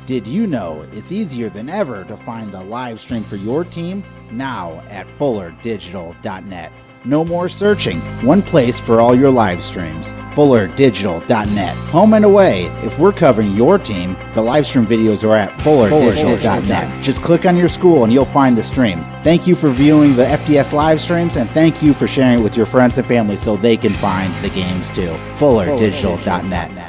Did you know it's easier than ever to find the live stream for your team now at fullerdigital.net? No more searching. One place for all your live streams. fullerdigital.net. Home and away. If we're covering your team, the live stream videos are at fullerdigital.net. Just click on your school and you'll find the stream. Thank you for viewing the FDS live streams, and thank you for sharing it with your friends and family so they can find the games too. fullerdigital.net.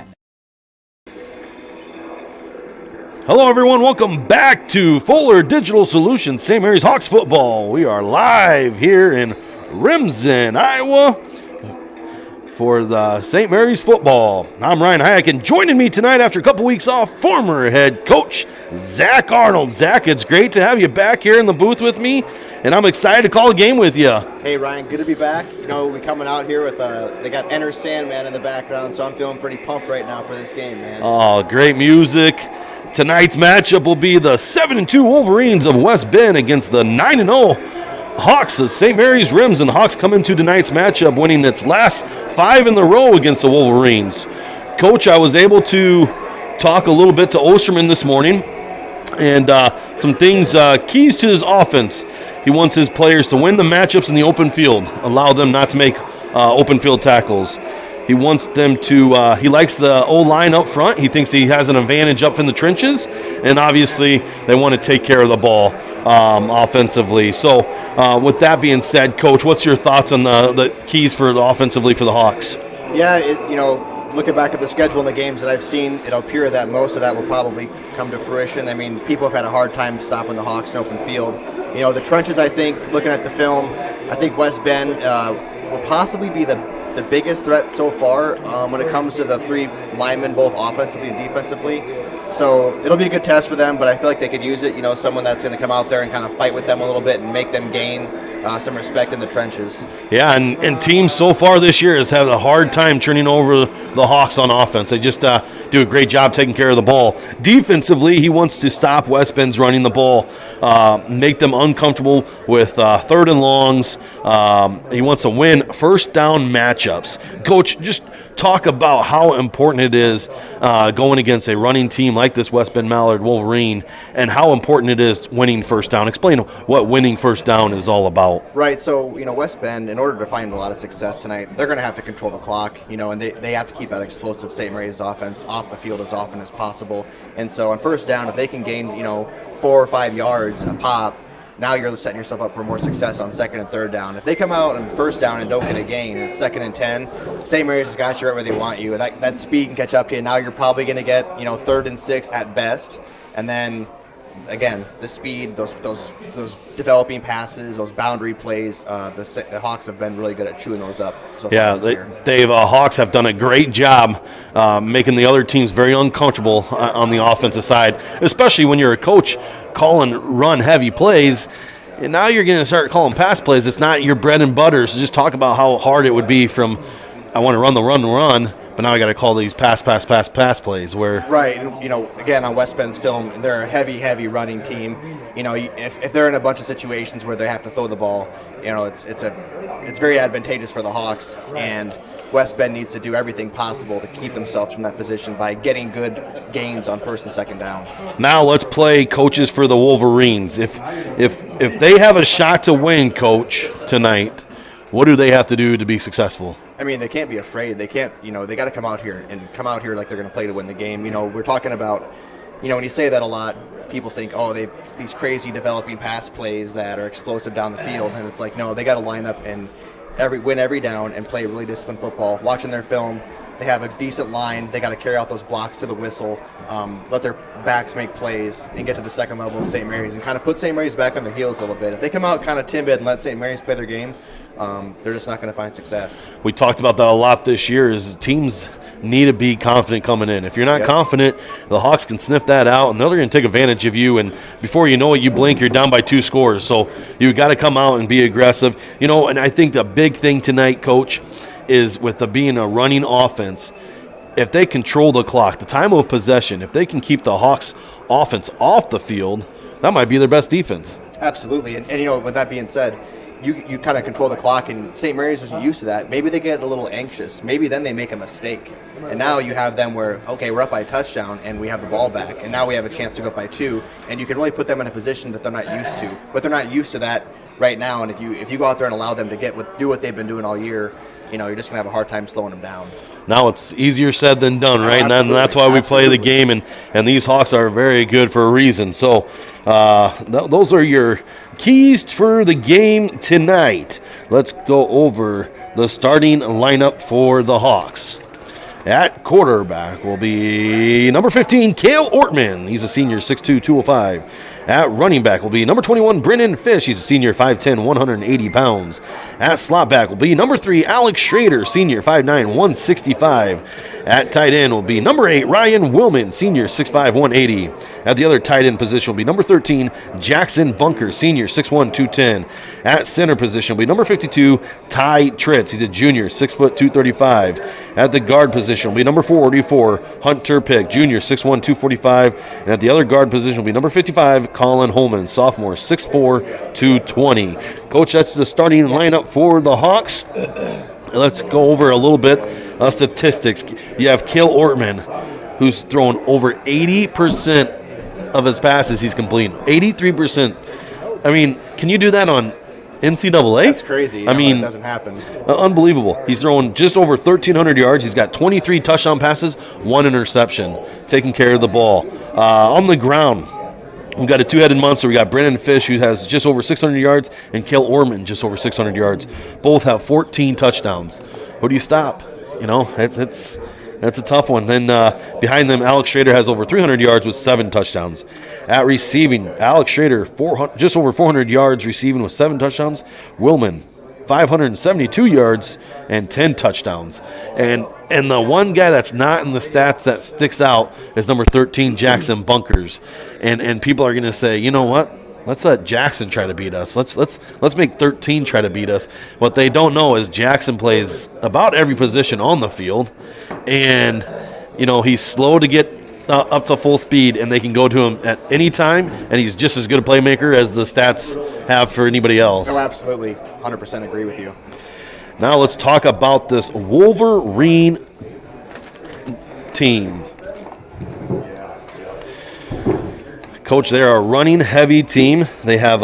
Hello, everyone. Welcome back to Fuller Digital Solutions, St. Mary's Hawks football. We are live here in Remsen, Iowa, for the St. Mary's football. I'm Ryan Hayek, and joining me tonight after a couple weeks off, former head coach Zach Arnold. Zach, it's great to have you back here in the booth with me, and I'm excited to call a game with you. Hey, Ryan, good to be back. You know, we're coming out here with they got Enter Sandman in the background, so I'm feeling pretty pumped right now for this game, man. Oh, great music. Tonight's matchup will be the 7-2 Wolverines of West Bend against the 9-0 Hawks of St. Mary's Remsen. Hawks come into tonight's matchup winning its last 5 in a row against the Wolverines. Coach, I was able to talk a little bit to Osterman this morning, and some things, keys to his offense. He wants his players to win the matchups in the open field, allow them not to make open field tackles. He wants them to, he likes the O-line up front. He thinks he has an advantage up in the trenches. And obviously, they want to take care of the ball offensively. So, with that being said, Coach, what's your thoughts on the keys for the offensively for the Hawks? Yeah, looking back at the schedule and the games that I've seen, it'll appear that most of that will probably come to fruition. I mean, people have had a hard time stopping the Hawks in open field. You know, the trenches, I think, looking at the film, I think West Bend will possibly be the biggest threat so far when it comes to the three linemen, both offensively and defensively. So it'll be a good test for them, but I feel like they could use it, someone that's going to come out there and kind of fight with them a little bit and make them gain some respect in the trenches. Yeah, and teams so far this year has had a hard time turning over the Hawks on offense. They just do a great job taking care of the ball. Defensively, he wants to stop West Bend's running the ball, make them uncomfortable with third and longs. He wants to win first down matchups. Coach, just talk about how important it is going against a running team like this West Bend-Mallard Wolverine, and how important it is winning first down. Explain what winning first down is all about. Right, so, West Bend, in order to find a lot of success tonight, they're going to have to control the clock, and they have to keep that explosive St. Mary's offense off the field as often as possible. And so on first down, if they can gain, 4 or 5 yards a pop, now you're setting yourself up for more success on second and third down. If they come out on first down and don't get a gain, it's second and 10, St. Mary's has got you right where they want you. And that speed can catch up to you. Now you're probably going to get, third and 6 at best. And then, again, the speed, those developing passes, those boundary plays, the Hawks have been really good at chewing those up. Hawks have done a great job making the other teams very uncomfortable on the offensive side, especially when you're a coach calling run-heavy plays. And now you're going to start calling pass plays. It's not your bread and butter. So just talk about how hard it would be from, I want to run the run, but now I got to call these pass plays where. Right, and again on West Bend's film, they're a heavy running team. If they're in a bunch of situations where they have to throw the ball, it's very advantageous for the Hawks, and West Bend needs to do everything possible to keep themselves from that position by getting good gains on first and second down. Now let's play coaches for the Wolverines. If they have a shot to win, Coach, tonight, what do they have to do to be successful? I mean, they can't be afraid. They can't, they got to come out here like they're going to play to win the game. We're talking about, when you say that a lot, people think, these crazy developing pass plays that are explosive down the field. And it's like, no, they got to line up and win every down and play really disciplined football. Watching their film, they have a decent line. They got to carry out those blocks to the whistle, let their backs make plays, and get to the second level of St. Mary's and kind of put St. Mary's back on their heels a little bit. If they come out kind of timid and let St. Mary's play their game, they're just not going to find success. We talked about that a lot this year. Is teams need to be confident coming in. If you're not confident, the Hawks can sniff that out, and they're going to take advantage of you. And before you know it, you blink, you're down by 2 scores. So you got to come out and be aggressive. And I think the big thing tonight, Coach, is with being a running offense, if they control the clock, the time of possession, if they can keep the Hawks offense off the field, that might be their best defense. Absolutely. And with that being said, you kind of control the clock, and St. Mary's isn't used to that. Maybe they get a little anxious. Maybe then they make a mistake. And now you have them where, okay, we're up by a touchdown and we have the ball back, and now we have a chance to go up by 2, and you can really put them in a position that they're not used to. But they're not used to that right now, and if you go out there and allow them to do what they've been doing all year, you're just going to have a hard time slowing them down. Now it's easier said than done, right? And that's why we play the game, and these Hawks are very good for a reason. So those are your keys for the game tonight. Let's go over the starting lineup for the Hawks. At quarterback will be number 15, Cale Ortman. He's a senior, 6'2", 205. At running back will be number 21, Brennan Fish. He's a senior, 5'10", 180 pounds. At slot back will be number 3, Alex Schrader, senior, 5'9", 165. At tight end will be number 8, Ryan Willman, senior, 6'5", 180. At the other tight end position will be number 13, Jackson Bunker, senior, 6'1", 210. At center position will be number 52, Ty Tritz. He's a junior, 6', 235. At the guard position will be number 44, Hunter Pick, junior, 6'1", 245. And at the other guard position will be number 55, Colin Holman, sophomore, 6'4", 220. Coach, that's the starting lineup for the Hawks. Let's go over a little bit of statistics. You have Cale Ortman, who's thrown over 80% of his passes he's completing. 83%. I mean, can you do that on NCAA? That's crazy. I mean, it doesn't happen. Unbelievable. He's thrown just over 1,300 yards. He's got 23 touchdown passes, 1 interception, taking care of the ball. On the ground, we've got a two-headed monster. We got Brennan Fish, who has just over 600 yards, and Cale Ortman, just over 600 yards. Both have 14 touchdowns. Who do you stop? That's a tough one. Then behind them, Alex Schrader has over 300 yards with 7 touchdowns. At receiving, Alex Schrader, just over 400 yards receiving with 7 touchdowns. Willman, 572 yards and 10 touchdowns. And the one guy that's not in the stats that sticks out is number 13, Jackson Bunkers. And people are going to say, you know what? Let's let Jackson try to beat us. Let's make 13 try to beat us. What they don't know is Jackson plays about every position on the field, and he's slow to get up to full speed, and they can go to him at any time, and he's just as good a playmaker as the stats have for anybody else. Oh, absolutely. 100% agree with you. Now let's talk about this Wolverine team. Coach, they're a running-heavy team. They have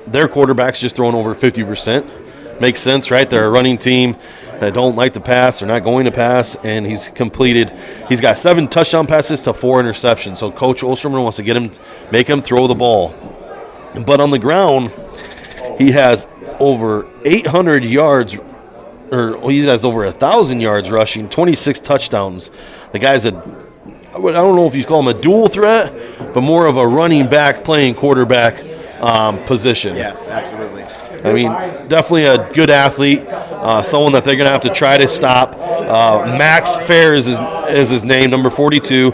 their quarterback's just throwing over 50%. Makes sense, right? They're a running team. They don't like to pass. They're not going to pass, and he's got 7 touchdown passes to 4 interceptions. So Coach Osterman wants to make him throw the ball. But on the ground, he has over 800 yards, or he has over 1,000 yards rushing, 26 touchdowns. The guy's I don't know if you call him a dual threat, but more of a running back playing quarterback position. Yes, absolutely. I mean, definitely a good athlete, someone that they're going to have to try to stop. Max Fair is his name, number 42,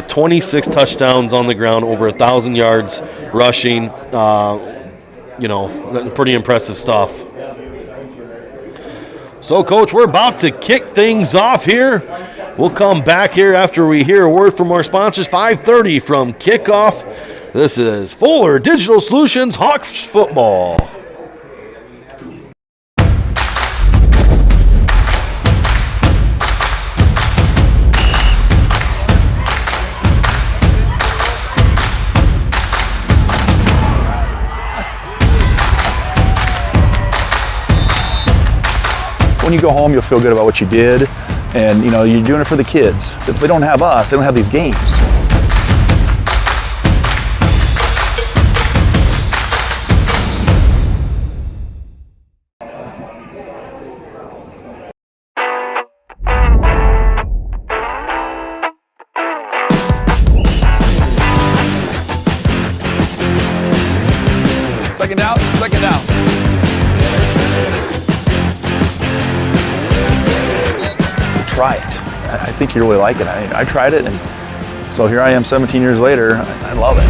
26 touchdowns on the ground, over 1,000 yards rushing. Pretty impressive stuff. So, Coach, we're about to kick things off here. We'll come back here after we hear a word from our sponsors. 5:30 from kickoff. This is Fuller Digital Solutions Hawks Football. When you go home, you'll feel good about what you did, and you're doing it for the kids. If they don't have us, they don't have these games. Second down. Try it. I think you really like it. I tried it, and so here I am 17 years later. I love it.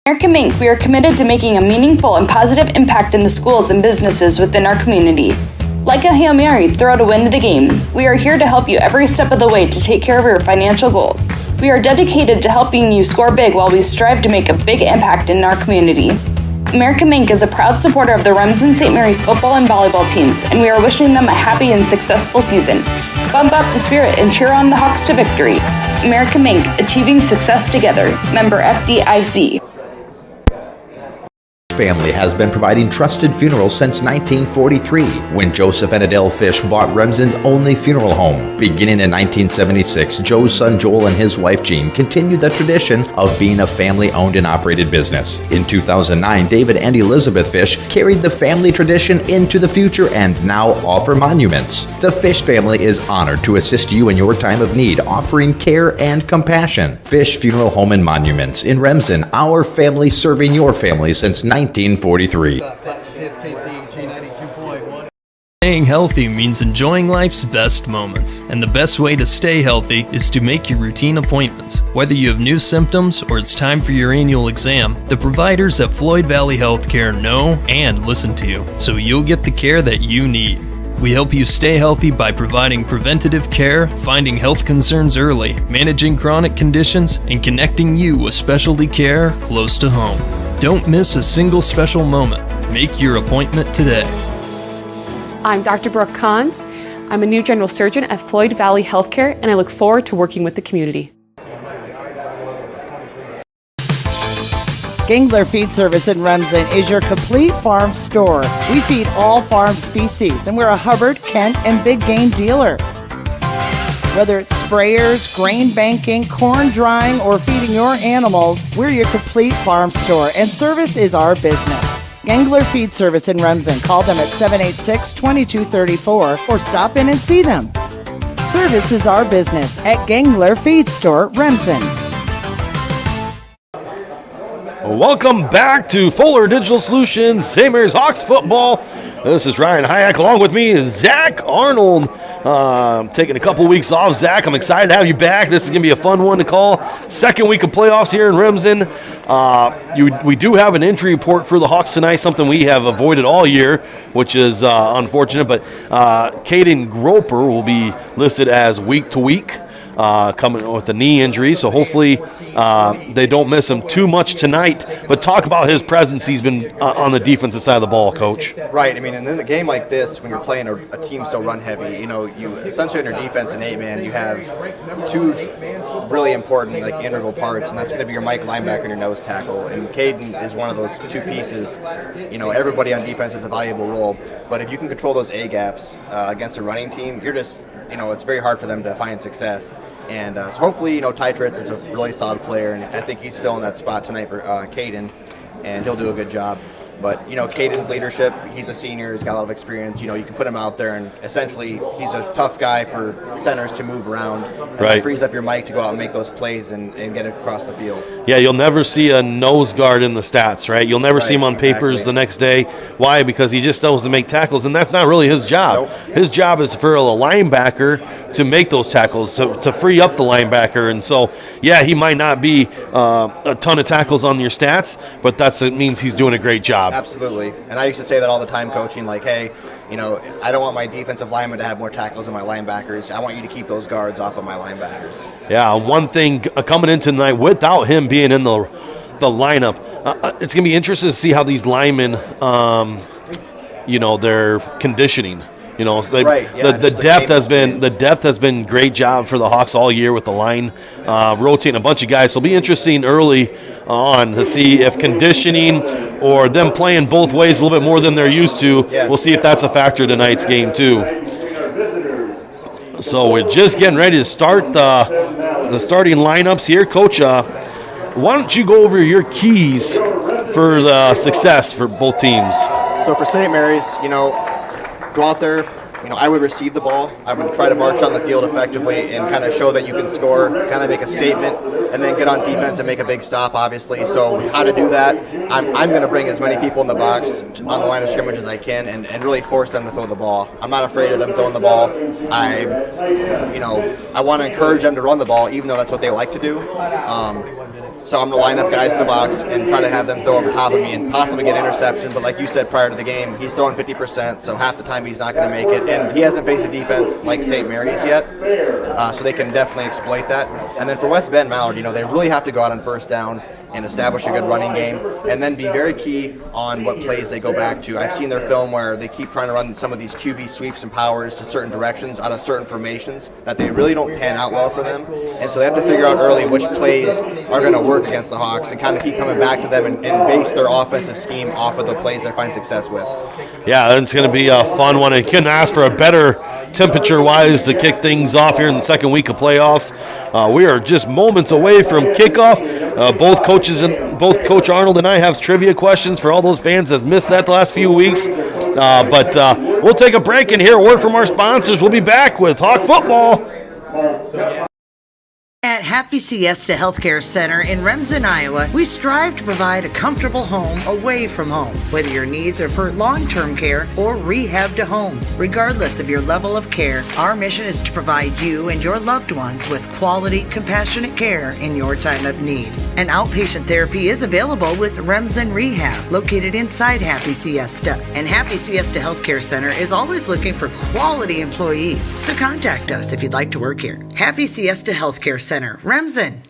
American Bank, we are committed to making a meaningful and positive impact in the schools and businesses within our community. Like a Hail Mary, throw to win the game. We are here to help you every step of the way to take care of your financial goals. We are dedicated to helping you score big while we strive to make a big impact in our community. American Mink is a proud supporter of the Remsen St. Mary's football and volleyball teams, and we are wishing them a happy and successful season. Bump up the spirit and cheer on the Hawks to victory. American Mink, achieving success together. Member FDIC. Family has been providing trusted funerals since 1943, when Joseph and Adele Fish bought Remsen's only funeral home. Beginning in 1976, Joe's son Joel and his wife Jean continued the tradition of being a family-owned and operated business. In 2009, David and Elizabeth Fish carried the family tradition into the future and now offer monuments. The Fish family is honored to assist you in your time of need, offering care and compassion. Fish Funeral Home and Monuments in Remsen, our family serving your family since 1943. Staying healthy means enjoying life's best moments, and the best way to stay healthy is to make your routine appointments. Whether you have new symptoms or it's time for your annual exam, the providers at Floyd Valley Healthcare know and listen to you, so you'll get the care that you need. We help you stay healthy by providing preventative care, finding health concerns early, managing chronic conditions, and connecting you with specialty care close to home. Don't miss a single special moment. Make your appointment today. I'm Dr. Brooke Kahns. I'm a new general surgeon at Floyd Valley Healthcare, and I look forward to working with the community. Gangler Feed Service in Remsen is your complete farm store. We feed all farm species, and we're a Hubbard, Kent, and big game dealer. Whether it's sprayers, grain banking, corn drying, or feeding your animals, we're your complete farm store, and service is our business. Gangler Feed Service in Remsen. Call them at 786-2234 or stop in and see them. Service is our business at Gangler Feed Store, Remsen. Welcome back to Fuller Digital Solutions, St. Mary's Hawks football. This is Ryan Hayek. Along with me is Zach Arnold. Taking a couple weeks off. Zach, I'm excited to have you back. This is going to be a fun one to call. Second week of playoffs here in Remsen. We do have an injury report for the Hawks tonight, something we have avoided all year, which is unfortunate. But Caden Groper will be listed as week to week. Coming with a knee injury, so hopefully they don't miss him too much tonight. But talk about his presence. He's been on the defensive side of the ball, Coach. Right. I mean, and in a game like this, when you're playing a team so run heavy, you essentially in your defense in 8-man, you have two really important, integral parts, and that's going to be your Mike linebacker and your nose tackle. And Caden is one of those two pieces. Everybody on defense has a valuable role, but if you can control those A gaps against a running team, you're just, it's very hard for them to find success. And so hopefully, Ty Tritz is a really solid player, and I think he's filling that spot tonight for Caden, and he'll do a good job. But, Caden's leadership, he's a senior, he's got a lot of experience. You can put him out there, and essentially he's a tough guy for centers to move around. And right. That frees up your Mike to go out and make those plays and get it across the field. Yeah, you'll never see a nose guard in the stats, right? You'll never see him on papers the next day. Why? Because he just knows to make tackles, and that's not really his job. Nope. His job is for a linebacker to make those tackles, to free up the linebacker. And so, yeah, he might not be a ton of tackles on your stats, but it means he's doing a great job. Absolutely. And I used to say that all the time coaching, hey, I don't want my defensive linemen to have more tackles than my linebackers. I want you to keep those guards off of my linebackers. Yeah, one thing coming in tonight, without him being in the lineup, it's going to be interesting to see how these linemen, their conditioning. The depth has been great job for the Hawks all year with the line rotating a bunch of guys. So it'll be interesting early on to see if conditioning or them playing both ways a little bit more than they're used to. We'll see if that's a factor in tonight's game too. So we're just getting ready to start the starting lineups here, Coach. Why don't you go over your keys for the success for both teams? So for St. Mary's, go out there. I would receive the ball. I would try to march on the field effectively and kind of show that you can score, kind of make a statement, and then get on defense and make a big stop, obviously. So how to do that, I'm going to bring as many people in the box on the line of scrimmage as I can and really force them to throw the ball. I'm not afraid of them throwing the ball. I want to encourage them to run the ball, even though that's what they like to do. So I'm going to line up guys in the box and try to have them throw over top of me and possibly get interceptions. But like you said prior to the game, he's throwing 50%, so half the time he's not going to make it. And he hasn't faced a defense like St. Mary's yet, so they can definitely exploit that. And then for West Bend-Mallard, they really have to go out on first down and establish a good running game, and then be very key on what plays they go back to. I've seen their film where they keep trying to run some of these QB sweeps and powers to certain directions out of certain formations that they really don't pan out well for them, and so they have to figure out early which plays are going to work against the Hawks and kind of keep coming back to them and base their offensive scheme off of the plays they find success with. Yeah, it's going to be a fun one. I couldn't ask for a better temperature-wise to kick things off here in the second week of playoffs. We are just moments away from kickoff. Both Coach Arnold and I have trivia questions for all those fans that have missed that the last few weeks. But we'll take a break and hear a word from our sponsors. We'll be back with Hawk Football. At Happy Siesta Healthcare Center in Remsen, Iowa, we strive to provide a comfortable home away from home, whether your needs are for long-term care or rehab to home. Regardless of your level of care, our mission is to provide you and your loved ones with quality, compassionate care in your time of need. And outpatient therapy is available with Remsen Rehab, located inside Happy Siesta. And Happy Siesta Healthcare Center is always looking for quality employees, so contact us if you'd like to work here. Happy Siesta Healthcare Center, Remsen.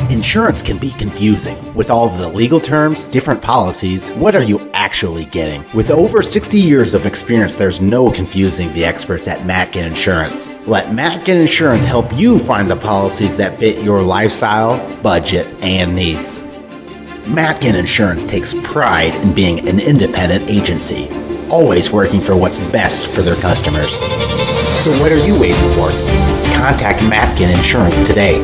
Insurance can be confusing. With all of the legal terms, different policies, what are you actually getting? With over 60 years of experience, there's no confusing the experts at Matkin Insurance. Let Matkin Insurance help you find the policies that fit your lifestyle, budget, and needs. Matkin Insurance takes pride in being an independent agency, always working for what's best for their customers. So what are you waiting for? Contact Matkin Insurance today.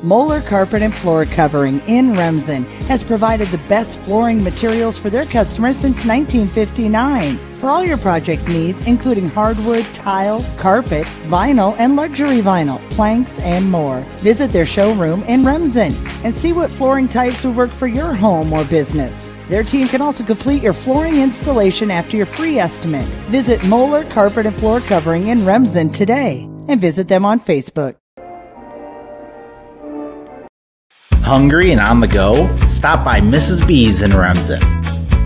Moeller Carpet and Floor Covering in Remsen has provided the best flooring materials for their customers since 1959. For all your project needs, including hardwood, tile, carpet, vinyl, and luxury vinyl, planks, and more. Visit their showroom in Remsen and see what flooring types would work for your home or business. Their team can also complete your flooring installation after your free estimate. Visit Moeller Carpet and Floor Covering in Remsen today and visit them on Facebook. Hungry and on the go? Stop by Mrs. B's in Remsen.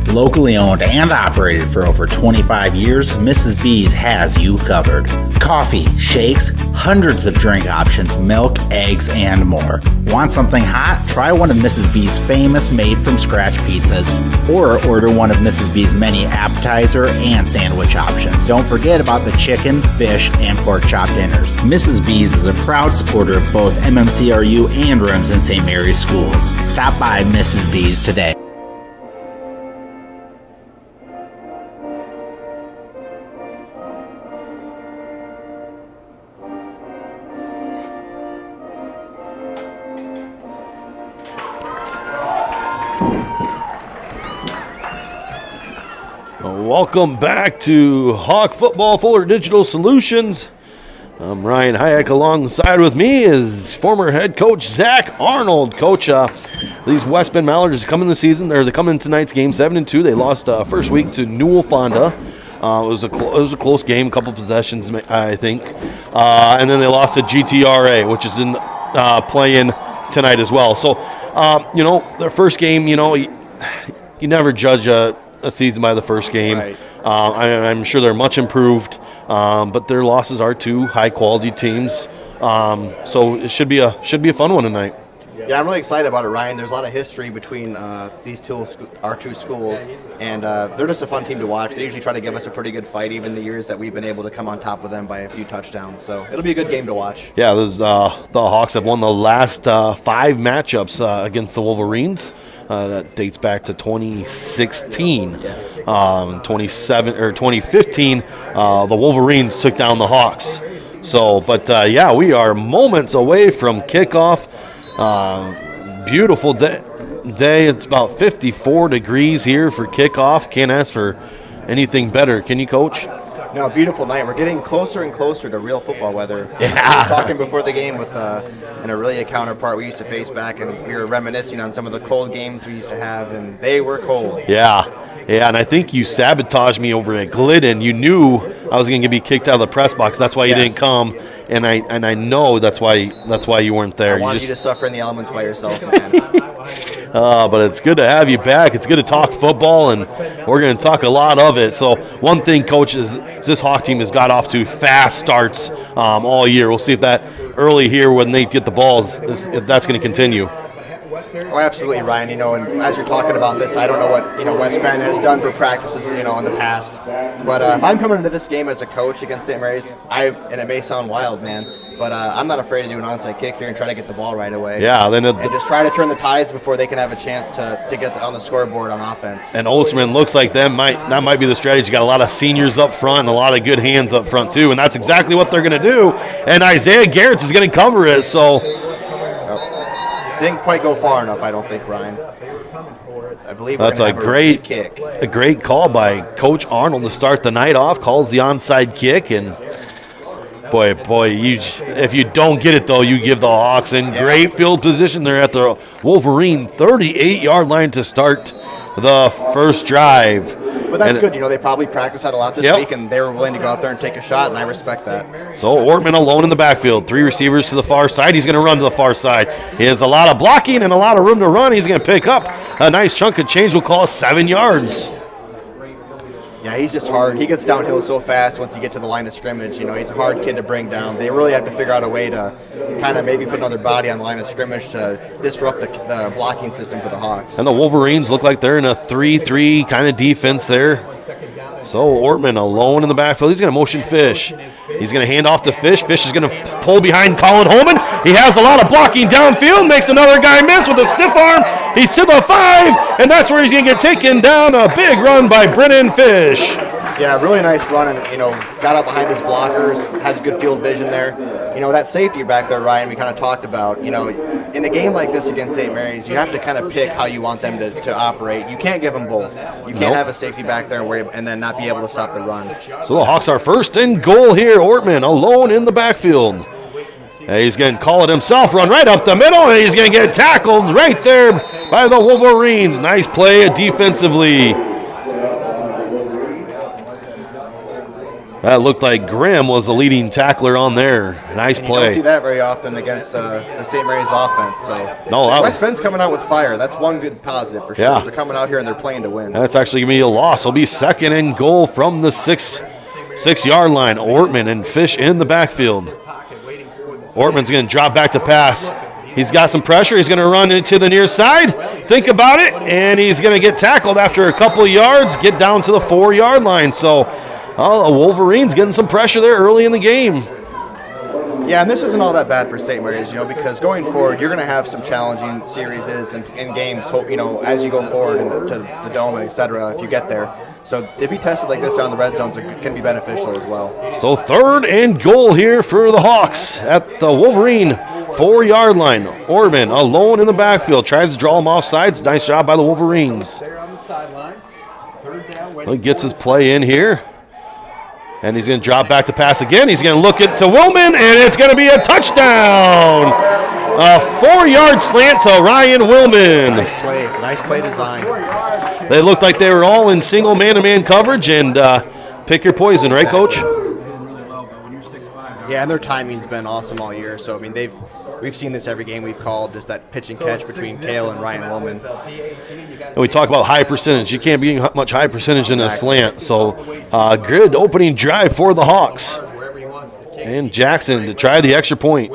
Locally owned and operated for over 25 years, Mrs. B's has you covered. Coffee, shakes, hundreds of drink options, milk, eggs, and more. Want something hot? Try one of Mrs. B's famous made-from-scratch pizzas, or order one of Mrs. B's many appetizer and sandwich options. Don't forget about the chicken, fish, and pork chop dinners. Mrs. B's is a proud supporter of both MMCRU and Remsen St. Mary's schools. Stop by Mrs. B's today. Welcome back to Hawk Football Fuller Digital Solutions. I'm Ryan Hayek. Alongside with me is former head coach Zach Arnold. Coach, these West Bend-Mallards coming this season. They're coming in tonight's game 7-2. They lost first week to Newell Fonda. It was a close game, a couple possessions, I think, and then they lost to GTRA, which is in playing tonight as well. So, their first game, you never judge a season by the first game. Right. I'm sure they're much improved, but their losses are to high quality teams. So it should be a fun one tonight. Yeah, I'm really excited about it, Ryan. There's a lot of history between our two schools, and they're just a fun team to watch. They usually try to give us a pretty good fight, even the years that we've been able to come on top of them by a few touchdowns. So it'll be a good game to watch. Yeah, the Hawks have won the last 5 matchups against the Wolverines. That dates back to 2016. Yes. 2015, the Wolverines took down the Hawks. So, but yeah, we are moments away from kickoff. Beautiful day. It's about 54 degrees here for kickoff. Can't ask for anything better. Can you, Coach? No, beautiful night. We're getting closer and closer to real football weather. Yeah. We were talking before the game with a counterpart we used to face back, and we were reminiscing on some of the cold games we used to have, and they were cold. Yeah, and I think you sabotaged me over at Glidden. You knew I was going to be kicked out of the press box. That's why you didn't come, and I know that's why you weren't there. I wanted you to suffer in the elements by yourself, man. But it's good to have you back. It's good to talk football, and we're going to talk a lot of it. So one thing, Coach, is this Hawk team has got off to fast starts all year. We'll see if that early here when they get the balls, if that's going to continue. Oh, absolutely, Ryan. And as you're talking about this, I don't know what West Bend has done for practices, in the past. But if I'm coming into this game as a coach against St. Mary's, and it may sound wild, man, but I'm not afraid to do an onside kick here and try to get the ball right away. Yeah, and just try to turn the tides before they can have a chance to get on the scoreboard on offense. And Osterman looks like that might be the strategy. Got a lot of seniors up front and a lot of good hands up front too, and that's exactly what they're going to do. And Isaiah Garrett's is going to cover it. So. Didn't quite go far enough, I don't think, Ryan. I believe that's a great kick. A great call by Coach Arnold to start the night off. Calls the onside kick, and boy, if you don't get it though, you give the Hawks in great field position. They're at the Wolverine 38-yard line to start the first drive. But that's good. They probably practiced that a lot this week, and they were willing to go out there and take a shot, and I respect that. So Ortman alone in the backfield. 3 receivers to the far side. He's going to run to the far side. He has a lot of blocking and a lot of room to run. He's going to pick up a nice chunk of change. We'll call it 7 yards. Yeah, he's just hard. He gets downhill so fast once you get to the line of scrimmage. He's a hard kid to bring down. They really have to figure out a way to kind of maybe put another body on the line of scrimmage to disrupt the blocking system for the Hawks. And the Wolverines look like they're in a 3-3 kind of defense there. So Ortman alone in the backfield. He's going to motion Fish. He's going to hand off to Fish. Fish is going to pull behind Colin Holman. He has a lot of blocking downfield. Makes another guy miss with a stiff arm. He's to the 5, and that's where he's going to get taken down. A big run by Brennan Fish. Yeah, really nice run, and got up behind his blockers, has good field vision there. That safety back there, Ryan, we kind of talked about. In a game like this against St. Mary's, you have to kind of pick how you want them to operate. You can't give them both. You can't have a safety back there and then not be able to stop the run. So the Hawks are first and goal here. Ortman alone in the backfield. He's going to call it himself, run right up the middle, and he's going to get tackled right there by the Wolverines. Nice play defensively. That looked like Grimm was the leading tackler on there. Nice play. You don't see that very often against the St. Mary's offense. So West Bend's coming out with fire. That's one good positive for sure. Yeah. They're coming out here and they're playing to win. That's actually going to be a loss. It'll be second and goal from the 6-yard line. Ortman and Fish in the backfield. Ortman's going to drop back to pass. He's got some pressure. He's going to run into the near side. Think about it. And he's going to get tackled after a couple of yards, get down to the 4-yard line. So the Wolverines getting some pressure there early in the game. Yeah, and this isn't all that bad for St. Mary's, because going forward, you're going to have some challenging series and games, as you go forward to the dome, et cetera, if you get there. So to be tested like this down the red zones can be beneficial as well. So third and goal here for the Hawks at the Wolverine 4-yard line. Ortman alone in the backfield. Tries to draw him off sides. Nice job by the Wolverines. He gets his play in here. And he's going to drop back to pass again. He's going to look it to Willman, and it's going to be a touchdown. A 4-yard slant to Ryan Willman. Nice play design. They looked like they were all in single man-to-man coverage, and pick your poison, right, Coach? Yeah, and their timing's been awesome all year. So, we've seen this every game we've called, just that pitch and catch between Kale and Ryan Willman. And we talk about high percentage. You can't be much high percentage in a slant. So, good opening drive for the Hawks. And Jackson to try the extra point.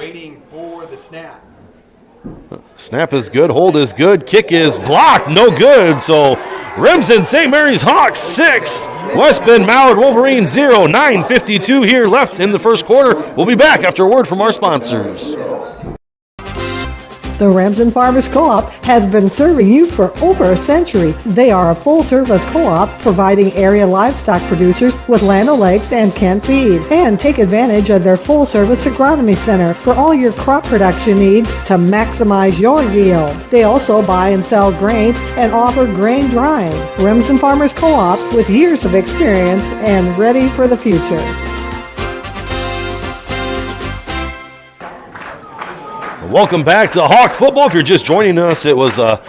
Snap is good, hold is good, kick is blocked, no good. So Remsen, St. Mary's Hawks 6, West Bend-Mallard Wolverines 0. 9:52 here left in the first quarter. We'll be back after a word from our sponsors. The Remsen Farmers Co-op has been serving you for over a century. They are a full-service co-op providing area livestock producers with Land O'Lakes and Kent feed. And take advantage of their full-service agronomy center for all your crop production needs to maximize your yield. They also buy and sell grain and offer grain drying. Remsen Farmers Co-op with years of experience and ready for the future. Welcome back to Hawk Football. If you're just joining us, it was a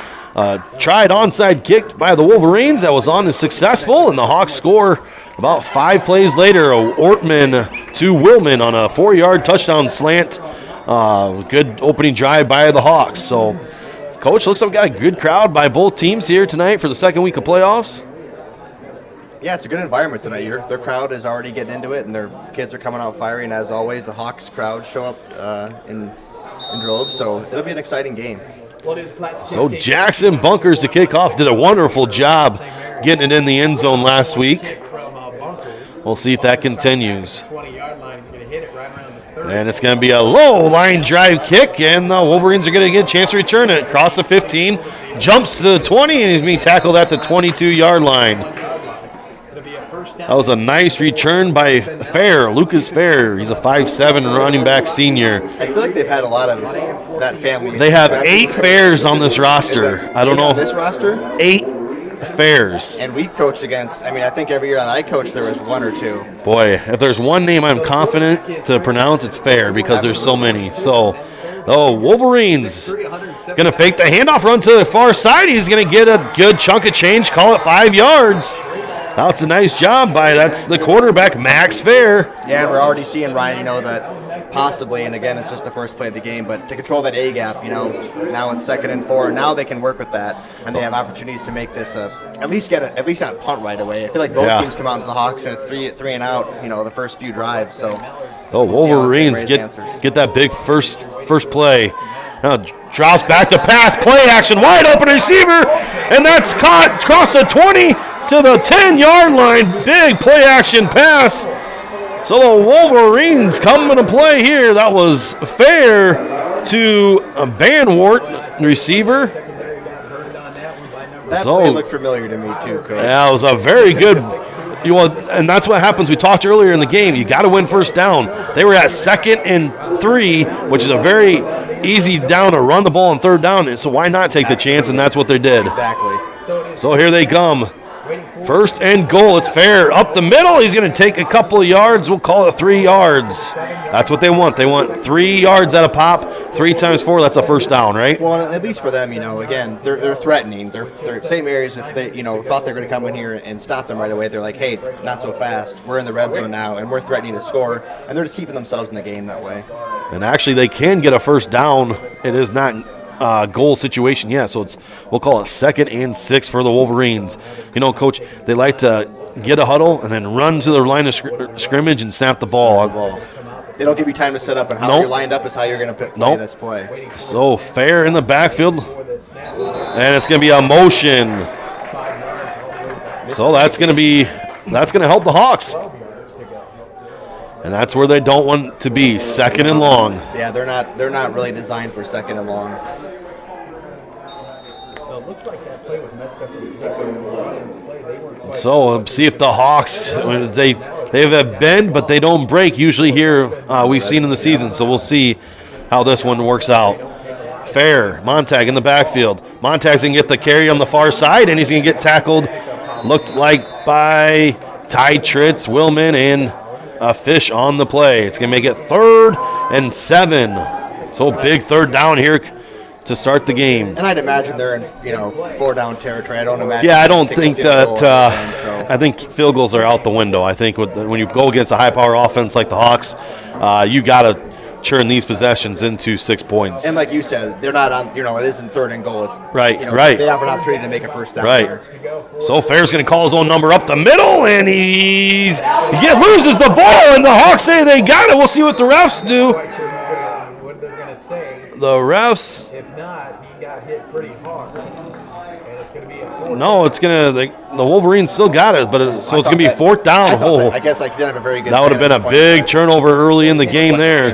tried onside kick by the Wolverines that was on and successful, and the Hawks score about 5 plays later. Ortman to Willman on a 4-yard touchdown slant. Good opening drive by the Hawks. So, Coach, looks like we got a good crowd by both teams here tonight for the second week of playoffs. Yeah, it's a good environment tonight. Their crowd is already getting into it, and their kids are coming out firing. As always, the Hawks crowd show up in droves, so it'll be an exciting game. So Jackson Bunkers to kick off did a wonderful job getting it in the end zone last week. We'll see if that continues. And it's going to be a low line drive kick, and the Wolverines are going to get a chance to return it. Across the 15, jumps to the 20, and he's being tackled at the 22-yard line. That was a nice return by Fair, Lucas Fair. He's a 5'7" running back senior. I feel like they've had a lot of that family. They have 8 Fairs on this roster. I don't know. On this roster? 8 Fairs. And we've coached against, I think every year that I coached there was 1 or 2. Boy, if there's one name I'm confident to pronounce, it's Fair because there's so many. So, Wolverines going to fake the handoff, run to the far side. He's going to get a good chunk of change, call it 5 yards. That's a nice job that's the quarterback, Max Fair. Yeah, and we're already seeing, Ryan, that possibly, and again, it's just the first play of the game, but to control that A gap, now it's 2nd and 4. Now they can work with that, and they have opportunities to make this at least not a punt right away. I feel like both teams come out to the Hawks and it's three and out, the first few drives. So, Wolverines get that big first play. Now drops back to pass, play action, wide open receiver, and that's caught across the 20 to the 10-yard line. Big play action pass. So the Wolverines come into play here. That was Fair to a Banwart receiver. That play looked familiar to me too, Coach. Yeah, it was a very good. And that's what happens. We talked earlier in the game. You got to win first down. They were at 2nd and 3, which is a very easy down to run the ball on 3rd down. So why not take the chance? And that's what they did. Exactly. So here they come. 1st and goal. It's Fair up the middle. He's going to take a couple of yards. We'll call it 3 yards. That's what they want. They want 3 yards at a pop. 3 times 4. That's a first down, right? Well, at least for them, again, they're threatening. They're St. Mary's. If they, thought they're going to come in here and stop them right away, they're like, hey, not so fast. We're in the red zone now, and we're threatening to score, and they're just keeping themselves in the game that way. And actually, they can get a first down. It is not goal situation yet, so we'll call it 2nd and 6 for the Wolverines. Coach, they like to get a huddle and then run to their line of scrimmage and snap the ball. They don't give you time to set up, and how you're lined up is how you're going to play this play. So Fair in the backfield, and it's going to be a motion. So that's going to help the Hawks. And that's where they don't want to be, 2nd and long. Yeah, they're not really designed for 2nd and long. So it looks like that play was messed up from the play. So see if the Hawks, they have a bend, but they don't break usually here. We've seen in the season, so we'll see how this one works out. Fair, Montag in the backfield. Montag's going to get the carry on the far side, and he's going to get tackled, looked like by Ty Tritz, Willman, and Fish on the play. It's going to make it 3rd and 7. So big 3rd down here to start the game. And I'd imagine they're in 4-down territory. I don't imagine. Yeah, I don't think that. I think field goals are out the window. I think when you go against a high-power offense like the Hawks, you got to churn these possessions into 6 points. And like you said, they're not on. It isn't 3rd and goal. It's right. They have an opportunity to make a first down. Right. So Fair's going to call his own number up the middle, and he loses the ball, and the Hawks say they got it. We'll see what the refs do. What they're going to say. the refs. If not, he got hit pretty hard. And it's going to be a 4th. No, it's going to, the Wolverines still got it, but it's going to be 4th down. I guess I didn't have a very good. That would have been a big turnover early in the game there.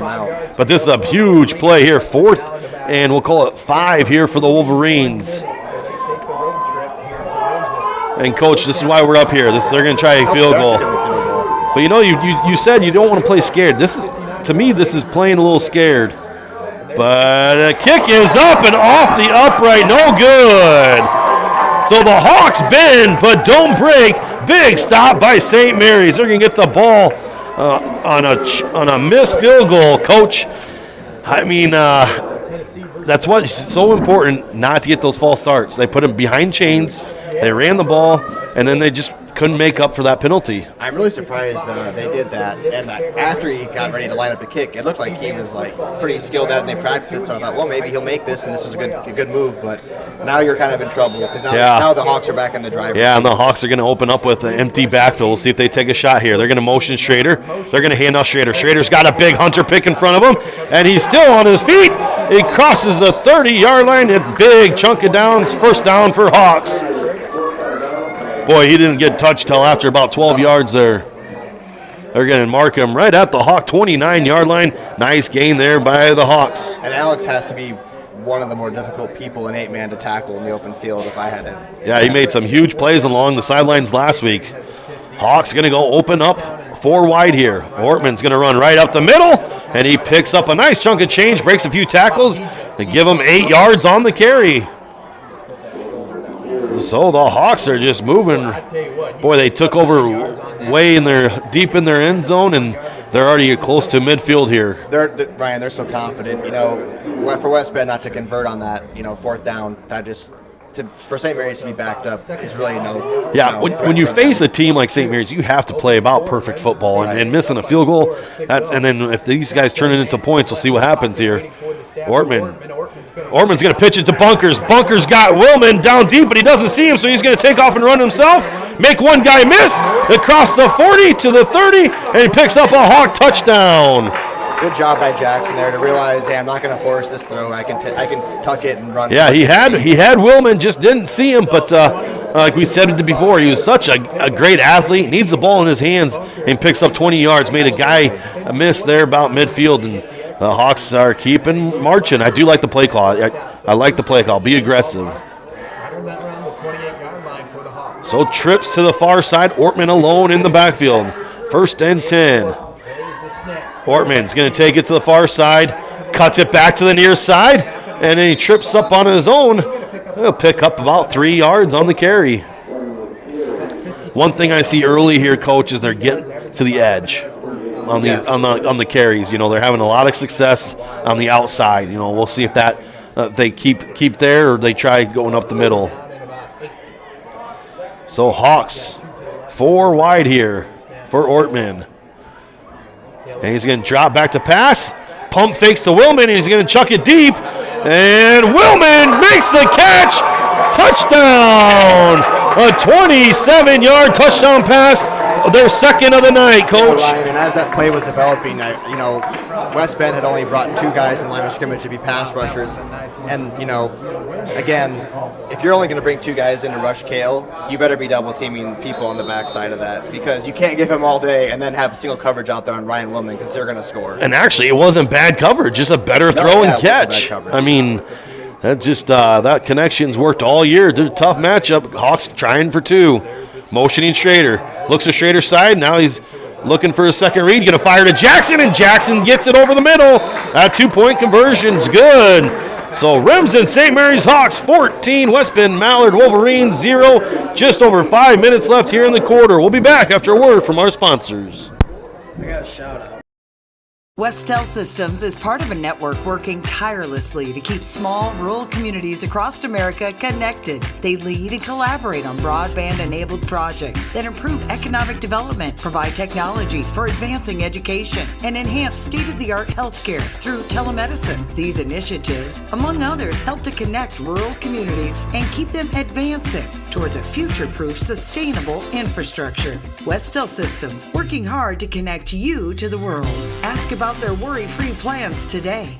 But this is a huge play here. 4th, and we'll call it 5 here for the Wolverines. And, Coach, this is why we're up here. They're going to try a field goal. But, you said you don't want to play scared. To me, this is playing a little scared. But a kick is up and off the upright. No good. So the Hawks bend but don't break. Big stop by St. Mary's. They're going to get the ball on a missed field goal, Coach. I mean, that's what's so important, not to get those false starts. They put them behind chains. They ran the ball, and then they just couldn't make up for that penalty. I'm really surprised they did that. And after he got ready to line up the kick, it looked like he was pretty skilled at it, and they practiced it. So I thought, well, maybe he'll make this, and this was a good move. But now you're kind of in trouble because now the Hawks are back in the driver's seat. And the Hawks are going to open up with an empty backfield. We'll see if they take a shot here. They're going to motion Schrader. They're going to hand off Schrader. Schrader's got a big Hunter pick in front of him, and he's still on his feet. He crosses the 30-yard line. A big chunk of downs. First down for Hawks. Boy, he didn't get touched till after about 12 yards there. They're going to mark him right at the Hawk 29-yard line. Nice gain there by the Hawks. And Alex has to be one of the more difficult people in 8-man to tackle in the open field if I had him. Yeah, he made some huge plays along the sidelines last week. Hawks going to go open up 4 wide here. Ortman's going to run right up the middle, and he picks up a nice chunk of change, breaks a few tackles, and give him 8 yards on the carry. So the Hawks are just moving. Boy, they took over way deep in their end zone, and they're already close to midfield here. Ryan, they're so confident. For West Bend not to convert on that, 4th down, that just for St. Mary's to be backed up is really no. Yeah, when you face a team like St. Mary's, you have to play about perfect football, and missing a field goal. And then if these guys turn it into points, we'll see what happens here. Ortman's going to pitch it to Bunkers. Bunkers got Willman down deep, but he doesn't see him, so he's going to take off and run himself. Make one guy miss across the 40 to the 30, and he picks up a Hawk touchdown. Good job by Jackson there to realize, hey, I'm not going to force this throw. I can tuck it and run. Yeah, he had Willman, just didn't see him. But like we said it before, he was such a great athlete. Needs the ball in his hands and picks up 20 yards. Made a guy miss there about midfield, and the Hawks are keeping marching. I do like the play call. I like the play call. Be aggressive. So trips to the far side. Ortman alone in the backfield. 1st and 10. Ortman's going to take it to the far side, cuts it back to the near side, and then he trips up on his own. He'll pick up about 3 yards on the carry. One thing I see early here, Coach, is they're getting to the edge on the carries. They're having a lot of success on the outside. We'll see if that they keep there or they try going up the middle. So Hawks 4 wide here for Ortman. And he's going to drop back to pass. Pump fakes to Willman, and he's going to chuck it deep. And Willman makes the catch. Touchdown. A 27-yard touchdown pass. Their second of the night, Coach. And as that play was developing, West Bend had only brought 2 guys in line of scrimmage to be pass rushers. And, again, if you're only going to bring 2 guys in to rush Kale, you better be double teaming people on the backside of that, because you can't give him all day and then have single coverage out there on Ryan Willman, because they're going to score. And actually, it wasn't bad coverage, just a better throw and catch. I mean, that connection's worked all year. It's a tough matchup. Hawks trying for 2. Motioning Schrader. Looks at Schrader's side. Now he's looking for a second read. Going to fire to Jackson, and Jackson gets it over the middle. That 2-point conversion's good. So Remsen, St. Mary's Hawks 14, West Bend-Mallard Wolverines 0. Just over 5 minutes left here in the quarter. We'll be back after a word from our sponsors. I got a shout out. Westel Systems is part of a network working tirelessly to keep small, rural communities across America connected. They lead and collaborate on broadband-enabled projects that improve economic development, provide technology for advancing education, and enhance state-of-the-art healthcare through telemedicine. These initiatives, among others, help to connect rural communities and keep them advancing towards a future-proof, sustainable infrastructure. Westel Systems, working hard to connect you to the world. Ask about their worry-free plans today.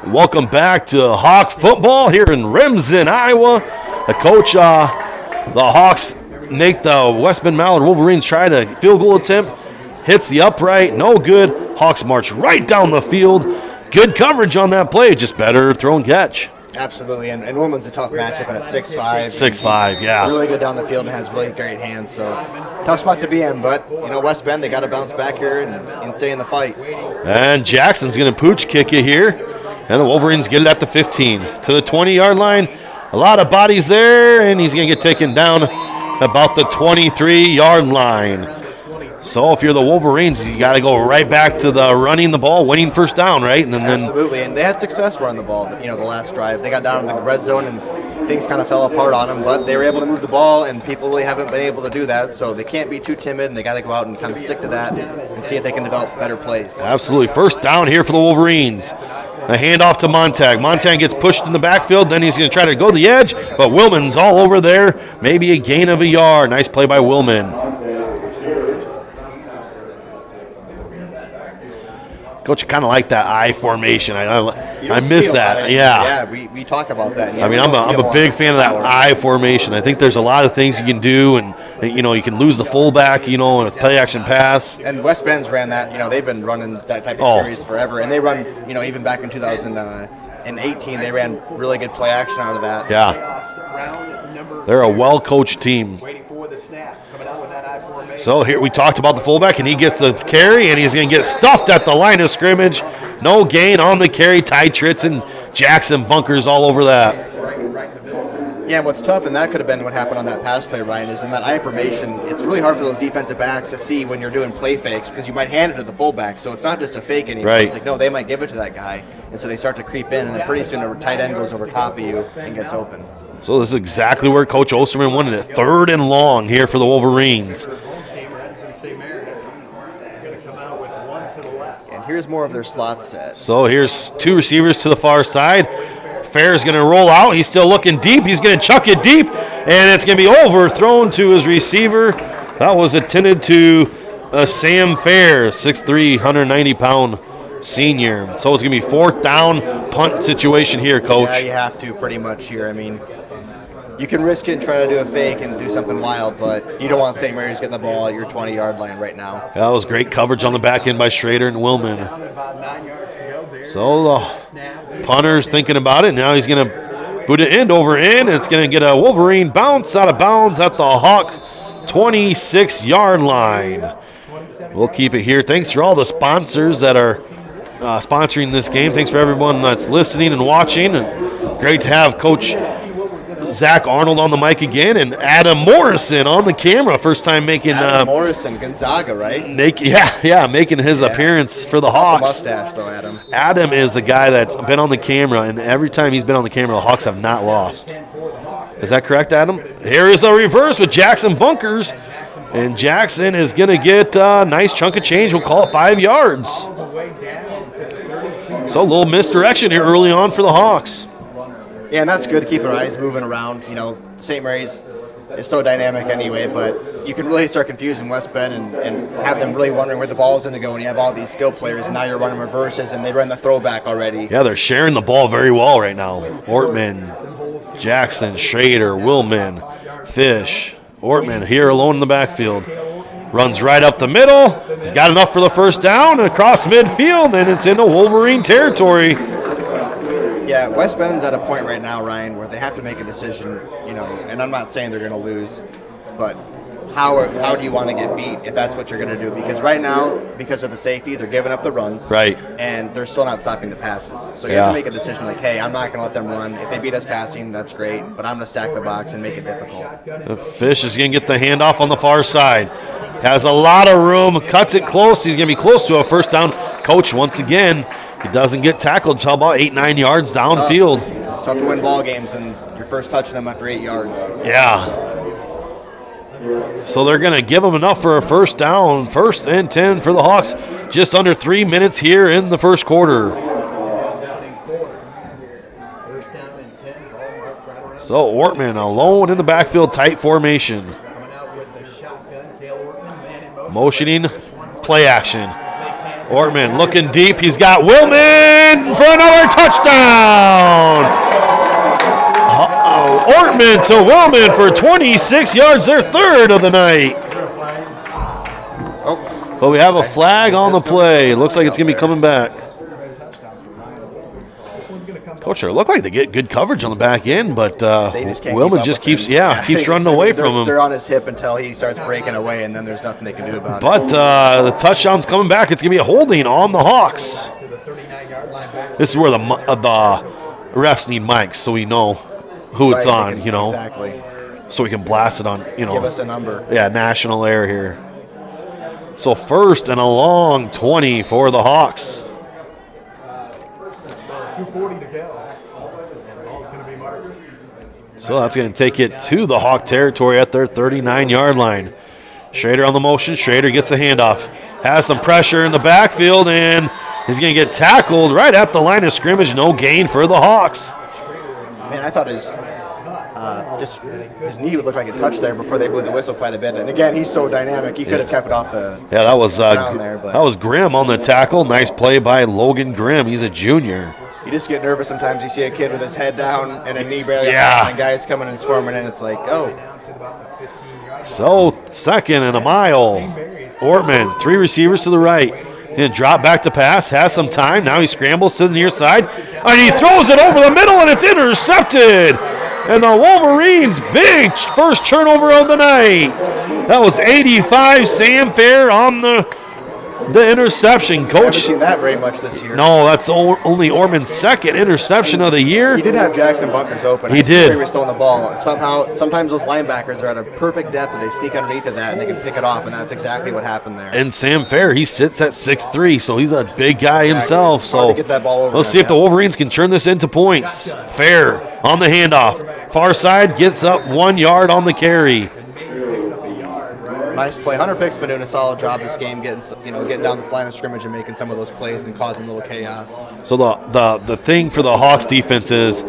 Welcome back to Hawk football here in Remsen, Iowa. The coach, the Hawks make the West Bend-Mallard Wolverines try to field goal attempt. Hits the upright, no good. Hawks march right down the field. Good coverage on that play, just better throw and catch. Absolutely, and Woolman's a tough matchup at 6'5". 6'5", yeah. Really good down the field and has really great hands, so tough spot to be in. But, West Bend, they got to bounce back here and stay in the fight. And Jackson's going to pooch kick it here. And the Wolverines get it at the 15 to the 20-yard line. A lot of bodies there, and he's going to get taken down about the 23-yard line. So if you're the Wolverines, you got to go right back to the running the ball, winning first down, right? And then Absolutely, and they had success running the ball. The last drive, they got down in the red zone and things kind of fell apart on them, but they were able to move the ball, and people really haven't been able to do that. So they can't be too timid, and they got to go out and kind of stick to that and see if they can develop better plays. Absolutely, first down here for the Wolverines. A handoff to Montag. Montag gets pushed in the backfield. Then he's going to try to go to the edge, but Willman's all over there. Maybe a gain of a yard. Nice play by Willman. Coach, kind of like that I formation. I miss that. Yeah, we talk about that. I'm a big fan of that I formation. I think there's a lot of things you can do, and you can lose the fullback, in a play action pass. And West Bend's ran that. They've been running that type of series forever, and they run. Even back in 2018, they ran really good play action out of that. Yeah, they're a well-coached team. So here we talked about the fullback, and he gets the carry, and he's going to get stuffed at the line of scrimmage. No gain on the carry. Ty Tritz and Jackson bunkers all over that. Yeah, and what's tough, and that could have been what happened on that pass play, Ryan, is in that I formation, it's really hard for those defensive backs to see when you're doing play fakes because you might hand it to the fullback. So it's not just a fake anymore. Right. It's like, no, they might give it to that guy. And so they start to creep in, and then pretty soon a tight end goes over top of you and gets open. So this is exactly where Coach Osterman wanted it. 3rd and long here for the Wolverines. And here's more of their slot set. So here's 2 receivers to the far side. Fair's going to roll out. He's still looking deep. He's going to chuck it deep, and it's going to be overthrown to his receiver. That was intended to Sam Fair, 6'3", 190-pound senior. So it's going to be 4th down punt situation here, Coach. Yeah, you have to pretty much here. I mean, you can risk it and try to do a fake and do something wild, but you don't want St. Mary's getting the ball at your 20-yard line right now. Yeah, that was great coverage on the back end by Schrader and Willman. So the punter's thinking about it. Now he's going to boot it end over end. It's going to get a Wolverine bounce out of bounds at the Hawk 26-yard line. We'll keep it here. Thanks for all the sponsors that are sponsoring this game. Thanks for everyone that's listening and watching. And great to have Coach Zach Arnold on the mic again, and Adam Morrison on the camera. First time making Adam Morrison, Gonzaga, right? Making his appearance for the Hawks. Mustache though, Adam. Adam is a guy that's been on the camera, and every time he's been on the camera, the Hawks have not lost. Is that correct, Adam? Here is the reverse with Jackson bunkers, and Jackson is going to get a nice chunk of change. We'll call it 5 yards. So a little misdirection here early on for the Hawks. Yeah, and that's good to keep our eyes moving around. St. Mary's is so dynamic anyway, but you can really start confusing West Bend and have them really wondering where the ball is going to go when you have all these skill players, and now you're running reverses, and they run the throwback already. Yeah, they're sharing the ball very well right now. Ortman, Jackson, Schrader, Willman, Fish. Ortman here alone in the backfield. Runs right up the middle. He's got enough for the first down, and across midfield, and it's into Wolverine territory. Yeah, West Bend's at a point right now, Ryan, where they have to make a decision, and I'm not saying they're going to lose, but how do you want to get beat if that's what you're going to do? Because right now, because of the safety, they're giving up the runs. Right. And they're still not stopping the passes. So you have to make a decision like, hey, I'm not going to let them run. If they beat us passing, that's great, but I'm going to stack the box and make it difficult. The Fish is going to get the handoff on the far side. Has a lot of room, cuts it close. He's going to be close to a first down. Coach, once again, he doesn't get tackled until about 8-9 yards downfield. It's tough to win ball games, and you're first touching them after 8 yards. Yeah. So they're going to give them enough for a first down. 1st and 10 for the Hawks. Just under 3 minutes here in the first quarter. So Ortman alone in the backfield, tight formation. Motioning, play action. Ortman looking deep. He's got Willman for another touchdown. Ortman to Willman for 26 yards, their third of the night. But we have a flag on the play. Looks like it's going to be coming back. Coach, it looked like they get good coverage on the back end, but Willman just keeps running away from him. They're on his hip until he starts breaking away, and then there's nothing they can do about it. But the touchdown's coming back. It's going to be a holding on the Hawks. This is where the refs need mics so we know who it's on, Exactly. So we can blast it on, Give us a number. Yeah, national air here. So first and a long 20 for the Hawks. 2:40 to go. And ball's going to be marked. So that's going to take it to the Hawk territory at their 39-yard line. Schrader on the motion. Schrader gets the handoff. Has some pressure in the backfield, and he's going to get tackled right at the line of scrimmage. No gain for the Hawks. Man, I thought his knee would look like it touched there before they blew the whistle quite a bit. And again, he's so dynamic, he could have kept it off the that was ground there. But that was Grimm on the tackle. Nice play by Logan Grimm. He's a junior. You just get nervous sometimes. You see a kid with his head down and a knee barely Yeah. and guys coming and swarming in. It's like, oh. So second and a mile. Ortman, 3 receivers to the right. He'll drop back to pass, has some time. Now he scrambles to the near side, and he throws it over the middle, and it's intercepted. And the Wolverines' big first turnover of the night. That was 85, Sam Fair on the interception. Coach, haven't seen that very much this year. No, that's only Orman's second interception of the year. He did have Jackson Bunkers open. He did. He was still on the ball. Sometimes those linebackers are at a perfect depth, and they sneak underneath of that, and they can pick it off, and that's exactly what happened there. And Sam Fair, he sits at 6'3", so he's a big guy himself. Hard So to get that ball over let's him, see if the Wolverines can turn this into points. Fair on the handoff. Far side gets up 1 yard on the carry. Nice play. Hunter Pick's been doing a solid job this game, getting down this line of scrimmage and making some of those plays and causing a little chaos. So the thing for the Hawks defense is,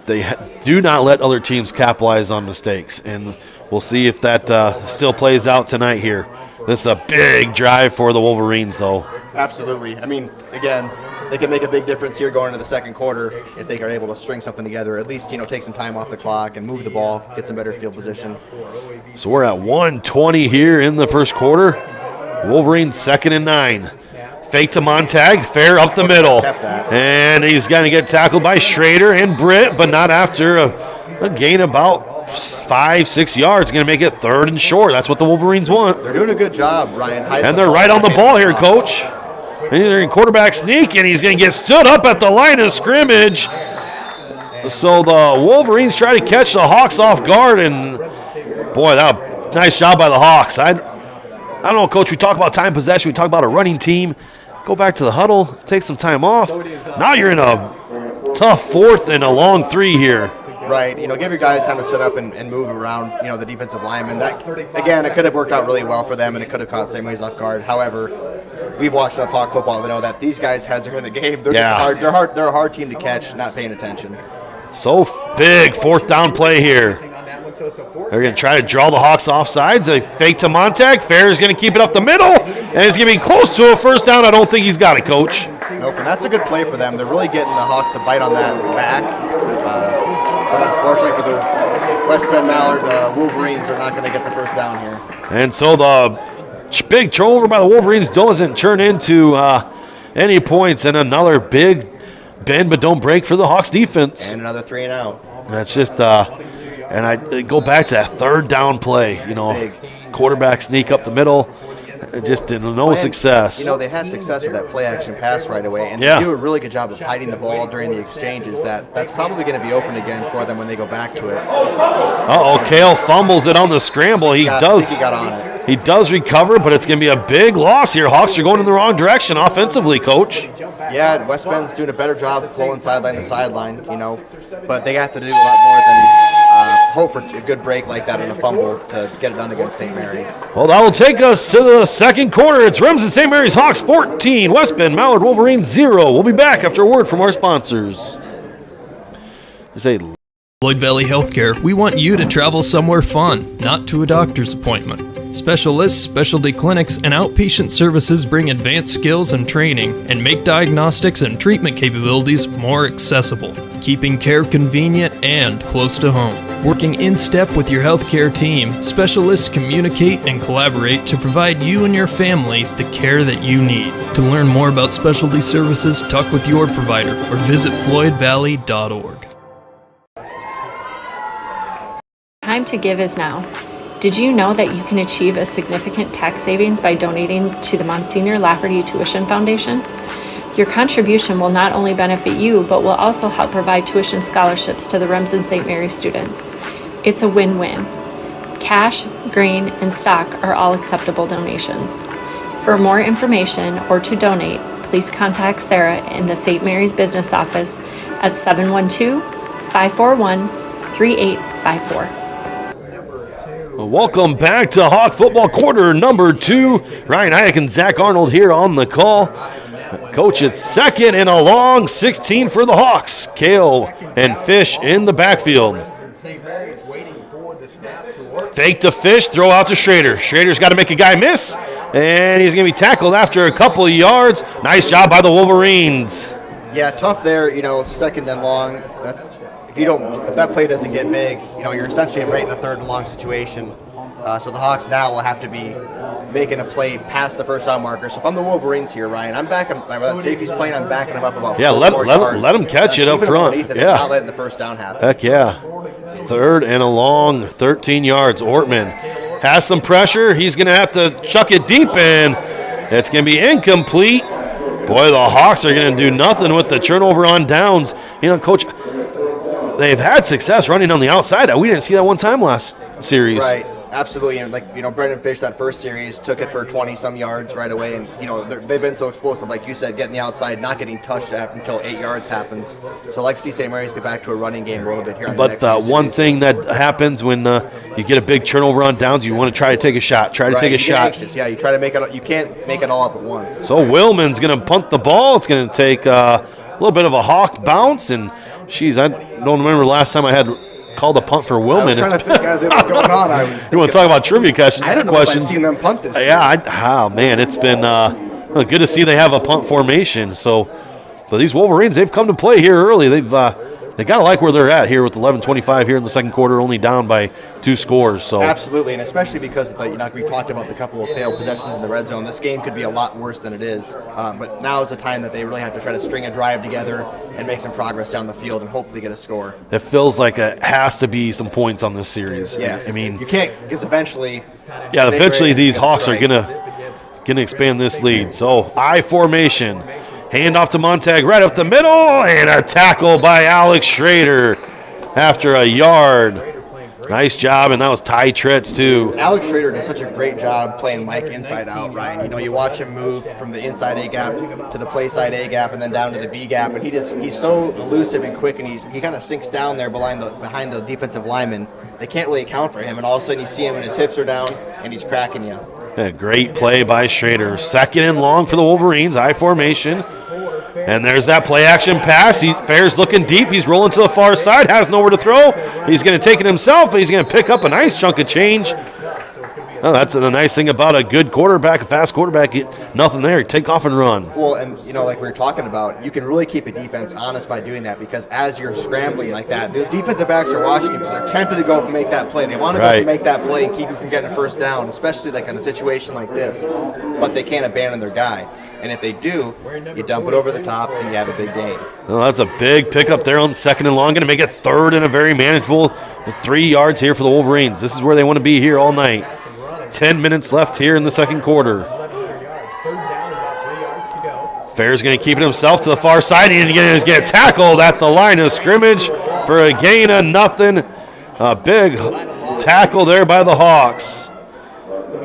they do not let other teams capitalize on mistakes, and we'll see if that still plays out tonight here. This is a big drive for the Wolverines, though. Absolutely. I mean, again, they can make a big difference here going into the second quarter if they are able to string something together, at least, take some time off the clock and move the ball, get some better field position. So we're at 1:20 here in the first quarter. Wolverines 2nd and 9. Fake to Montag, Fair up the middle. And he's going to get tackled by Schrader and Britt, but not after a gain about 5-6 yards. Going to make it 3rd and short. That's what the Wolverines want. They're doing a good job, Ryan. And they're right on the ball here, Coach. And they're in quarterback sneak, and he's going to get stood up at the line of scrimmage. So the Wolverines try to catch the Hawks off guard, and boy, that nice job by the Hawks. I don't know, Coach. We talk about time possession. We talk about a running team. Go back to the huddle, take some time off. Now you're in a tough 4th and a long 3 here. Right, give your guys time to sit up and move around, the defensive linemen. That, again, it could have worked out really well for them, and it could have caught St. Mary's off guard. However, we've watched enough Hawk football to know that these guys' heads are in the game. They're just hard. They're a hard team to catch, not paying attention. So big 4th down play here. They're going to try to draw the Hawks off sides. They fake to Montag. Fair is going to keep it up the middle, and it's going to be close to a first down. I don't think he's got it, Coach. Nope, and that's a good play for them. They're really getting the Hawks to bite on that back. But unfortunately for the West Bend-Mallard Wolverines, they're not going to get the first down here. And so the big turnover by the Wolverines doesn't turn into any points, and another big bend but don't break for the Hawks defense. And another 3 and out. That's just and I go back to that 3rd down play. Quarterback sneak up the middle. Just no success. They had success with that play action pass right away, and they do a really good job of hiding the ball during the exchanges. That's probably going to be open again for them when they go back to it. Kale fumbles it on the scramble. He got on it. He does recover, but it's going to be a big loss here. Hawks are going in the wrong direction offensively, Coach. Yeah, West Bend's doing a better job of flowing sideline to sideline, but they have to do a lot more than hope for a good break like that on a fumble to get it done against St. Mary's. Well, that will take us to the second quarter. It's Remsen St. Mary's Hawks 14, West Bend-Mallard Wolverines 0. We'll be back after a word from our sponsors. Floyd Valley Healthcare, we want you to travel somewhere fun, not to a doctor's appointment. Specialists, specialty clinics, and outpatient services bring advanced skills and training and make diagnostics and treatment capabilities more accessible, keeping care convenient and close to home. Working in step with your healthcare team, specialists communicate and collaborate to provide you and your family the care that you need. To learn more about specialty services, talk with your provider or visit floydvalley.org. Time to give is now. Did you know that you can achieve a significant tax savings by donating to the Monsignor Lafferty Tuition Foundation? Your contribution will not only benefit you, but will also help provide tuition scholarships to the Remsen St. Mary students. It's a win-win. Cash, grain, and stock are all acceptable donations. For more information or to donate, please contact Sarah in the St. Mary's Business Office at 712-541-3854. Welcome back to Hawk Football Quarter number 2. Ryan Hayek and Zach Arnold here on the call. Coach, it's 2nd and a long 16 for the Hawks. Kale and Fish in the backfield. Fake to Fish, throw out to Schrader. Schrader's got to make a guy miss, and he's going to be tackled after a couple of yards. Nice job by the Wolverines. Yeah, tough there, 2nd and long. If that play doesn't get big, you're essentially right in the 3rd and long situation. So the Hawks now will have to be making a play past the first down marker. So if I'm the Wolverines here, Ryan, I'm backing. That safety's playing, I'm backing him up about 4 yards. Let him catch it up front. Yeah, not letting the first down happen. Heck yeah. 3rd and a long, 13 yards. Ortman has some pressure. He's going to have to chuck it deep, and it's going to be incomplete. Boy, the Hawks are going to do nothing with the turnover on downs. Coach, they've had success running on the outside. We didn't see that one time last series. Right, absolutely. And Brendan Fish, that first series, took it for 20-some yards right away. And, they've been so explosive, like you said, getting the outside, not getting touched until 8 yards happens. So I'd like to see St. Mary's get back to a running game a little bit here on the next But one thing that happens when you get a big turnover on downs, you want to try to take a shot. Take a shot. Anxious. Yeah, you try to make it. You can't make it all up at once. So Willman's going to punt the ball. It's going to take a little bit of a Hawk bounce, and I don't remember last time I had called a punt for Willman. I was trying to think as it was going on. You want to talk about trivia questions? I don't know if I've seen them punt this year. Yeah, man, it's been good to see they have a punt formation. So these Wolverines, they've come to play here early. They got to like where they're at here with 11:25 here in the second quarter, only down by 2 scores. So absolutely, and especially because we talked about the couple of failed possessions in the red zone. This game could be a lot worse than it is. But now is the time that they really have to try to string a drive together and make some progress down the field and hopefully get a score. It feels like it has to be some points on this series. Yes, I mean you can't, because eventually. Yeah, eventually these Hawks are gonna expand this lead. So I formation. Hand off to Montag right up the middle, and a tackle by Alex Schrader after a yard. Nice job, and that was Ty Tritz, too. Alex Schrader does such a great job playing Mike inside out, Ryan. You watch him move from the inside A gap to the play side A gap and then down to the B gap, and he's so elusive and quick, and he kind of sinks down there behind the defensive lineman. They can't really account for him, and all of a sudden you see him and his hips are down, and he's cracking you. A great play by Schrader. 2nd and long for the Wolverines, I formation. And there's that play action pass. Fair's looking deep. He's rolling to the far side. Has nowhere to throw. He's going to take it himself. He's going to pick up a nice chunk of change. Oh, that's the nice thing about a good quarterback, a fast quarterback. Nothing there. Take off and run. Well, and like we were talking about, you can really keep a defense honest by doing that, because as you're scrambling like that, those defensive backs are watching you because they're tempted to go up and make that play. They want to go up and make that play and keep you from getting a first down, especially like in a situation like this. But they can't abandon their guy. And if they do, you dump it over the top and you have a big gain. Well, that's a big pickup there on 2nd and long. Going to make it 3rd and a very manageable 3 yards here for the Wolverines. This is where they want to be here all night. 10 minutes left here in the second quarter. Fair's going to keep it himself to the far side. He's going to get tackled at the line of scrimmage for a gain of nothing. A big tackle there by the Hawks.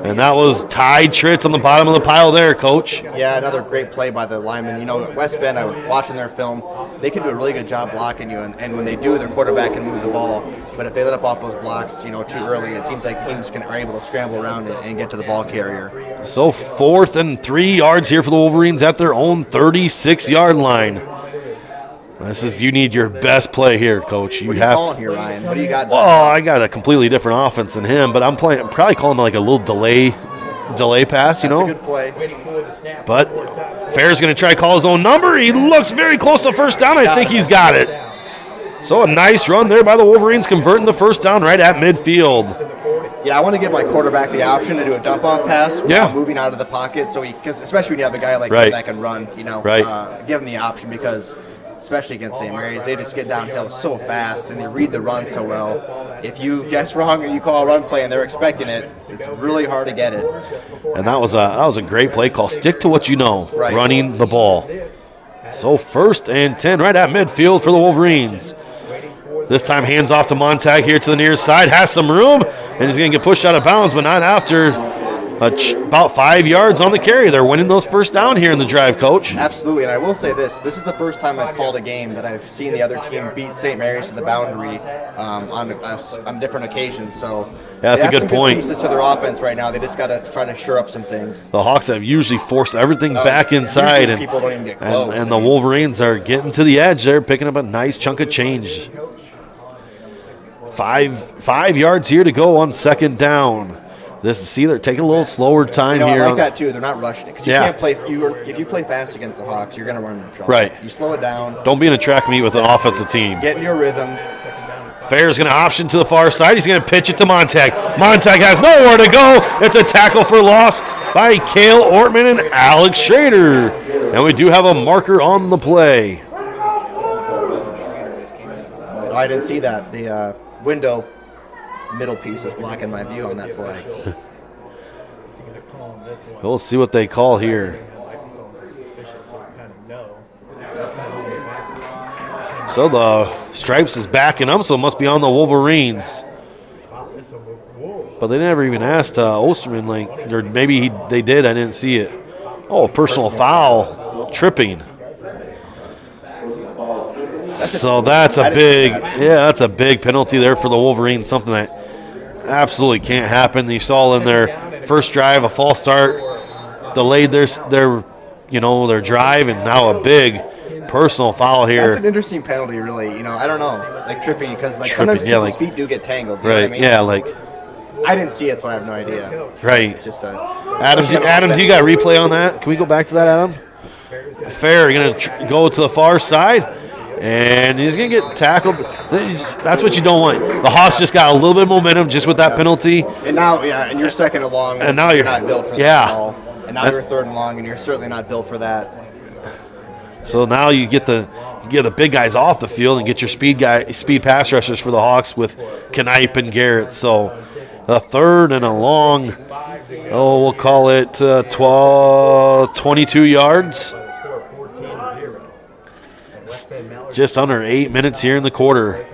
And that was Ty Tritz on the bottom of the pile there, Coach. Yeah, another great play by the lineman. West Bend, I was watching their film. They can do a really good job blocking you, and when they do, their quarterback can move the ball. But if they let up off those blocks, too early, it seems like teams are able to scramble around and get to the ball carrier. So 4th and 3 yards here for the Wolverines at their own 36-yard line. You need your best play here, Coach. What are you calling here, Ryan? What do you got? Well, I got a completely different offense than him, but I'm probably calling like a little delay pass, That's a good play. But Fair's going to try to call his own number. He looks very close to first down. I think he's got it. So a nice run there by the Wolverines, converting the first down right at midfield. Yeah, I want to give my quarterback the option to do a dump-off pass without moving out of the pocket, because especially when you have a guy like him that can run, give him the option, because especially against St. Mary's, they just get downhill so fast and they read the run so well. If you guess wrong and you call a run play and they're expecting it, it's really hard to get it. And that was a great play call. Stick to what you know, running the ball. So 1st and 10 right at midfield for the Wolverines. This time hands off to Montag here to the near side. Has some room, and he's going to get pushed out of bounds, but not after about 5 yards on the carry. They're winning those first down here in the drive, Coach. Absolutely, and I will say this. This is the first time I've called a game that I've seen the other team beat St. Mary's to the boundary on different occasions. So that's a good point. Pieces to their offense right now. They just got to try to shore up some things. The Hawks have usually forced everything back inside, and people don't even get close. And the Wolverines are getting to the edge. They're picking up a nice chunk of change. 5 yards here to go on 2nd down. They're taking a little slower time here. I like that too. They're not rushing it, because you can't play. If you play fast against the Hawks, you're going to run into trouble. Right. You slow it down. Don't be in a track meet with an offensive team. Get in your rhythm. Fair's going to option to the far side. He's going to pitch it to Montag. Montag has nowhere to go. It's a tackle for loss by Cale Ortman and Alex Schrader. And we do have a marker on the play. I didn't see that. The window middle piece is blocking my view on that flag. We'll see what they call here. So the Stripes is backing up, so it must be on the Wolverines. But they never even asked Osterman, or maybe they did, I didn't see it. Oh, personal foul, tripping. So that's a big penalty there for the Wolverines, something that absolutely can't happen. You saw in their first drive a false start, delayed their drive, and now a big personal foul here. That's an interesting penalty, really. I don't know, tripping, because sometimes people's feet do get tangled. You know what I mean? Yeah, I didn't see it, so I have no idea. Right. Just Adam, do you got a replay on that? Can we go back to that, Adam? Fair, you're going to go to the far side. And he's going to get tackled. That's what you don't want. The Hawks just got a little bit of momentum just with that penalty. And now, and you're 2nd and long, and now you're not built for that ball. And now you're 3rd and long, and you're certainly not built for that. So now you get the big guys off the field and get your speed pass rushers for the Hawks with Knipe and Garrett. So a 3rd and a long, we'll call it 22 yards. Just under 8 minutes here in the quarter.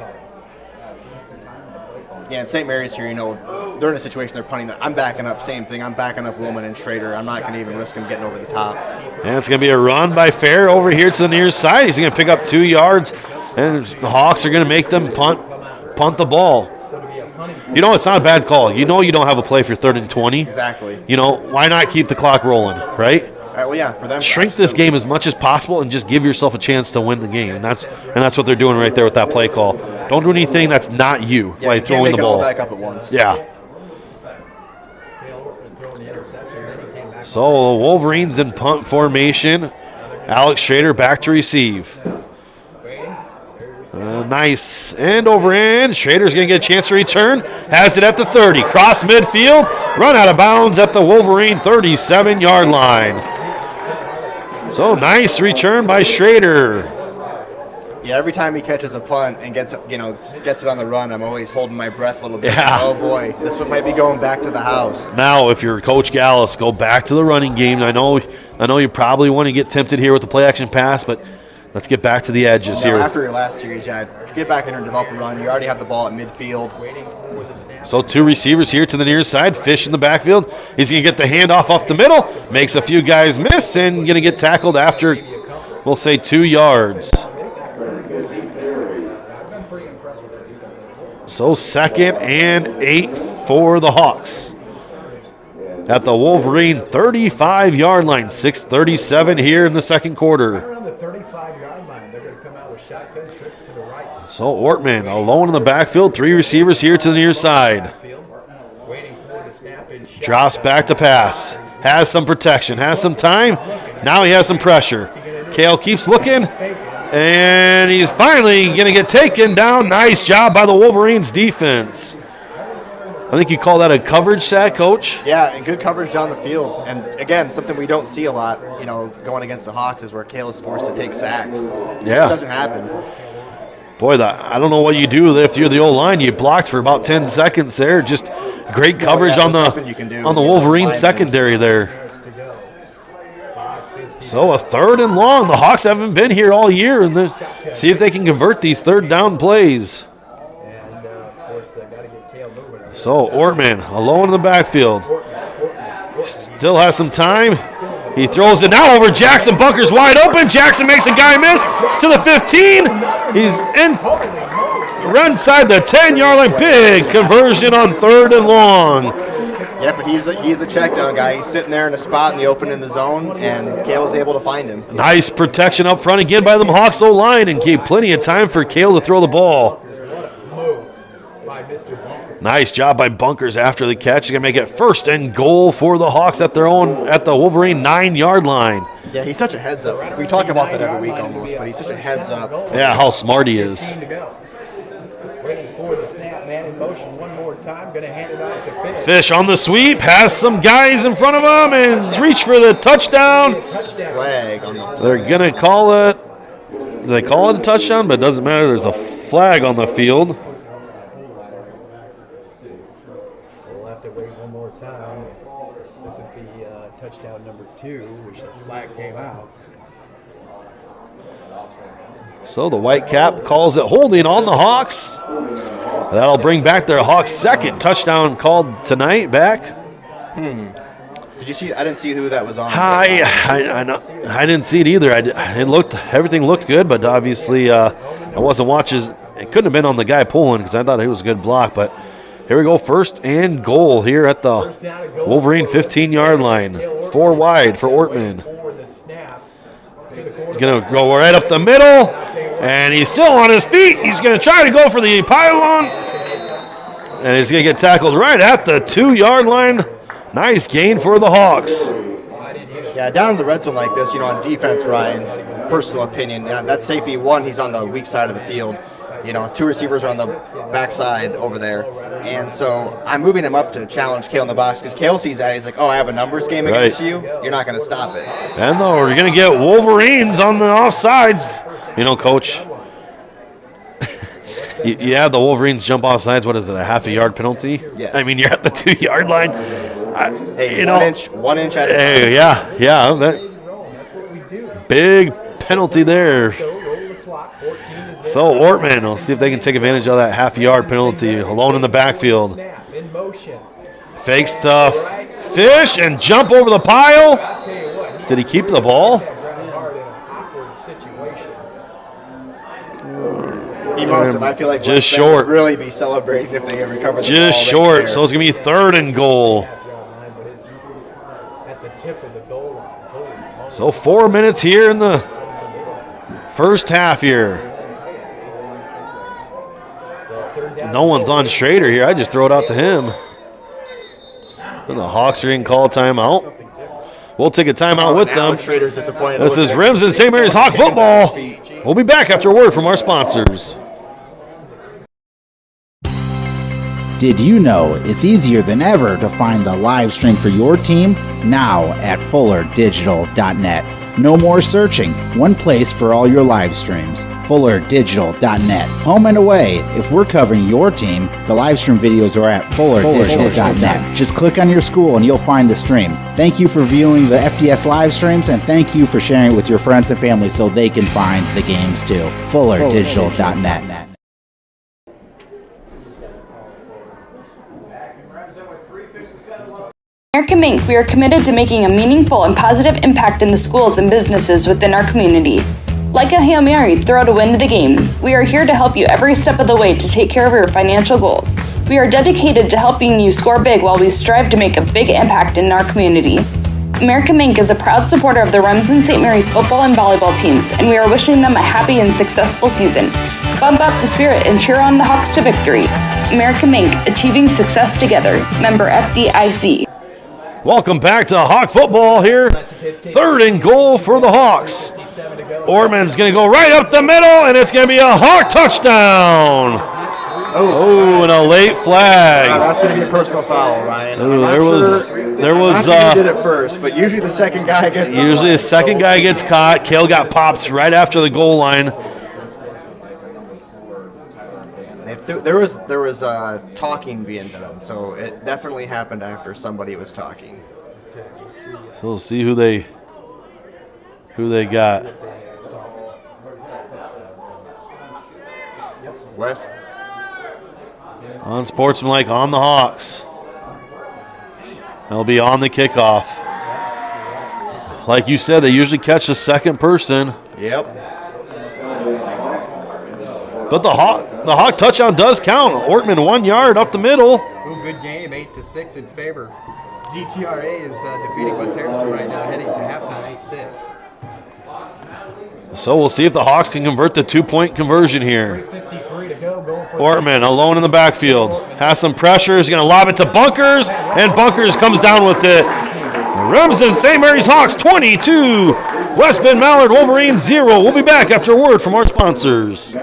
Yeah, and St. Mary's here, they're in a situation they're punting. I'm backing up, same thing. I'm backing up Wilman and Schrader. I'm not going to even risk him getting over the top. And it's going to be a run by Fair over here to the near side. He's going to pick up 2 yards, and the Hawks are going to make them punt the ball. It's not a bad call. You don't have a play for 3rd and 20. Exactly. Why not keep the clock rolling, right? For them, shrink this game as much as possible and just give yourself a chance to win the game. And that's what they're doing right there with that play call. Don't do anything that's not you by throwing the ball. All back up at once. Yeah. So the Wolverines in punt formation. Alex Schrader back to receive. Nice end over end. Schrader's going to get a chance to return. Has it at the 30. Cross midfield. Run out of bounds at the Wolverine 37-yard line. So nice return by Schrader. Yeah, every time he catches a punt and gets it on the run, I'm always holding my breath a little bit. Yeah. Oh boy, this one might be going back to the house. Now, if you're Coach Gallus, go back to the running game. I know you probably want to get tempted here with the play action pass, but let's get back to the edges here. After your last series, get back in and develop a run. You already have the ball at midfield. So 2 receivers here to the near side. Fish in the backfield. He's going to get the handoff off the middle. Makes a few guys miss and going to get tackled after, we'll say, 2 yards. So 2nd and 8 for the Hawks. At the Wolverine 35-yard line. 6:37 here in the second quarter. Around the 35-yard line, they're going to come out with shotgun. So Ortman alone in the backfield, 3 receivers here to the near side. Drops back to pass. Has some protection, has some time. Now he has some pressure. Kale keeps looking, and he's finally going to get taken down. Nice job by the Wolverines defense. I think you call that a coverage sack, Coach? Yeah, and good coverage down the field. And again, something we don't see a lot, going against the Hawks is where Kale is forced to take sacks. Yeah. It doesn't happen. Boy, I don't know what you do if you're the O-line. You blocked for about 10 seconds there. Just great coverage on the Wolverine secondary there. So a 3rd and long. The Hawks haven't been here all year, and see if they can convert these 3rd down plays. So Ortman alone in the backfield. Still has some time. He throws it now over Jackson. Bunker's wide open. Jackson makes a guy miss to the 15. He's in right inside the 10-yard line. Big conversion on 3rd and long. Yeah, but he's the check down guy. He's sitting there in a spot in the open in the zone, and Kale is able to find him. Nice protection up front again by the Hawks O-line, and gave plenty of time for Kale to throw the ball. Nice job by Bunkers after the catch. He's going to make it 1st and goal for the Hawks at the Wolverine 9-yard line. Yeah, he's such a heads up. We talk about that every week almost, but he's such a heads up. Yeah, how smart he is. Waiting for the snap, man in motion one more time. Going to hand it off to Fish. Fish on the sweep, has some guys in front of him, and reach for the touchdown. Flag on the play. They're going to call it. They call it a touchdown, but it doesn't matter. There's a flag on the field. We'll have to wait one more time. This would be touchdown number 2, which the flag came out. So the white cap calls it holding on the Hawks. That'll bring back their Hawks' 2nd touchdown called tonight back. Did you see? I didn't see who that was on. I didn't see it either. Everything looked good, but obviously I wasn't watching. It couldn't have been on the guy pulling because I thought it was a good block. But here we go, 1st and goal here at the Wolverine 15-yard line. 4 wide for Ortman. He's going to go right up the middle, and he's still on his feet. He's going to try to go for the pylon, and he's going to get tackled right at the 2-yard line. Nice gain for the Hawks. Yeah, down in the red zone like this, on defense, Ryan, personal opinion, that safety, one, he's on the weak side of the field. 2 receivers are on the backside over there. And so I'm moving him up to challenge Kale in the box because Kale sees that. He's like, oh, I have a numbers game against you. You're not going to stop it. And though we're going to get Wolverines on the offsides. Coach, you have the Wolverines jump offsides. What is it, a half a yard penalty? Yes. I mean, you're at the 2-yard line. One inch at a time. Hey, yeah. Big penalty there. So Ortman, we'll see if they can take advantage of that half-yard penalty. Alone in the backfield. Fakes to Fish and jump over the pile. Did he keep the ball? He must have. I feel like just short. Would really be celebrating if they recover the just ball short. Right, so it's going to be 3rd and goal. At the tip of the goal line. So 4 minutes here in the first half here. No one's on Schrader here. I just throw it out to him. And the Hawks are in call timeout. We'll take a timeout with them. This is Remsen St. Mary's Hawk football. We'll be back after a word from our sponsors. Did you know it's easier than ever to find the live stream for your team? Now at FullerDigital.net. No more searching. One place for all your live streams. FullerDigital.net. Home and away. If we're covering your team, the live stream videos are at FullerDigital.net. Just click on your school and you'll find the stream. Thank you for viewing the FDS live streams, and thank you for sharing it with your friends and family so they can find the games too. FullerDigital.net. American Mink, we are committed to making a meaningful and positive impact in the schools and businesses within our community. Like a Hail Mary, throw to win the game. We are here to help you every step of the way to take care of your financial goals. We are dedicated to helping you score big while we strive to make a big impact in our community. American Mink is a proud supporter of the Remsen St. Mary's football and volleyball teams, and we are wishing them a happy and successful season. Bump up the spirit and cheer on the Hawks to victory. American Mink, achieving success together. Member FDIC. Welcome back to Hawk football here. 3rd and goal for the Hawks. Ortman's going to go right up the middle, and it's going to be a Hawk touchdown. Oh, and a late flag. That's going to be a personal foul, Ryan. There was. Who did it first, but usually the second guy gets. Usually the second guy gets caught. Kale got popped right after the goal line. There was talking being done, so it definitely happened after somebody was talking. So we'll see who they got. West. Unsportsmanlike on the Hawks. They'll be on the kickoff. Like you said, they usually catch the second person. Yep. But the Hawk touchdown does count. Ortman 1 yard up the middle. Ooh, good game, 8-6 in favor. DTRA is defeating West Harrison right now, heading to halftime 8-6. So we'll see if the Hawks can convert the 2-point conversion here. 3:53 to go. Ortman alone in the backfield. Has some pressure. He's going to lob it to Bunkers, and Bunkers comes down with it. Remsen St. Mary's Hawks 22. West Bend-Mallard Wolverines 0. We'll be back after a word from our sponsors.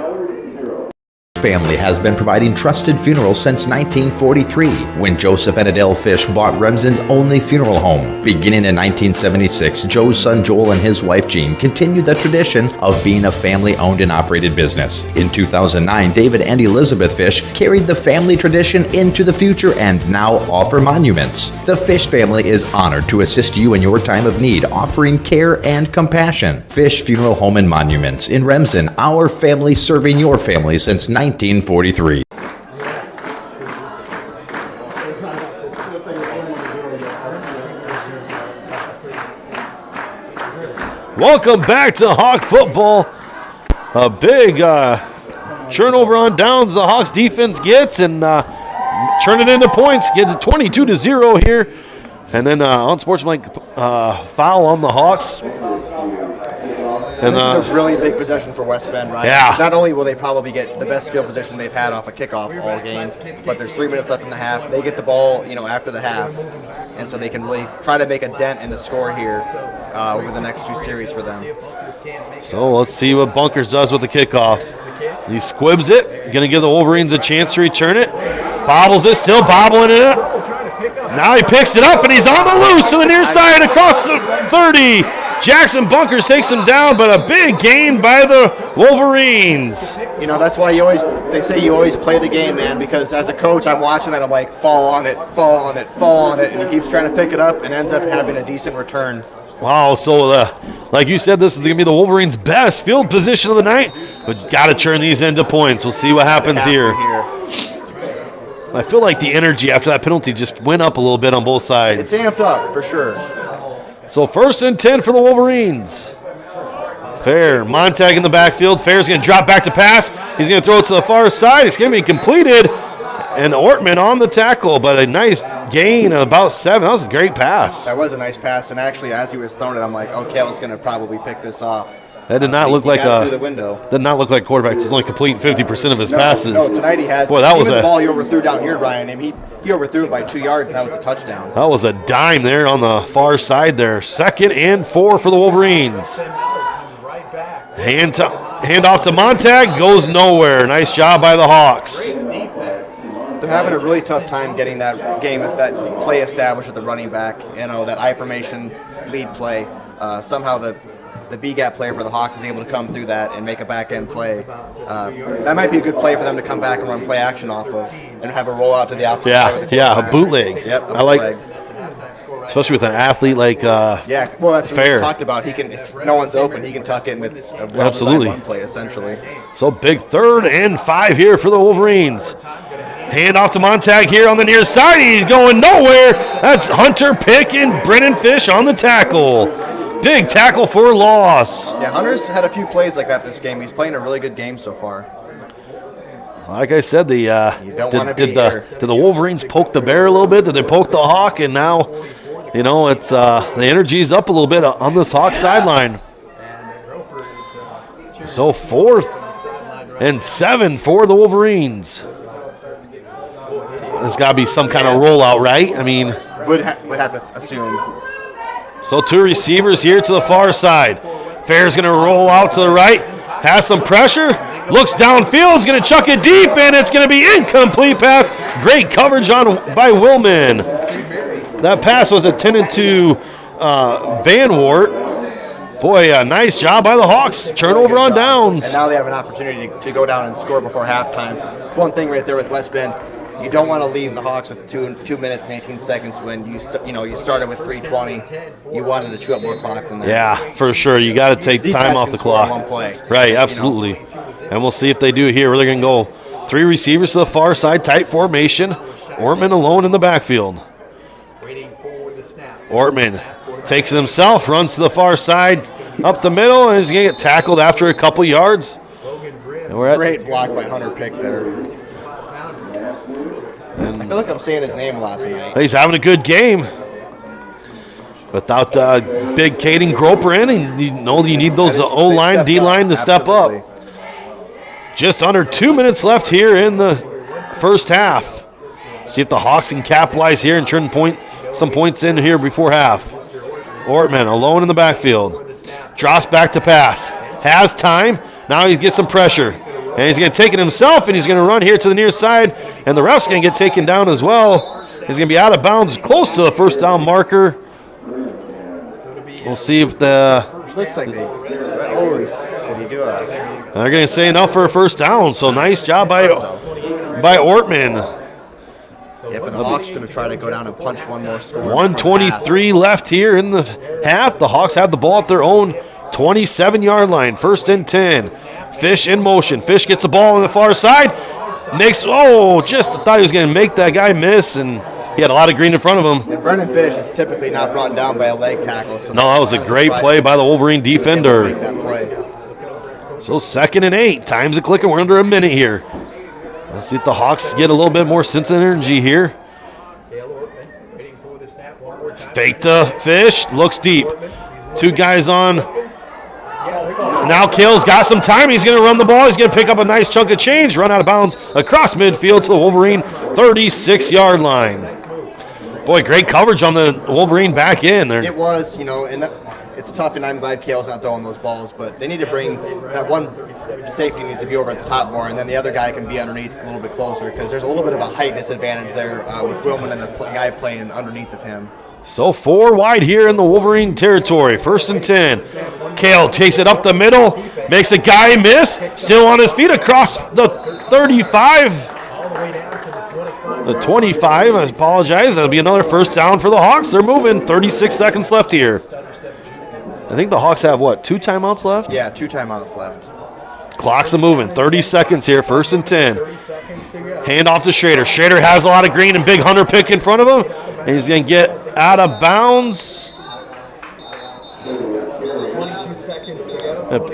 Family has been providing trusted funerals since 1943, when Joseph and Adele Fish bought Remsen's only funeral home. Beginning in 1976, Joe's son Joel and his wife Jean continued the tradition of being a family-owned and operated business. In 2009, David and Elizabeth Fish carried the family tradition into the future and now offer monuments. The Fish family is honored to assist you in your time of need, offering care and compassion. Fish Funeral Home and Monuments in Remsen, our family serving your family since 1943. Welcome back to Hawk football. A big turnover on downs the Hawks defense gets and turn it into points. Get it 22-0 here. And then unsportsmanlike foul on the Hawks. And this is a really big possession for West Bend, right? Yeah. Not only will they probably get the best field position they've had off a kickoff all game, but there's 3 minutes left in the half. They get the ball, after the half, and so they can really try to make a dent in the score here over the next 2 series for them. So let's see what Bunkers does with the kickoff. He squibs it, going to give the Wolverines a chance to return it. Bobbles it, still bobbling it. Now he picks it up, and he's on the loose to the near side across the 30. Jackson Bunkers takes him down, but a big gain by the Wolverines. That's why they say you always play the game, man, because as a coach, I'm watching that, I'm like, fall on it, and he keeps trying to pick it up and ends up having a decent return. Wow, so like you said, this is going to be the Wolverines' best field position of the night, but got to turn these into points. We'll see what happens here. I feel like the energy after that penalty just went up a little bit on both sides. It's amped up, for sure. So 1st and 10 for the Wolverines. Fair, Montag in the backfield. Fair's going to drop back to pass. He's going to throw it to the far side. It's going to be completed. And Ortman on the tackle, but a nice gain of about 7. That was a great pass. That was a nice pass, and actually as he was throwing it, I'm like, oh, Kale's going to probably pick this off. That did not look like through the window. Did not look like quarterback. He's only completing 50% of his passes. No, tonight he has. Boy, that was the ball he overthrew down here, Ryan, and he overthrew it by 2 yards, and that was a touchdown. That was a dime there on the far side there. 2nd and 4 for the Wolverines. Hand off to Montag, goes nowhere. Nice job by the Hawks. They're having a really tough time getting that play established with the running back. That I formation lead play. Somehow the B-gap player for the Hawks is able to come through that and make a back-end play. That might be a good play for them to come back and run play action off of and have a rollout to the outside. Yeah, a bootleg. Yep, I like, especially with an athlete like well, that's Fair. what we talked about. He can, if no one's open, he can tuck in with a well-designed run play, essentially. So big 3rd and 5 here for the Wolverines. Hand off to Montag here on the near side. He's going nowhere. That's Hunter Pick and Brennan Fish on the tackle. Big tackle for loss. Yeah, Hunter's had a few plays like that this game. He's playing a really good game so far. Like I said, did the Wolverines poke the bear a little bit? Did they poke the Hawk? And now You know, it's the energy's up a little bit on this Hawk sideline. So 4th and 7 for the Wolverines. There's got to be some kind of rollout, right? I mean, would have to assume. So 2 receivers here to the far side. Fair's going to roll out to the right. Has some pressure. Looks downfield. Is going to chuck it deep, and it's going to be incomplete pass. Great coverage by Willman. That pass was intended to Bend-Mallard. Boy, nice job by the Hawks. Turnover on downs. And now they have an opportunity to go down and score before halftime. It's one thing right there with West Bend. You don't want to leave the Hawks with 2 minutes and 18 seconds when you started with 3:20. You wanted to chew up more clock than that. Yeah, for sure. You got to take time off the clock. One play. Right, absolutely. And we'll see if they do here. They're going to go 3 receivers to the far side, tight formation. Ortman alone in the backfield. Ortman takes it himself, runs to the far side, up the middle, and he's going to get tackled after a couple yards. Great block by Hunter Pick there. I feel like I'm saying his name a lot tonight. He's having a good game. Without big Caden Groper in, and you know you need those O-line, D-line to step up. Just under 2 minutes left here in the first half. See if the Hawks can capitalize here and turn some points in here before half. Ortman alone in the backfield. Drops back to pass. Has time. Now he gets some pressure. And he's going to take it himself, and he's going to run here to the near side. And the ref's going to get taken down as well. He's going to be out of bounds close to the first down marker. We'll see if the... Looks like they... Oh, did he do a... They're going to say enough for a first down. So nice job by Ortman. Yep, and the Hawks are going to try to go down and punch one more score. 1:23 left here in the half. The Hawks have the ball at their own 27-yard line. 1st and 10. Fish in motion. Fish gets the ball on the far side. Just thought he was going to make that guy miss, and he had a lot of green in front of him. And Brennan Fish is typically not brought down by a leg tackle. So no, that was a great play by the Wolverine defender. Make that play. So 2nd and 8. Time's a clicking. We're under a minute here. Let's see if the Hawks get a little bit more sense and energy here. Fake to Fish. Looks deep. 2 guys on. Now Kale's got some time. He's going to run the ball. He's going to pick up a nice chunk of change. Run out of bounds across midfield to the Wolverine 36-yard line. Boy, great coverage on the Wolverine back in there. It was, and it's tough, and I'm glad Kale's not throwing those balls, but they need to bring that one safety needs to be over at the top more, and then the other guy can be underneath a little bit closer because there's a little bit of a height disadvantage there with Willman and the guy playing underneath of him. So 4 wide here in the Wolverine territory. 1st and 10. Kale takes it up the middle. Makes a guy miss. Still on his feet across the 35. The 25. I apologize. That'll be another first down for the Hawks. They're moving. 36 seconds left here. I think the Hawks have, 2 timeouts left? Yeah, 2 timeouts left. Clock's moving. 30 seconds here. 1st and 10. Hand off to Schrader. Schrader has a lot of green and big Hunter Pick in front of him. And he's going to get out of bounds.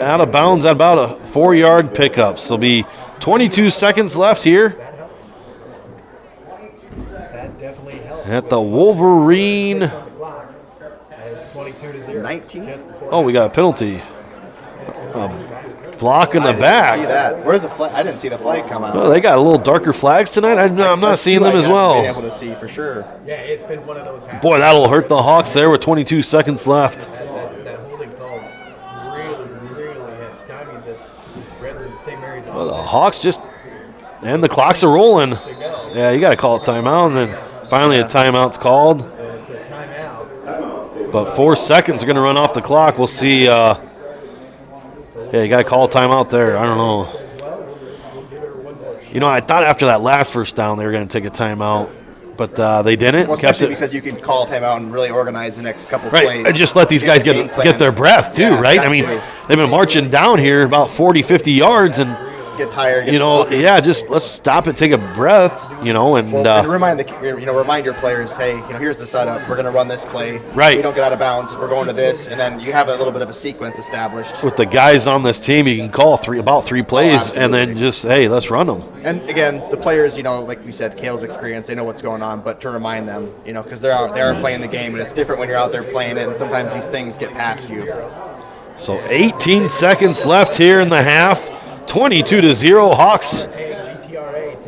Out of bounds at about a 4-yard pickup. So it'll be 22 seconds left here. At the Wolverine. 19. Oh, we got a penalty. Block in the back. I didn't see that. Where's the flag? I didn't see the flag come out. Oh, they got a little darker flags tonight. I'm not seeing them as well. Being able to see for sure. Yeah, it's been one of those. Boy, that'll hurt the Hawks there with 22 seconds left. That holding call really has stymied this Remsen St. Mary's. Well, the Hawks and the clocks are rolling. Yeah, you got to call a timeout, and then finally a timeout's called. So it's a timeout. But 4 seconds are going to run off the clock. We'll see. Yeah, you got to call a timeout there. I don't know. I thought after that last first down they were going to take a timeout, but they didn't. Well, especially because you can call a timeout and really organize the next couple plays. Right, and just let these guys get their breath too, right? I mean, they've been marching down here about 40, 50 yards, and get tired. Get Yeah, just let's stop and take a breath, and remind your players, hey, here's the setup. We're going to run this play. Right. We don't get out of bounds. We're going to this, and then you have a little bit of a sequence established. With the guys on this team, you can call about three plays, and then just, hey, let's run them. And again, the players, like we said, Kale's experience, they know what's going on, but to remind them, because they are playing the game, and it's different when you're out there playing it, and sometimes these things get past you. So 18 seconds left here in the half. 22-0 Hawks.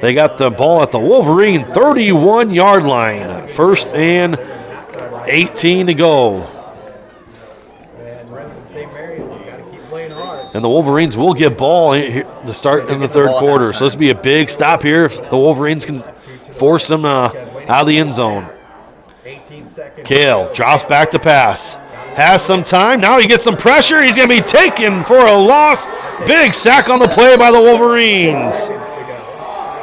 They got the ball at the Wolverine 31-yard line. First and 18 to go. And Remsen St. Mary's has got to keep playing hard. And the Wolverines will get ball to start in the third quarter. So this will be a big stop here if the Wolverines can force them out of the end zone. 18 seconds. Kale drops back to pass. Has some time. Now he gets some pressure. He's going to be taken for a loss. Big sack on the play by the Wolverines.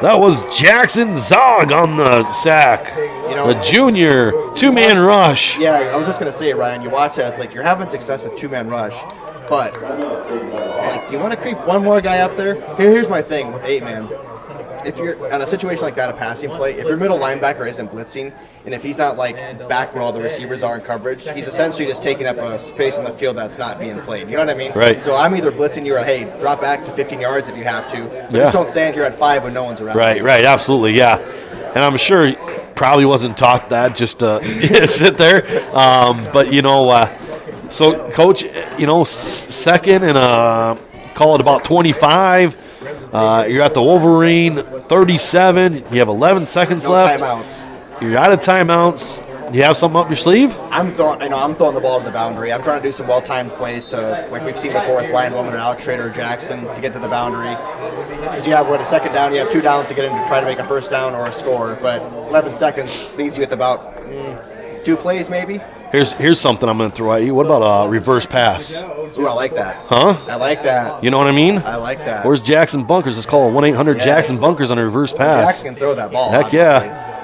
That was Jackson Zog on the sack. The junior two-man rush. Yeah, I was just going to say, Ryan, you watch that. It's like you're having success with two-man rush. But it's like you want to creep one more guy up there. Here's my thing with eight-man. If you're in a situation like that, a passing play, if your middle linebacker isn't blitzing, and if he's not back where all the receivers are in coverage, he's essentially just taking up a space on the field that's not being played. You know what I mean? Right. So I'm either blitzing you or, hey, drop back to 15 yards if you have to. But just don't stand here at 5 when no one's around. Right, absolutely, yeah. And I'm sure he probably wasn't taught that just to sit there. But, so, Coach, second and call it about 25. You're at the Wolverine 37. You have 11 seconds left. Timeouts. You're out of timeouts. Do you have something up your sleeve? I'm throwing the ball to the boundary. I'm trying to do some well-timed plays to, like we've seen before with Ryan Woman and Alex Schrader or Jackson, to get to the boundary. Because you have, a second down, you have 2 downs to get in to try to make a first down or a score. But 11 seconds leaves you with about 2 plays maybe. Here's something I'm going to throw at you. What about a reverse pass? Ooh, I like that. Huh? I like that. You know what I mean? I like that. Where's Jackson Bunkers? Let's call it 1-800-JACKSON Bunkers on a reverse pass. Jackson can throw that ball. Heck yeah.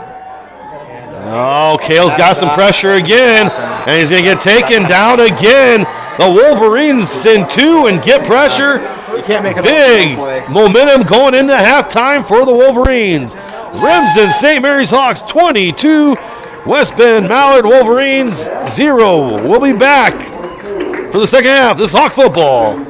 Oh, Kale's got some pressure again, and he's going to get taken down again. The Wolverines in 2 and get pressure. You can't make a big momentum going into halftime for the Wolverines. Remsen St. Mary's Hawks 22, West Bend-Mallard Wolverines 0. We'll be back for the second half. This is Hawk football.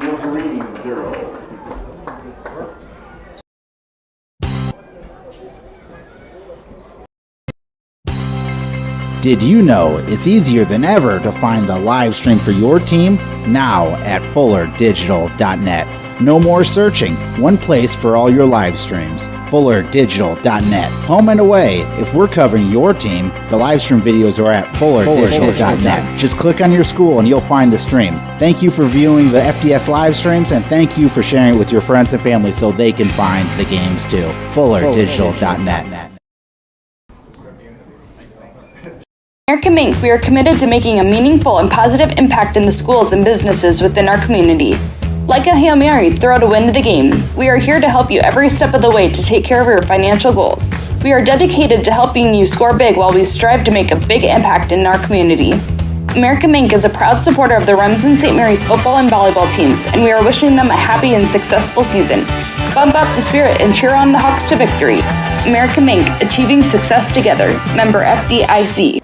Did you know it's easier than ever to find the live stream for your team now at FullerDigital.net? No more searching. One place for all your live streams. FullerDigital.net. Home and away. If we're covering your team, the live stream videos are at FullerDigital.net. Just click on your school and you'll find the stream. Thank you for viewing the FDS live streams, and thank you for sharing it with your friends and family so they can find the games too. FullerDigital.net. American Mink, we are committed to making a meaningful and positive impact in the schools and businesses within our community. Like a Hail Mary, throw to win the game. We are here to help you every step of the way to take care of your financial goals. We are dedicated to helping you score big while we strive to make a big impact in our community. American Mink is a proud supporter of the Remsen St. Mary's football and volleyball teams, and we are wishing them a happy and successful season. Bump up the spirit and cheer on the Hawks to victory. American Mink, achieving success together. Member FDIC.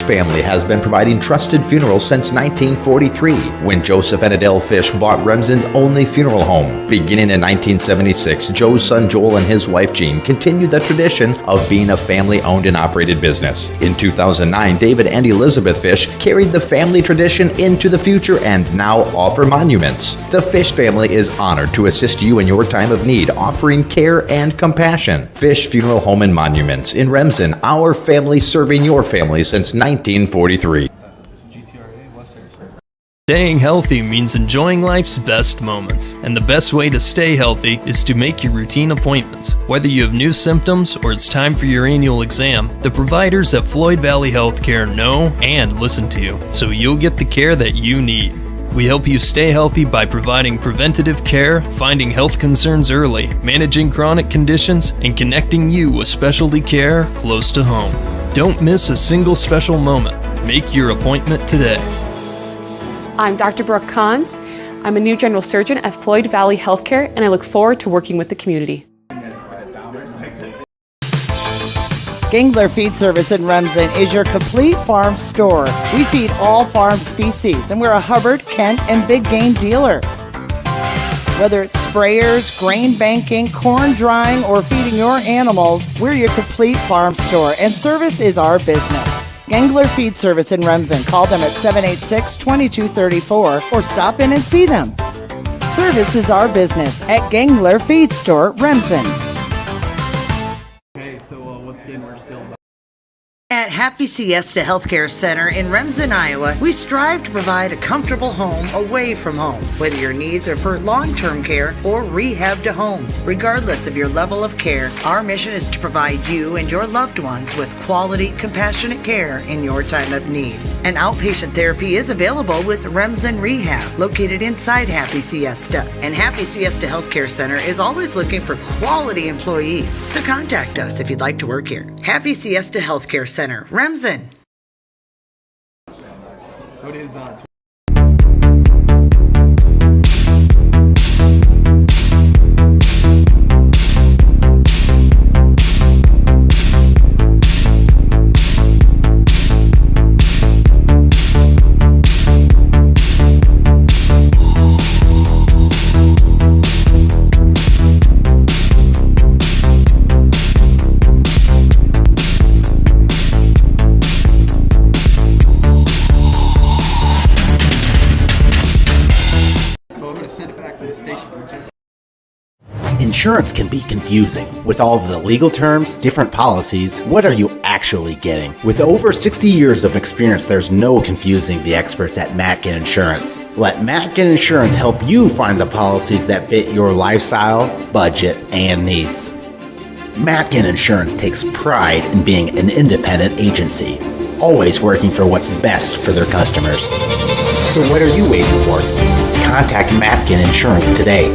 Family has been providing trusted funerals since 1943, when Joseph and Adele Fish bought Remsen's only funeral home. Beginning in 1976, Joe's son Joel and his wife Jean continued the tradition of being a family-owned and operated business. In 2009, David and Elizabeth Fish carried the family tradition into the future and now offer monuments. The Fish family is honored to assist you in your time of need, offering care and compassion. Fish Funeral Home and Monuments in Remsen, our family serving your family since 1943. Staying healthy means enjoying life's best moments, and the best way to stay healthy is to make your routine appointments. Whether you have new symptoms or it's time for your annual exam, the providers at Floyd Valley Healthcare know and listen to you, so you'll get the care that you need. We help you stay healthy by providing preventative care, finding health concerns early, managing chronic conditions, and connecting you with specialty care close to home. Don't miss a single special moment. Make your appointment today. I'm Dr. Brooke Kahns. I'm a new general surgeon at Floyd Valley Healthcare, and I look forward to working with the community. Gangler Feed Service in Remsen is your complete farm store. We feed all farm species, and we're a Hubbard, Kent, and big game dealer. Whether it's sprayers, grain banking, corn drying, or feeding your animals, we're your complete farm store, and service is our business. Gangler Feed Service in Remsen. Call them at 786-2234 or stop in and see them. Service is our business at Gangler Feed Store, Remsen. Okay, so once again, we're still At Happy Siesta Healthcare Center in Remsen, Iowa, we strive to provide a comfortable home away from home, whether your needs are for long-term care or rehab to home. Regardless of your level of care, our mission is to provide you and your loved ones with quality, compassionate care in your time of need. An outpatient therapy is available with Remsen Rehab, located inside Happy Siesta. And Happy Siesta Healthcare Center is always looking for quality employees, so contact us if you'd like to work here. Happy Siesta Healthcare Center, Remsen. So it is Insurance can be confusing. With all of the legal terms, different policies, what are you actually getting? With over 60 years of experience, there's no confusing the experts at Matkin Insurance. Let Matkin Insurance help you find the policies that fit your lifestyle, budget, and needs. Matkin Insurance takes pride in being an independent agency, always working for what's best for their customers. So what are you waiting for? Contact Matkin Insurance today.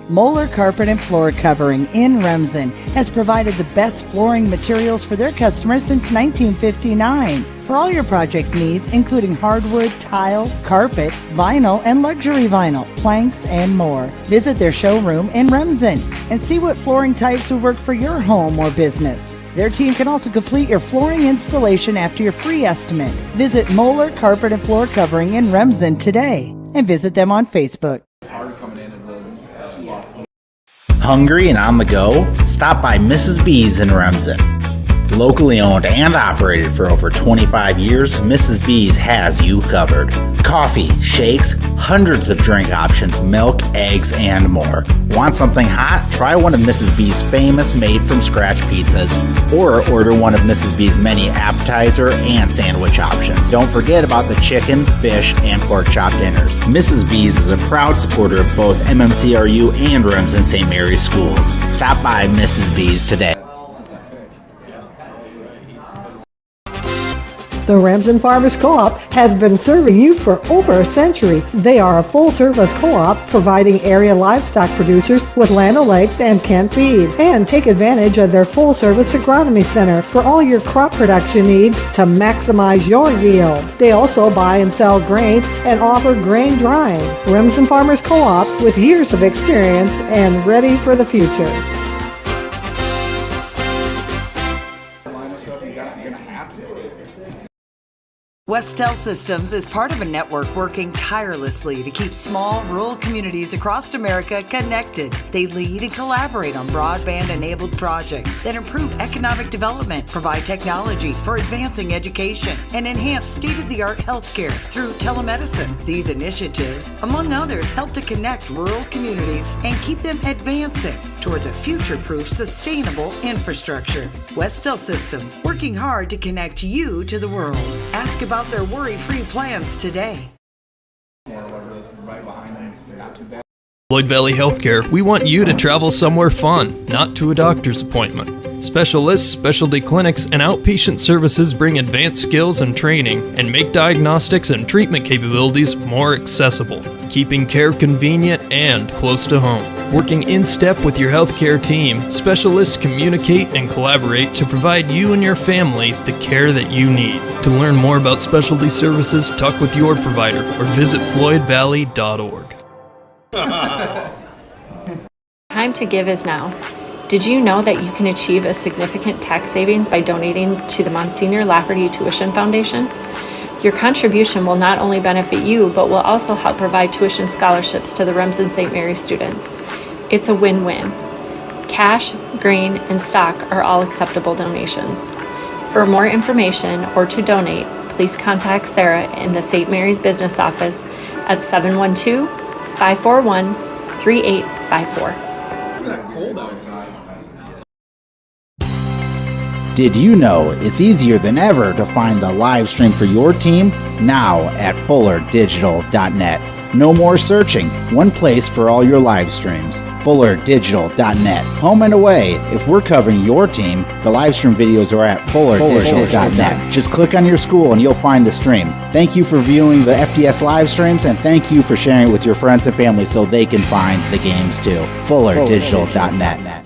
Moeller Carpet and Floor Covering in Remsen has provided the best flooring materials for their customers since 1959. For all your project needs, including hardwood, tile, carpet, vinyl, and luxury vinyl, planks, and more. Visit their showroom in Remsen and see what flooring types will work for your home or business. Their team can also complete your flooring installation after your free estimate. Visit Moeller Carpet and Floor Covering in Remsen today and visit them on Facebook. Hungry and on the go? Stop by Mrs. B's in Remsen. Locally owned and operated for over 25 years, Mrs. B's has you covered. Coffee, shakes, hundreds of drink options, milk, eggs, and more. Want something hot? Try one of Mrs. B's famous made-from-scratch pizzas, or order one of Mrs. B's many appetizer and sandwich options. Don't forget about the chicken, fish, and pork chop dinners. Mrs. B's is a proud supporter of both MMCRU and Remsen St. Mary's schools. Stop by Mrs. B's today. The Remsen Farmers Co-op has been serving you for over a century. They are a full-service co-op providing area livestock producers with Land O'Lakes and Kent feed. And take advantage of their full-service agronomy center for all your crop production needs to maximize your yield. They also buy and sell grain and offer grain drying. Remsen Farmers Co-op with years of experience and ready for the future. Westel Systems is part of a network working tirelessly to keep small, rural communities across America connected. They lead and collaborate on broadband-enabled projects that improve economic development, provide technology for advancing education, and enhance state-of-the-art healthcare through telemedicine. These initiatives, among others, help to connect rural communities and keep them advancing towards a future-proof, sustainable infrastructure. Westel Systems, working hard to connect you to the world. Ask about their worry-free plans today. Floyd Valley Healthcare, we want you to travel somewhere fun, not to a doctor's appointment. Specialists, specialty clinics, and outpatient services bring advanced skills and training and make diagnostics and treatment capabilities more accessible, keeping care convenient and close to home. Working in step with your healthcare team, specialists communicate and collaborate to provide you and your family the care that you need. To learn more about specialty services, talk with your provider or visit floydvalley.org. Time to give is now. Did you know that you can achieve a significant tax savings by donating to the Monsignor Lafferty Tuition Foundation? Your contribution will not only benefit you, but will also help provide tuition scholarships to the Remsen St. Mary students. It's a win-win. Cash, grain, and stock are all acceptable donations. For more information or to donate, please contact Sarah in the St. Mary's Business Office at 712-541-3854. Cold outside. Did you know it's easier than ever to find the live stream for your team now at fullerdigital.net? No more searching. One place for all your live streams. fullerdigital.net. Home and away. If we're covering your team, the live stream videos are at fullerdigital.net. Just click on your school and you'll find the stream. Thank you for viewing the FDS live streams, and thank you for sharing it with your friends and family so they can find the games too. fullerdigital.net.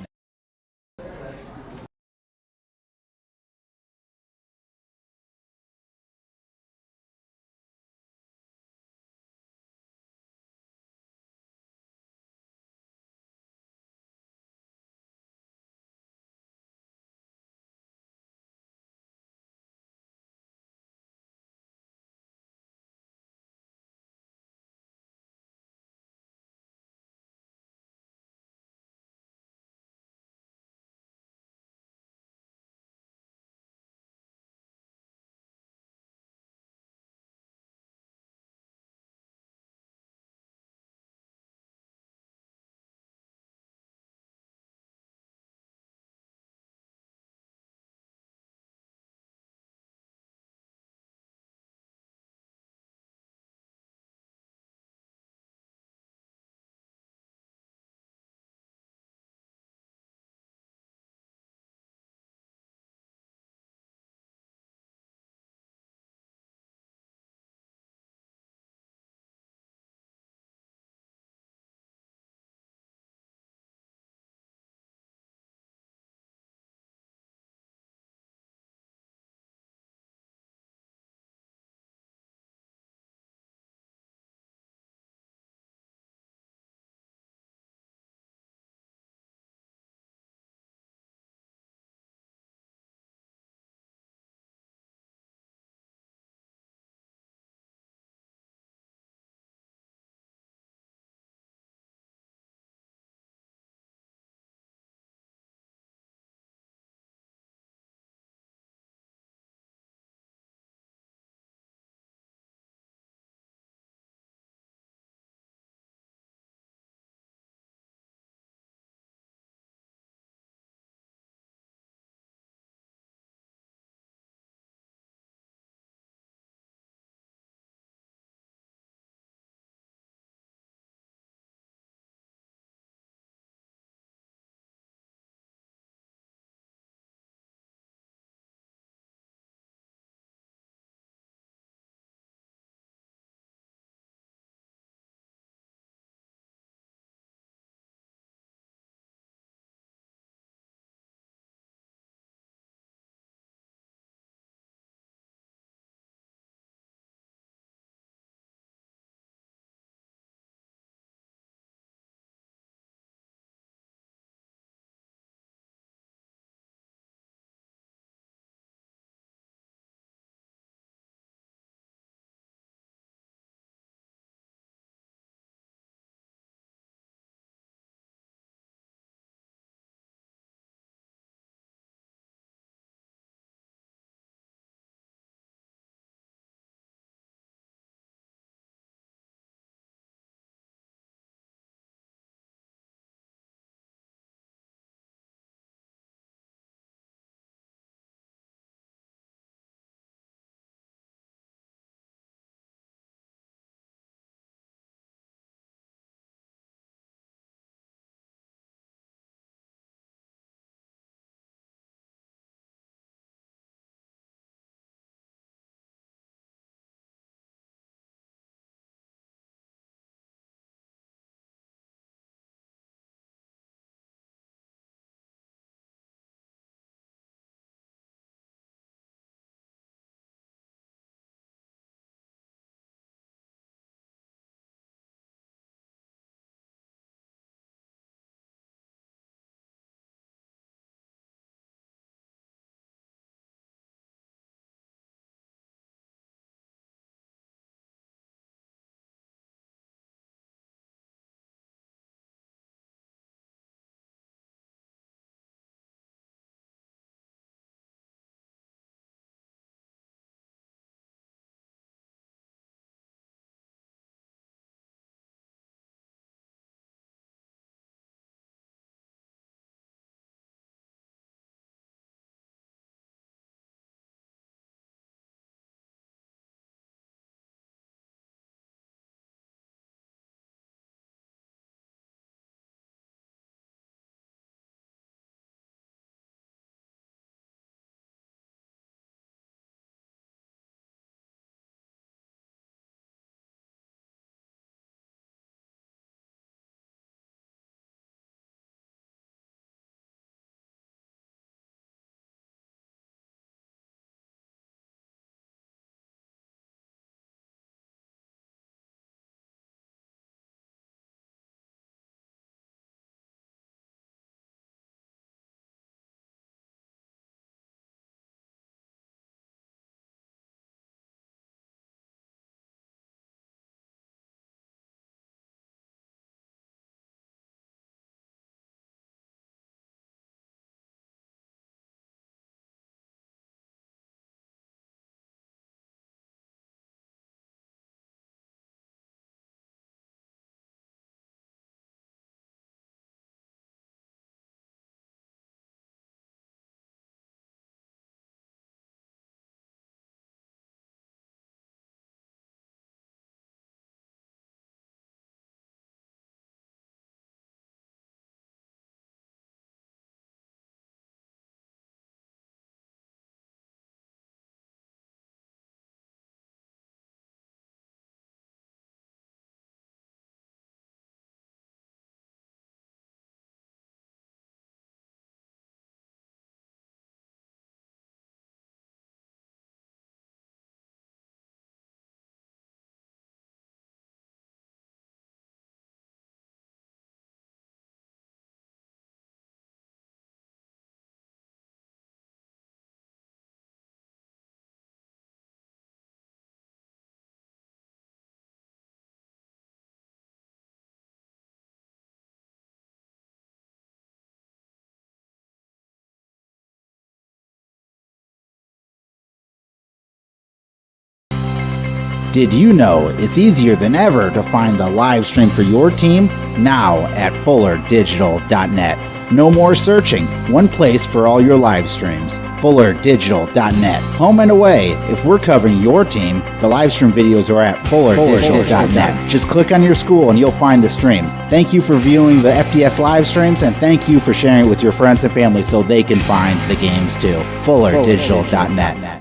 Did you know it's easier than ever to find the live stream for your team? Now at FullerDigital.net. No more searching. One place for all your live streams. FullerDigital.net. Home and away. If we're covering your team, the live stream videos are at FullerDigital.net. Just click on your school and you'll find the stream. Thank you for viewing the FDS live streams, and thank you for sharing it with your friends and family so they can find the games too. FullerDigital.net.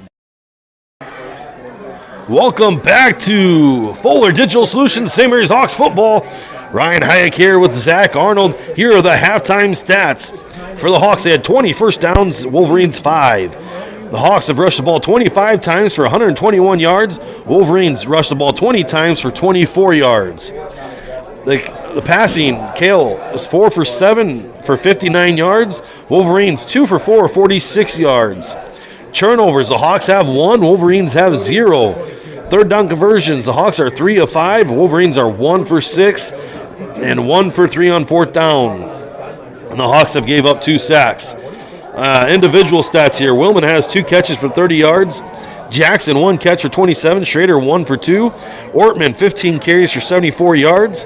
Welcome back to Fuller Digital Solutions, St. Mary's Hawks football. Ryan Hayek here with Zach Arnold. Here are the halftime stats. For the Hawks, they had 20 first downs, Wolverines 5. The Hawks have rushed the ball 25 times for 121 yards. Wolverines rushed the ball 20 times for 24 yards. The passing, Kale was 4 for 7 for 59 yards. Wolverines 2 for 4, 46 yards. Turnovers, the Hawks have 1, Wolverines have 0. Third down conversions, the Hawks are 3 of 5, Wolverines are 1 for 6, and 1 for 3 on fourth down. And the Hawks have gave up 2 sacks. Individual stats here, Willman has 2 catches for 30 yards. Jackson 1 catch for 27, Schrader 1 for 2. Ortman 15 carries for 74 yards.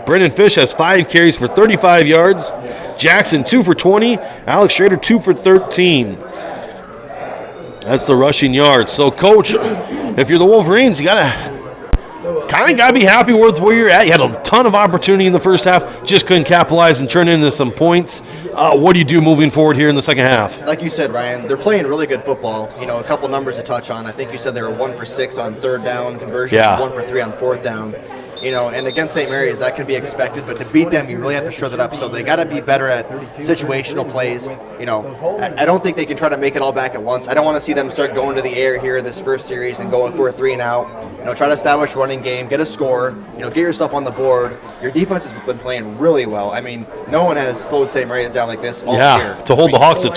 Brendan Fish has 5 carries for 35 yards. Jackson 2 for 20. Alex Schrader 2 for 13. That's the rushing yards. So, Coach, if you're the Wolverines, you gotta be happy with where you're at. You had a ton of opportunity in the first half, just couldn't capitalize and turn into some points. What do you do moving forward here in the second half? Like you said, Ryan, they're playing really good football. You know, a couple numbers to touch on. I think you said they were 1 for 6 on third down conversion, 1 for 3 on fourth down. You know, and against St. Mary's, that can be expected, but to beat them, you really have to show that up. So they got to be better at situational plays. You know, I don't think they can try to make it all back at once. I don't want to see them start going to the air here this first series and going for a 3 and out. You know, try to establish running game, get a score, you know, get yourself on the board. Your defense has been playing really well. I mean, no one has slowed St. Mary's down like this all year. To hold the Hawks to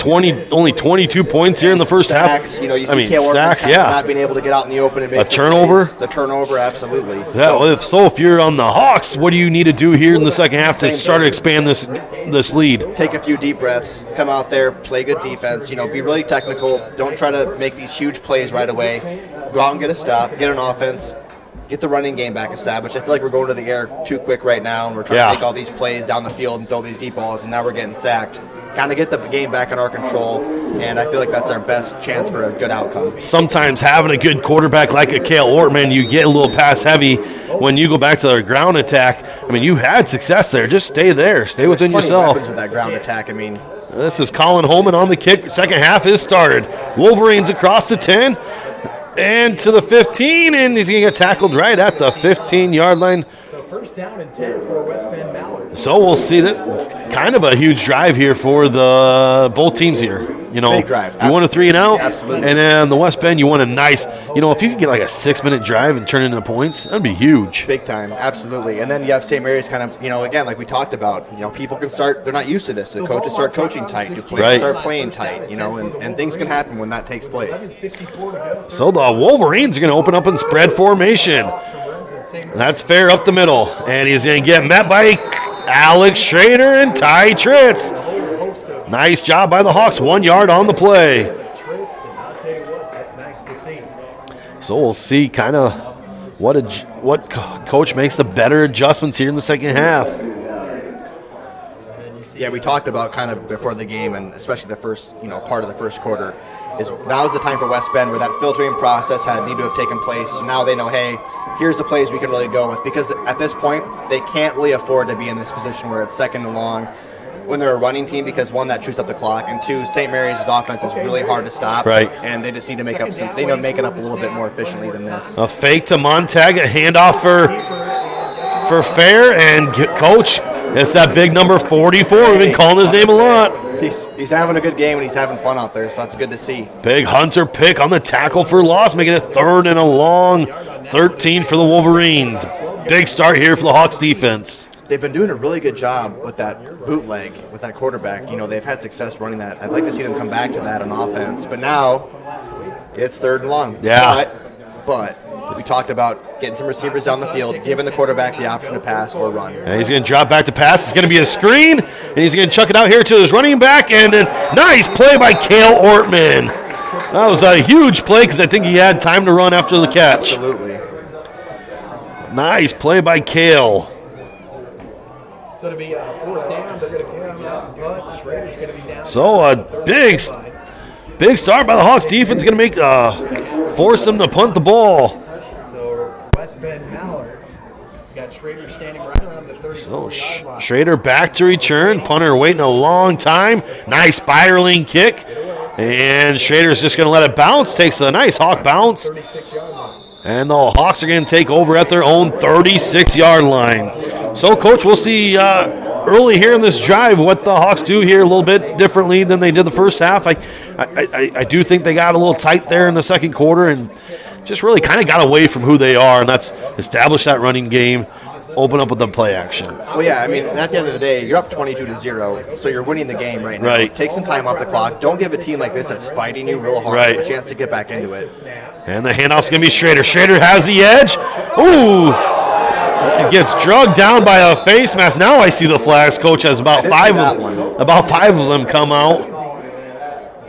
only 22 points here in the first half. You know, you see sacks, not being able to get out in the open and make a turnover. The turnover, absolutely. Yeah, well, if you're on the Hawks, what do you need to do here in the second half to start to expand this lead? Take a few deep breaths, come out there, play good defense, you know, be really technical. Don't try to make these huge plays right away. Go out and get a stop, get an offense, get the running game back established. I feel like we're going to the air too quick right now, and we're trying to make all these plays down the field and throw these deep balls, and now we're getting sacked. Kind of get the game back in our control, and I feel like that's our best chance for a good outcome. Sometimes having a good quarterback like a Cale Ortman, you get a little pass heavy when you go back to the ground attack. I mean, you had success there. Just stay there. Stay within yourself. Weapons with that ground attack. I mean, this is Colin Holman on the kick. Second half is started. Wolverines across the 10 and to the 15, and he's going to get tackled right at the 15-yard line. So first down and 10 for West Bend-Mallard. So we'll see this kind of a huge drive here for the both teams here. You know, big drive. You want a 3 and out, absolutely. And then the West Bend, you want a nice. You know, if you could get like a 6-minute drive and turn it into points, that'd be huge. Big time, absolutely. And then you have St. Mary's kind of, you know, again, like we talked about. You know, people can start. They're not used to this. The coaches start coaching tight. The players start playing tight. You know, and things can happen when that takes place. So the Wolverines are going to open up in spread formation. That's fair up the middle, and he's going to get met by Alex Schrader and Ty Tritz. Nice job by the Hawks, 1 yard on the play. So we'll see kind of what coach makes the better adjustments here in the second half. Yeah, we talked about kind of before the game, and especially the first, you know, part of the first quarter, is now is the time for West Bend where that filtering process need to have taken place. So now they know, hey, here's the plays we can really go with, because at this point they can't really afford to be in this position where it's second and long when they're a running team, because one, that chews up the clock, and two, St. Mary's offense is really hard to stop. Right. And they just need to make up some. They need to make it up a little bit more efficiently than this. A fake to Montag, a handoff for Fair, and coach, it's that big number 44. We've been calling his name a lot. He's having a good game and he's having fun out there, so that's good to see. Big Hunter pick on the tackle for loss, making it 3rd and a long 13 for the Wolverines. Big start here for the Hawks defense. They've been doing a really good job with that bootleg, with that quarterback. You know, they've had success running that. I'd like to see them come back to that on offense. But now it's 3rd and long. Yeah. But we talked about getting some receivers down the field, giving the quarterback the option to pass or run. And he's going to drop back to pass. It's going to be a screen, and he's going to chuck it out here to his running back. And a nice play by Cale Ortman. That was a huge play because I think he had time to run after the catch. Absolutely. Nice play by Kale. So to be a 4th down, they're going to come out and punt. Schrader's going to be down. So a big start by the Hawks defense, going to make force them to punt the ball. So West Bend-Mallard got Schrader standing right around the 34-yard line. Schrader back to return. Punter waiting a long time. Nice spiraling kick. And Schrader's just going to let it bounce. Takes a nice Hawk bounce. 36-yard line. And the Hawks are going to take over at their own 36-yard line. So, Coach, we'll see early here in this drive what the Hawks do here a little bit differently than they did the first half. I do think they got a little tight there in the second quarter and just really kind of got away from who they are, and that's establish that running game, open up with the play action. Well, yeah, I mean, at the end of the day, you're up 22-0, so you're winning the game right now. Right. Take some time off the clock. Don't give a team like this that's fighting you real hard a chance to get back into it. And the handoff's going to be Schrader. Schrader has the edge. Ooh! It gets drugged down by a face mask. Now I see the flags. Coach has about five of them come out.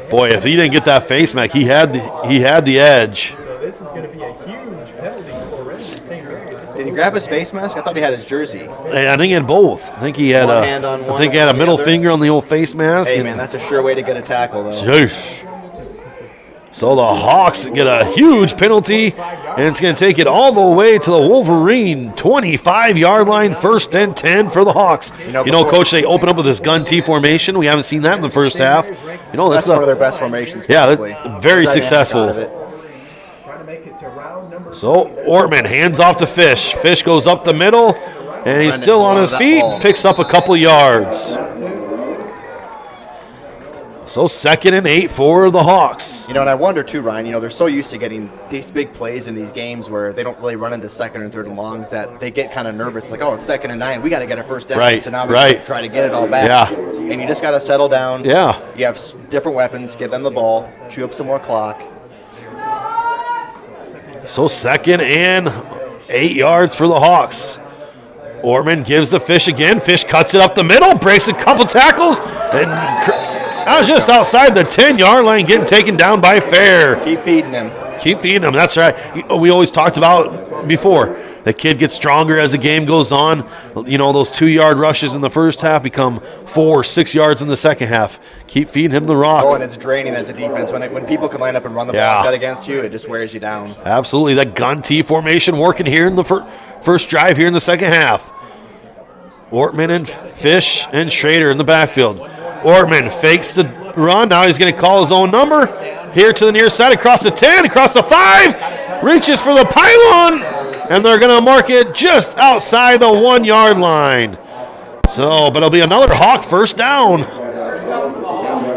Boy, if he didn't get that face mask, he had the edge. So this is going to be a huge penalty for Remsen St. Mary's. Did he grab his face mask? I thought he had his jersey. I think he had both. I think he had one hand on one. I think he had a middle finger on the old face mask. Hey, man, that's a sure way to get a tackle, though. Sheesh. So the Hawks get a huge penalty, and it's going to take it all the way to the Wolverine 25-yard line, 1st and 10 for the Hawks. You know, Coach, they open up with this gun T formation. We haven't seen that in the first half. You know, that's one of their best formations. Yeah, probably. Very successful. So Ortman hands off to Fish. Fish goes up the middle, and he's still on his feet, picks up a couple yards. So 2nd and 8 for the Hawks. You know, and I wonder too, Ryan, you know, they're so used to getting these big plays in these games where they don't really run into 2nd and 3rd and longs that they get kind of nervous, like, oh, it's 2nd and 9, we got to get a first down. Right, so now we got to try to get it all back. Yeah. And you just got to settle down. Yeah. You have different weapons, give them the ball, chew up some more clock. So 2nd and 8 yards for the Hawks. Ortman gives the Fish again. Fish cuts it up the middle, breaks a couple tackles, and I was just outside the 10-yard line getting taken down by Fair. Keep feeding him. Keep feeding him. That's right. We always talked about before. The kid gets stronger as the game goes on. You know, those 2-yard rushes in the first half become 4, 6 yards in the second half. Keep feeding him the rock. Oh, and it's draining as a defense. When people can line up and run the ball dead against you, it just wears you down. Absolutely. That gun T formation working here in the first drive here in the second half. Ortman and Fish and Schrader in the backfield. Ortman fakes the run. Now he's going to call his own number. Here to the near side, across the 10, across the 5. Reaches for the pylon. And they're going to mark it just outside the 1-yard line. So, but it'll be another Hawk first down.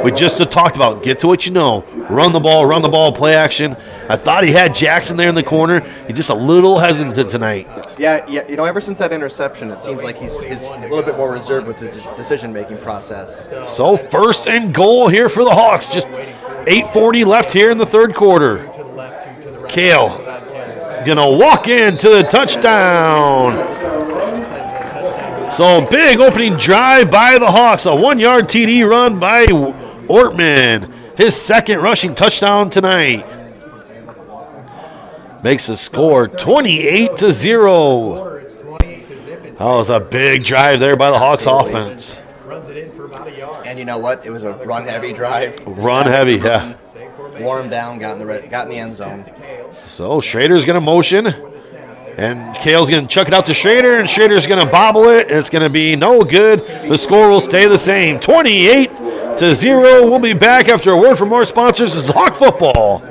We just talked about get to what you know. Run the ball, play action. I thought he had Jackson there in the corner. He's just a little hesitant tonight. Yeah. You know, ever since that interception, it seems like he's a little bit more reserved with his decision-making process. So 1st and goal here for the Hawks. Just 8:40 left here in the third quarter. Kale gonna walk into the touchdown. So big opening drive by the Hawks. A 1-yard TD run by Ortman. His 2nd rushing touchdown tonight. Makes the score 28-0. That was a big drive there by the Hawks offense. Runs it in for about a yard. And you know what? It was a run-heavy drive. Run heavy, yeah. Wore him down, got in the end zone. So Schrader's going to motion. And Kale's going to chuck it out to Schrader, and Schrader's going to bobble it. It's going to be no good. The score will stay the same, 28-0. We'll be back after a word from our sponsors. This is Hawk Football.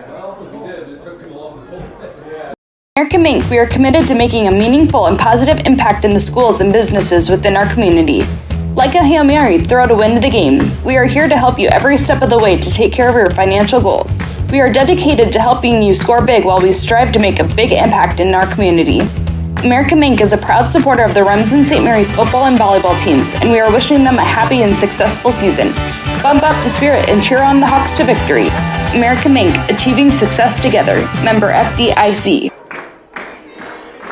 American Mink, we are committed to making a meaningful and positive impact in the schools and businesses within our community. Like a Hail Mary, throw to win the game. We are here to help you every step of the way to take care of your financial goals. We are dedicated to helping you score big while we strive to make a big impact in our community. American Mink is a proud supporter of the Remsen St. Mary's football and volleyball teams, and we are wishing them a happy and successful season. Bump up the spirit and cheer on the Hawks to victory. American Mink, achieving success together. Member FDIC.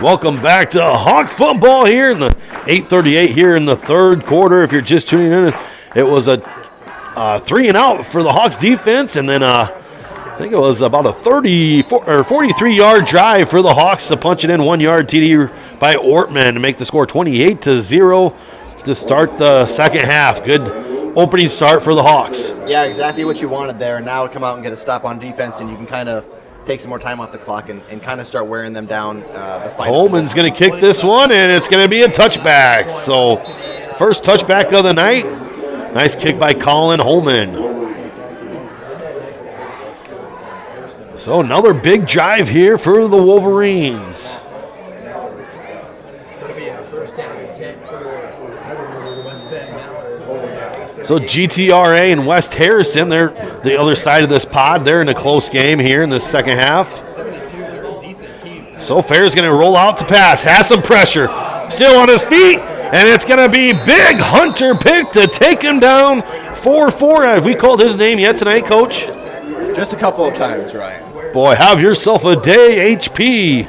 Welcome back to Hawk Football here in the 8:38 here in the third quarter. If you're just tuning in, it was a 3 and out for the Hawks defense, and then I think it was about a 43-yard drive for the Hawks to punch it in, 1-yard TD by Ortman to make the score 28-0 to start the second half. Good opening start for the Hawks. Yeah, exactly what you wanted there. And now come out and get a stop on defense, and you can kind of take some more time off the clock and kind of start wearing them down. The fight. Holman's going to kick this one, and it's going to be a touchback. So first touchback of the night. Nice kick by Colin Holman. So another big drive here for the Wolverines. So GTRA and West Harrison, they're the other side of this pod. They're in a close game here in the second half. So Fair's going to roll out to pass, has some pressure, still on his feet, and it's going to be big Hunter Pick to take him down 4-4. Have we called his name yet tonight, Coach? Just a couple of times, Ryan. Boy, have yourself a day, HP.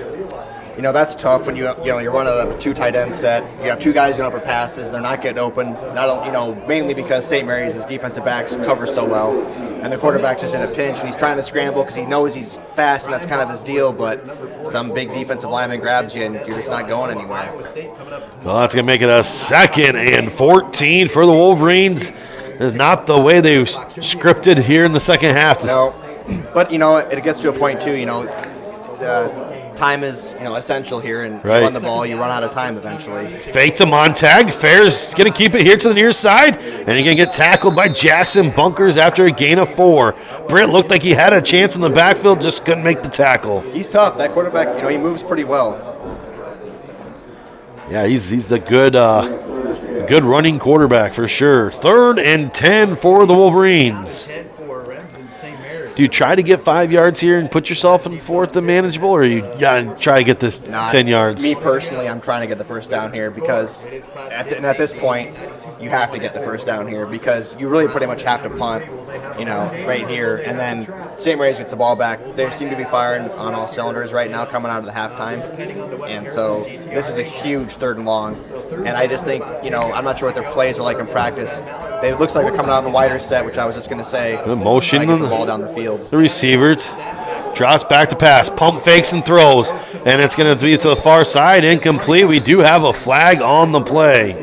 You know, that's tough when you're running a 2 tight end set. You have 2 guys going for passes. They're not getting open. Mainly because St. Mary's' defensive backs cover so well, and the quarterback's just in a pinch, and he's trying to scramble because he knows he's fast, and that's kind of his deal. But some big defensive lineman grabs you, and you're just not going anywhere. Well, that's going to make it a 2nd and 14 for the Wolverines. It's not the way they scripted here in the second half. No, but it gets to a point too. Time is essential here, and right. You run the ball, you run out of time eventually. Fake to Montag. Fair's going to keep it here to the near side, and he's going to get tackled by Jackson Bunkers after a gain of 4. Brent looked like he had a chance in the backfield, just couldn't make the tackle. He's tough. That quarterback, he moves pretty well. Yeah, he's a good running quarterback for sure. 3rd and 10 for the Wolverines. Do you try to get 5 yards here and put yourself in 4th and manageable, or you try to get this 10 yards? Me personally, I'm trying to get the first down here because at this point, you have to get the first down here because you really pretty much have to punt, right here. And then St. Mary's gets the ball back. They seem to be firing on all cylinders right now coming out of the halftime. And so this is a huge 3rd and long. And I just think, I'm not sure what their plays are like in practice. It looks like they're coming out in a wider set, which I was just going to say. Good motion. Get the ball down the field. The receiver drops back to pass, pump fakes and throws, and it's going to be to the far side, incomplete. We do have a flag on the play.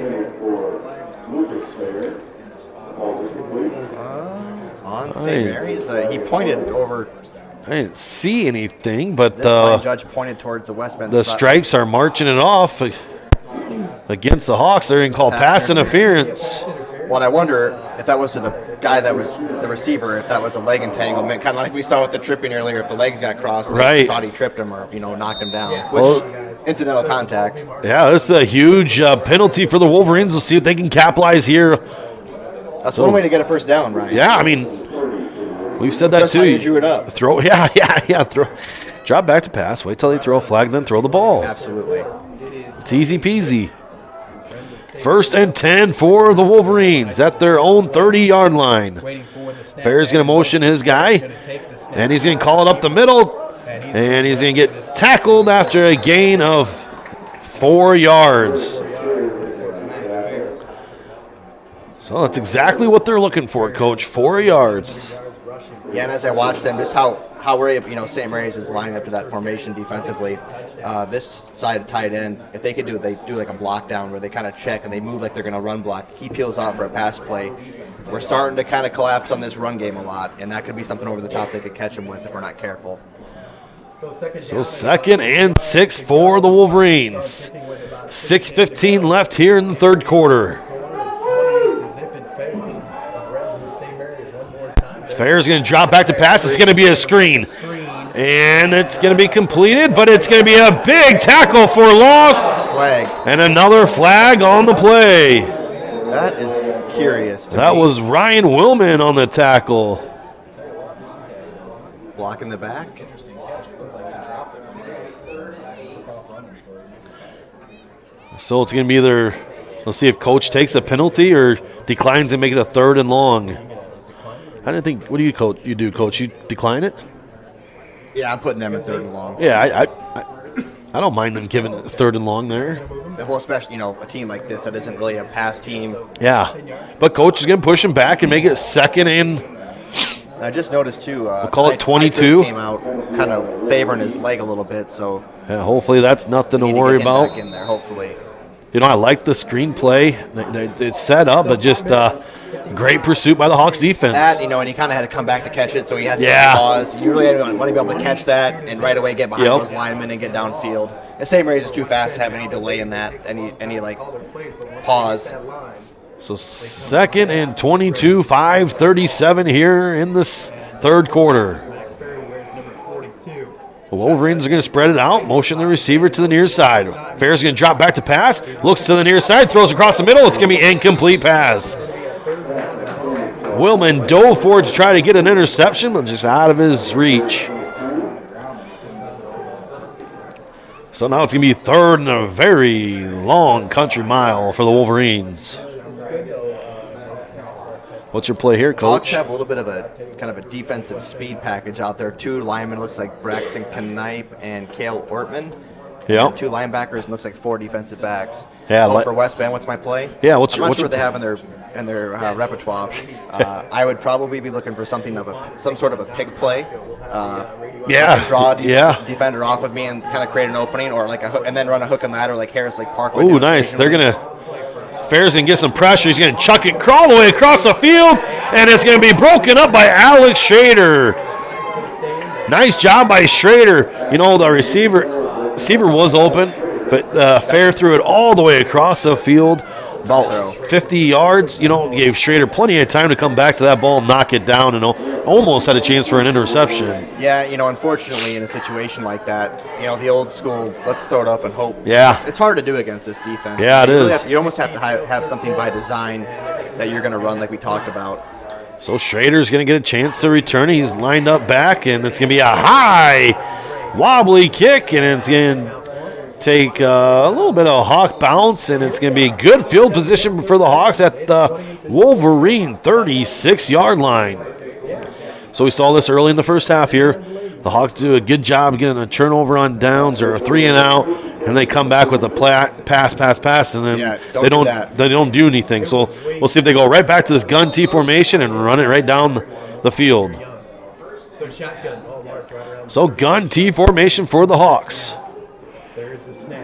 On St. Mary's, he pointed over. I didn't see anything, but the judge pointed towards the West Bend. The Stripes are marching it off against the Hawks. They're going to call pass interference. Well, and I wonder if that was to the guy that was the receiver, if that was a leg entanglement, kind of like we saw with the tripping earlier. If the legs got crossed, they thought he tripped him or knocked him down, which incidental contact. Yeah, this is a huge penalty for the Wolverines. We'll see if they can capitalize here. That's one way to get a first down, right? Yeah, I mean, we've said that That's too. How you drew it up. Throw, throw, drop back to pass. Wait till they throw a flag, then throw the ball. Absolutely, it's easy peasy. 1st and 10 for the Wolverines at their own 30-yard line. Fair's going to motion his guy, and he's going to call it up the middle, and he's going to get tackled after a gain of 4 yards. So that's exactly what they're looking for, Coach, 4 yards. Yeah, and as I watched them, just how we're able, St. Mary's is lining up to that formation defensively. This side tight end, if they could they do like a block down where they kind of check and they move like they're going to run block. He peels out for a pass play. We're starting to kind of collapse on this run game a lot, and that could be something over the top they could catch him with if we're not careful. So 2nd and 6 for the Wolverines. 6:15 left here in the 3rd quarter. Fair's going to drop back to pass. It's going to be a screen. And it's going to be completed, but it's going to be a big tackle for loss. Flag. And another flag on the play. That is curious to That me. was Ryan Willman on the tackle. Block in the back. So it's going to be either, let's see if Coach takes a penalty or declines and make it a 3rd and long. I didn't think. What do you do, Coach? You decline it? Yeah, I'm putting them in 3rd and long. Yeah, I don't mind them giving it 3rd and long there. Well, especially a team like this that isn't really a pass team. Yeah, but Coach is going to push him back and make it 2nd And I just noticed too. We'll call it 22. Came out kind of favoring his leg a little bit, so. Yeah, hopefully that's nothing to worry about. Back in there, hopefully. You know, I like the screenplay. It's set up, but just great pursuit by the Hawks defense. That, you know, and he kind of had to come back to catch it, so he has to pause. You really want to be able to catch that and right away get behind those linemen and get downfield. The St. Mary's is too fast to have any delay in that, any like pause. So 2nd and 22, 5:37 here in this third quarter. The Wolverines are going to spread it out, motion the receiver to the near side. Fair's going to drop back to pass, looks to the near side, throws across the middle. It's going to be incomplete pass. Willman dove for it to try to get an interception, but just out of his reach. So now it's going to be 3rd and a very long country mile for the Wolverines. What's your play here, Coach? Hawks have a little bit of a kind of a defensive speed package out there. 2 linemen, looks like Braxton Knipe and Cale Ortman. Yeah. 2 linebackers, and looks like 4 defensive backs. Yeah. For West Bend, what's my play? Yeah. I'm not sure what they have in their repertoire. I would probably be looking for some sort of a pig play. Draw a defender off of me and kind of create an opening, or like a hook, and then run a hook and ladder like Harris Lake Parkway. Ooh, nice. They're gonna. Fair's going to get some pressure. He's going to chuck it, crawl away across the field, and it's going to be broken up by Alex Schrader. Nice job by Schrader. You know, the receiver was open, but Fair threw it all the way across the field, about 50 yards. You know, gave Schrader plenty of time to come back to that ball and knock it down, and almost had a chance for an interception. Yeah, you know, unfortunately, in a situation like that, you know, the old school, let's throw it up and hope. Yeah. It's hard to do against this defense. Yeah, it is. You almost have to have something by design that you're going to run like we talked about. So Schrader's going to get a chance to return. He's lined up back, and it's going to be a high, wobbly kick, and it's going to take a little bit of Hawk bounce, and it's going to be good field position for the Hawks at the Wolverine 36-yard line. So we saw this early in the first half here. The Hawks do a good job getting a turnover on downs or a 3-and-out, and they come back with a pass, and then they don't do anything. So we'll see if they go right back to this gun T formation and run it right down the field. So gun T formation for the Hawks.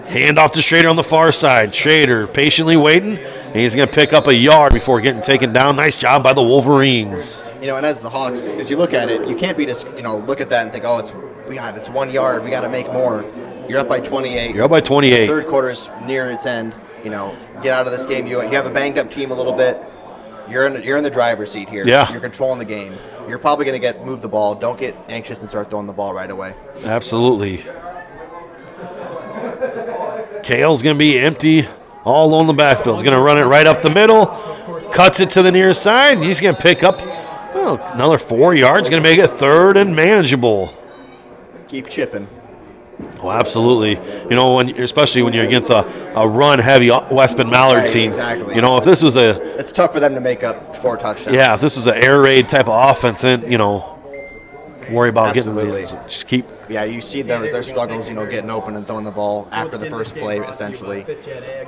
Hand off to Schrader on the far side. Schrader patiently waiting, and he's going to pick up a yard before getting taken down. Nice job by the Wolverines. You know, and as the Hawks, as you look at it, you can't be just, you know, look at that and think, oh, it's 1 yard. We got to make more. You're up by 28. You're up by 28. The third quarter's near its end. You know, get out of this game. You have a banged up team a little bit. You're in the driver's seat here. Yeah. You're controlling the game. You're probably going to move the ball. Don't get anxious and start throwing the ball right away. Absolutely. Cale's going to be empty all along the backfield. He's going to run it right up the middle. Cuts it to the near side. He's going to pick up another 4 yards. Going to make it 3rd and manageable. Keep chipping. Oh, absolutely. You know, especially when you're against a run-heavy West Bend-Mallard team. Exactly. You know, if this was it's tough for them to make up 4 touchdowns. Yeah, if this was an air raid type of offense, then, you know, worry about Absolutely. getting just keep. Yeah, you see their struggles, you know, getting open and throwing the ball after the first play, essentially.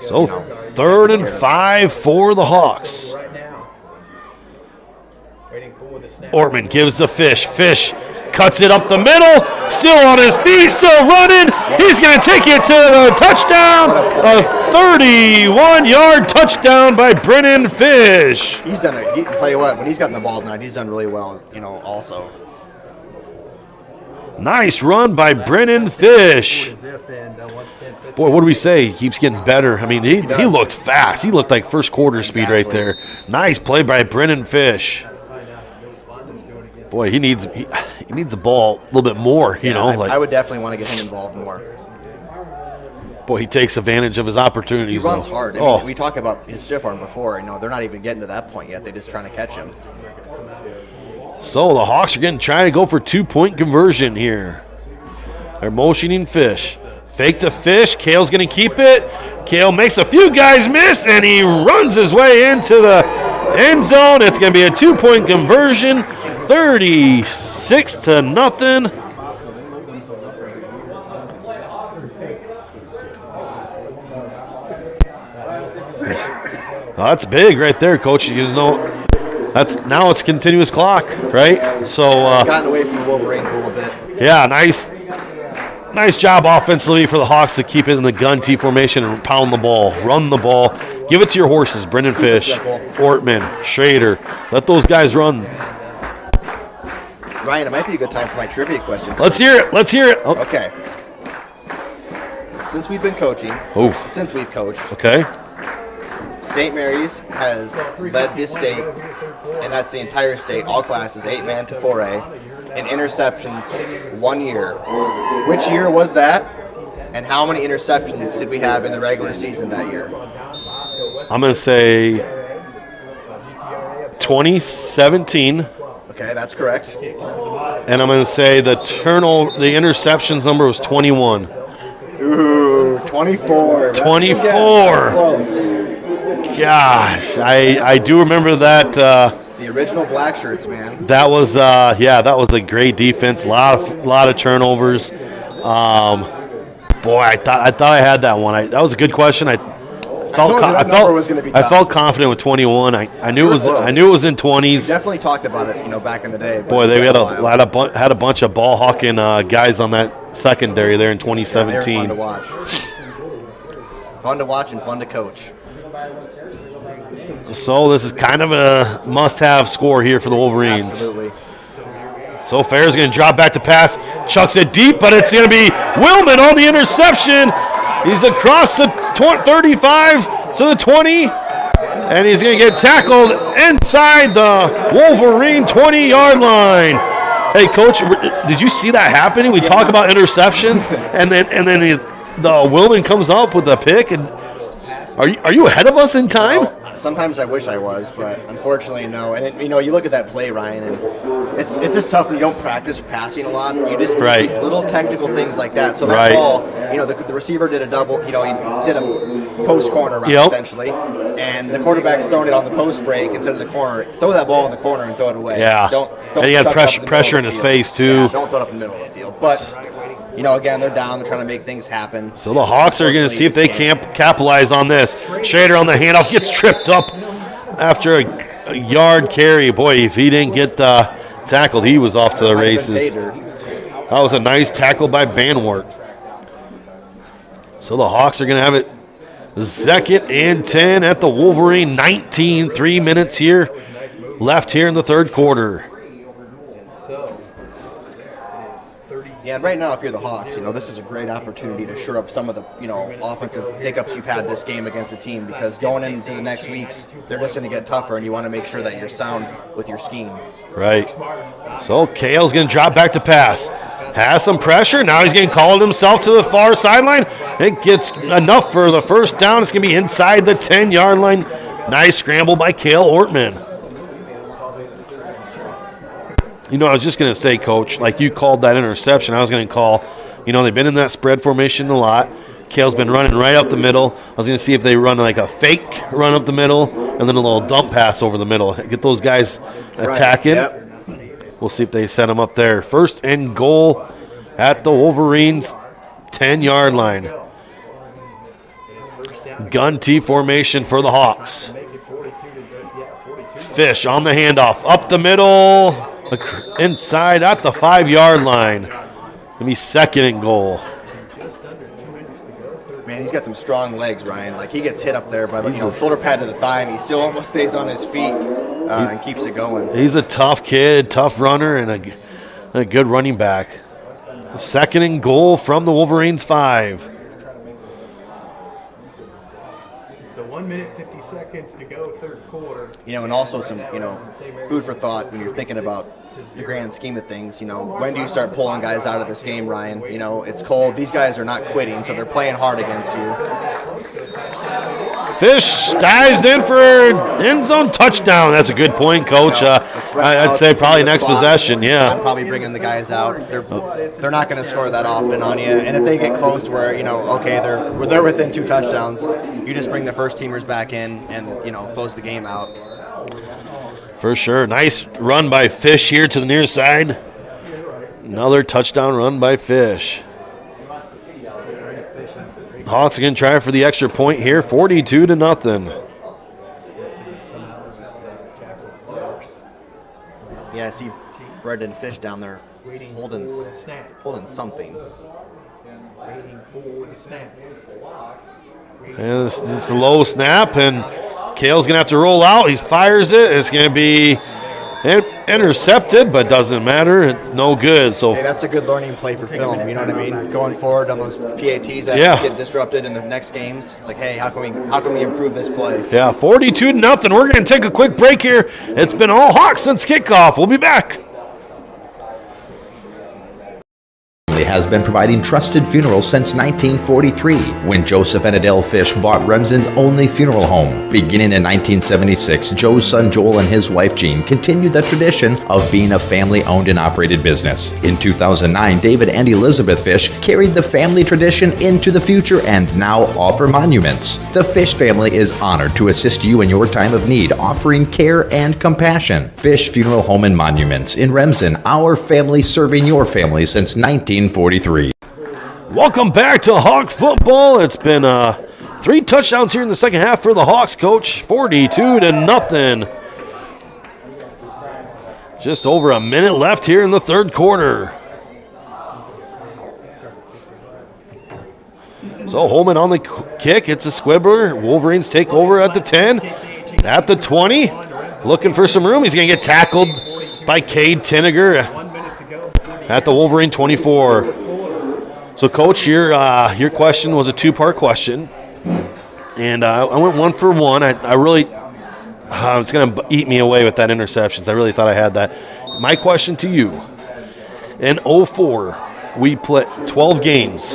So 3rd and 5 for the Hawks. Ortman gives the Fish. Fish cuts it up the middle. Still on his feet, still running. He's going to take it to the touchdown. A 31-yard touchdown by Brennan Fish. He's done it. Tell you what, when he's gotten the ball tonight, he's done really well, you know, also. Nice run by Brennan Fish. Boy, what do we say? He keeps getting better. I mean, he looked fast. He looked like first quarter speed right there. Nice play by Brennan Fish. Boy, he needs the ball a little bit more, you know. I would definitely want to get him involved more. Boy, he takes advantage of his opportunities. He runs hard. I mean, we talked about his stiff arm before. You know, they're not even getting to that point yet. They're just trying to catch him. So the Hawks are going to try to go for 2-point conversion here. They're motioning Fish. Fake to Fish. Cale's going to keep it. Cale makes a few guys miss, and he runs his way into the end zone. It's going to be a 2-point conversion, 36-0. That's big right there, Coach. You know, Now it's continuous clock, right? So gotten away from the Wolverines a little bit. Yeah, nice job offensively for the Hawks to keep it in the gun T formation and pound the ball, run the ball, give it to your horses. Brendan Fish, Ortman, Schrader, let those guys run. Ryan, it might be a good time for my trivia question. Let's hear it. Oh. Okay. Since we've coached, Okay. St. Mary's has led this state, and that's the entire state, all classes, 8-man to 4A, in interceptions 1 year. Which year was that? And how many interceptions did we have in the regular season that year? I'm going to say 2017. Okay, that's correct. And I'm going to say the interceptions number was 21. Ooh, 24. 24. That's close. Gosh, I do remember that. The original black shirts, man. That was that was a great defense. A lot of turnovers. Boy, I thought I had that one. That was a good question. I felt confident with 21. I knew it was in 20s. We definitely talked about it, back in the day. Boy, they had a bunch of ball hawking guys on that secondary there in 2017. Yeah, they were fun to watch. Fun to watch and fun to coach. So this is kind of a must-have score here for the Wolverines. Absolutely. So Fair's going to drop back to pass. Chucks it deep, but it's going to be Willman on the interception. He's across the 35 to the 20, and he's going to get tackled inside the Wolverine 20-yard line. Hey, Coach, did you see that happening? We talk about interceptions, and then the Willman comes up with a pick. And are you ahead of us in time? Well, sometimes I wish I was, but unfortunately, no. And you look at that play, Ryan, and it's just tough when you don't practice passing a lot. You just these little technical things like that. So that ball, the receiver did a double. He did a post corner route essentially, and the quarterback's throwing it on the post break instead of the corner. Throw that ball in the corner and throw it away. Yeah. Don't and he had pressure in his face too. Yeah, don't throw it up in the middle of the field, but. Again, they're down. They're trying to make things happen. So the Hawks are going to see if they can't capitalize on this. Schrader on the handoff gets tripped up after a yard carry. Boy, if he didn't get tackled, he was off to the races. That was a nice tackle by Banwart. So the Hawks are going to have it 2nd and 10 at the Wolverine 19. 3 minutes here left here in the third quarter. Yeah, and right now, if you're the Hawks, this is a great opportunity to shore up some of the, offensive hiccups you've had this game against a team, because going into the next weeks, they're just going to get tougher, and you want to make sure that you're sound with your scheme. Right. So Kale's going to drop back to pass. Has some pressure. Now he's getting called himself to the far sideline. It gets enough for the first down. It's going to be inside the 10-yard line. Nice scramble by Cale Ortman. I was just going to say, Coach, like you called that interception, I was going to call, they've been in that spread formation a lot. Kale's been running right up the middle. I was going to see if they run like a fake run up the middle and then a little dump pass over the middle. Get those guys attacking. Right. Yep. We'll see if they set them up there. 1st and goal at the Wolverines' 10-yard line. Gun T formation for the Hawks. Fish on the handoff. Up the middle. Inside at the 5-yard line. Gonna be 2nd and goal. Man, he's got some strong legs, Ryan. Like, he gets hit up there by the shoulder pad to the thigh, and he still almost stays on his feet and keeps it going. He's a tough kid, tough runner, and a good running back. 2nd and goal from the Wolverines 5. So 1 minute, 50 seconds to go, third quarter. And also some, food for thought when you're thinking about the grand scheme of things. When do you start pulling guys out of this game, Ryan? It's cold. These guys are not quitting, so they're playing hard against you. Fish dives in for end zone touchdown. That's a good point, Coach. I'd say probably next possession, yeah. I'm probably bringing the guys out. They're not going to score that often on you. And if they get close where, they're within 2 touchdowns, you just bring the first teamers back in and, close the game out. For sure. Nice run by Fish here to the near side. Another touchdown run by Fish. Hawks are going to try for the extra point here, 42-0. Yeah, I see Brendan Fish down there holding for the snap. holding something. Waiting for the snap. And it's a low snap, and Kale's going to have to roll out. He fires it. It's going to be intercepted, but doesn't matter. It's no good. So hey, that's a good learning play for film. You know what I mean? Going forward on those PATs that get disrupted in the next games. It's like, hey, how can we improve this play? Yeah, 42-0. We're going to take a quick break here. It's been all Hawks since kickoff. We'll be back. Has been providing trusted funerals since 1943, when Joseph and Adele Fish bought Remsen's only funeral home. Beginning in 1976, Joe's son Joel and his wife Jean continued the tradition of being a family-owned and operated business. In 2009, David and Elizabeth Fish carried the family tradition into the future and now offer monuments. The Fish family is honored to assist you in your time of need, offering care and compassion. Fish Funeral Home and Monuments in Remsen, our family serving your family since 1943. Welcome back to Hawk football. It's been 3 touchdowns here in the second half for the Hawks, Coach. 42-0. Just over a minute left here in the third quarter. So Holman on the kick. It's a squibbler. Wolverines take over at the 10, at the 20. Looking for some room. He's going to get tackled by Cade Tinniger at the Wolverine 24. So, Coach, your question was a 2-part question, and I went 1 for 1. I really, it's going to eat me away with that interceptions. I really thought I had that. My question to you, in 04, we played 12 games,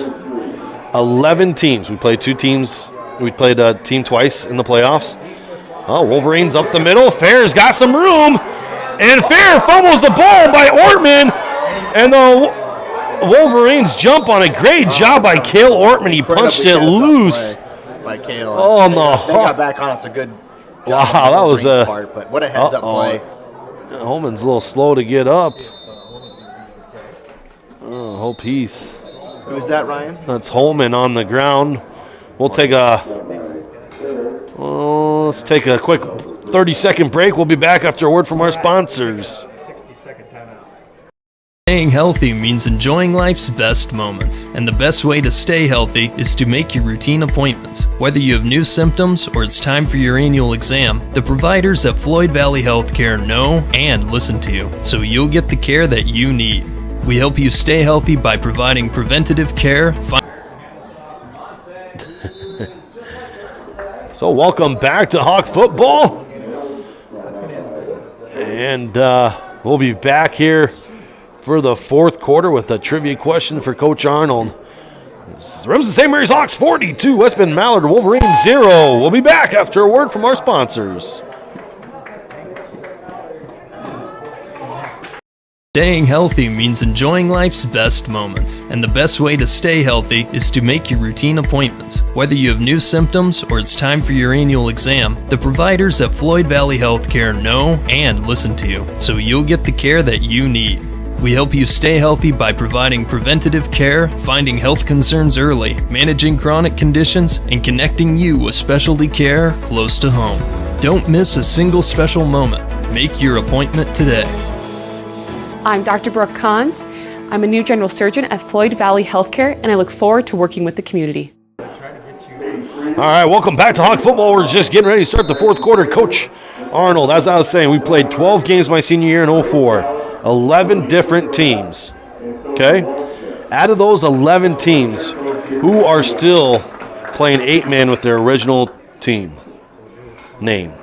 11 teams. We played 2 teams. We played a team twice in the playoffs. Oh, Wolverines up the middle. Fair's got some room, and Fair fumbles the ball by Ortman. And the Wolverines jump on a great job by Cale Ortman. He punched it loose. By Cale. Oh, no. They got back on. It's a good job. Wow, that was a part, but what a heads-up play. Holman's a little slow to get up. Oh, hope he's. Who's that, Ryan? That's Holman on the ground. We'll take let's take a quick 30-second break. We'll be back after a word from our sponsors. 60-second timeout. Staying healthy means enjoying life's best moments, and the best way to stay healthy is to make your routine appointments. Whether you have new symptoms or it's time for your annual exam, the providers at Floyd Valley Healthcare know and listen to you, so you'll get the care that you need. We help you stay healthy by providing preventative care. So welcome back to Hawk football, and we'll be back here for the fourth quarter with a trivia question for Coach Arnold. Remsen St. Mary's Hawks 42, West Bend-Mallard Wolverines 0. We'll be back after a word from our sponsors. Staying healthy means enjoying life's best moments, and the best way to stay healthy is to make your routine appointments. Whether you have new symptoms or it's time for your annual exam, the providers at Floyd Valley Healthcare know and listen to you, so you'll get the care that you need. We help you stay healthy by providing preventative care, finding health concerns early, managing chronic conditions, and connecting you with specialty care close to home. Don't miss a single special moment. Make your appointment today. I'm Dr. Brooke Kahns. I'm a new general surgeon at Floyd Valley Healthcare, and I look forward to working with the community. All right, welcome back to Hawk football. We're just getting ready to start the fourth quarter. Coach Arnold, as I was saying, we played 12 games my senior year in 04. 11 different teams, okay? Out of those 11 teams, who are still playing 8-man with their original team name?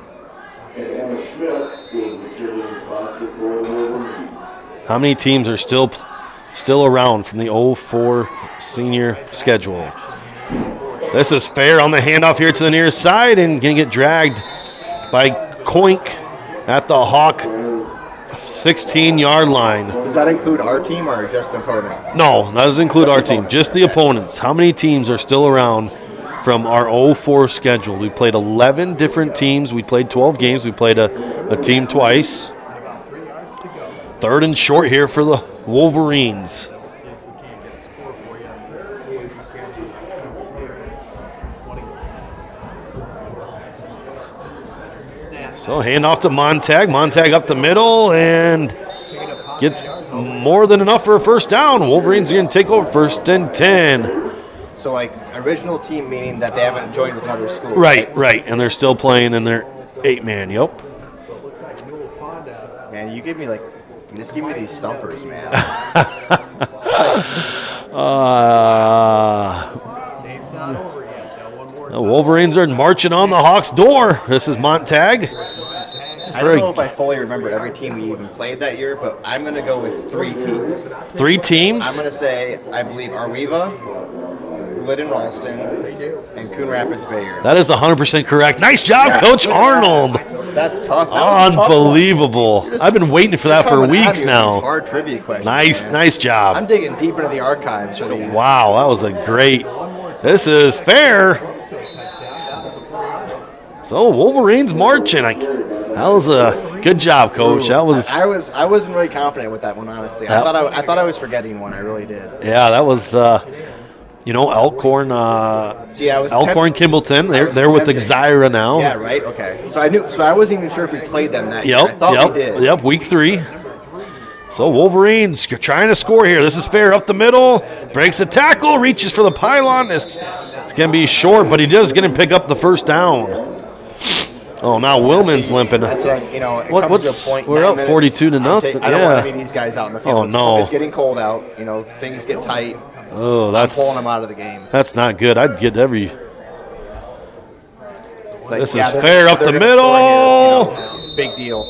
How many teams are still around from the 04 senior schedule? This is Fair on the handoff here to the near side and going to get dragged by Koink at the Hawk 16-yard line. Does that include our team or just opponents? No, that doesn't include our team, just the opponents. How many teams are still around from our 04 schedule? We played 11 different teams. We played 12 games. We played a team twice. Third and short here for the Wolverines. So hand off to Montag. Montag up the middle, and gets more than enough for a first down. Wolverines are going to take over 1st and 10. So, like, original team meaning that they haven't joined with another school. Right. And they're still playing in their 8-man. Yep. Man, you just give me these stumpers, man. The Wolverines are marching on the Hawks' door. This is Montag. I don't know if I fully remember every team we even played that year, but I'm going to go with 3 teams. 3 teams? I'm going to say, I believe, Arweva, Glidden Ralston, and Coon Rapids Bayard. That is 100% correct. Nice job, Coach Arnold. That's tough. Unbelievable. I've been waiting for that for weeks now. Hard trivia questions. Nice job. I'm digging deep into the archives for these. Wow, that was a great. This is fair. So Wolverines marching. That was a good job, Coach. That was. I wasn't really confident with that one, honestly. I thought I was forgetting one. I really did. Yeah, that was. Elkhorn. Elkhorn Kimballton. They're with Exira now. Yeah, right. Okay. So I wasn't even sure if we played them that year. I thought we did. Yep. Week 3. So Wolverines trying to score here. This is fair up the middle. Breaks the tackle. Reaches for the pylon. It's going to be short, but he does get him pick up the first down. Oh, now Willman's limping. That's what it comes to a point. We're up 42-0. I don't want any of these guys out in the field. Oh, no. It's getting cold out. Things get tight. Oh, I'm pulling them out of the game. That's not good. I'd get every. This is they're fair up the middle. Big deal.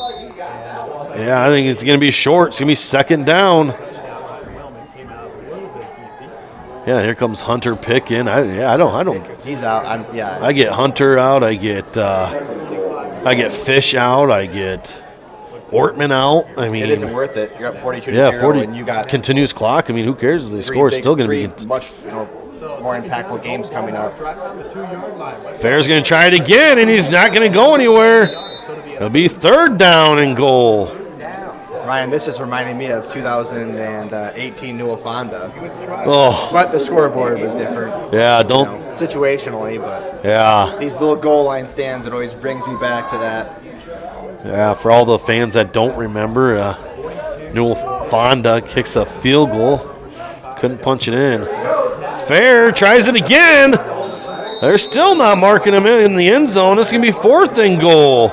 Yeah, I think it's going to be short. It's going to be 2nd down. Yeah, here comes Hunter Pickin. I don't. He's out. I get Hunter out. I get Fish out. I get Ortman out. I mean, it isn't worth it. You're up 42-0. Yeah, 40. And you got continuous clock. I mean, who cares if they score? It's still going to be much more impactful games coming up. Fair's going to try it again, and he's not going to go anywhere. It'll be 3rd down and goal. Ryan, this is reminding me of 2018 Newell Fonda. Oh, but the scoreboard was different. Yeah, situationally, but yeah, these little goal line stands, it always brings me back to that. Yeah, for all the fans that don't remember, Newell Fonda kicks a field goal. Couldn't punch it in. Fair tries it again. They're still not marking him in the end zone. It's going to be 4th and goal.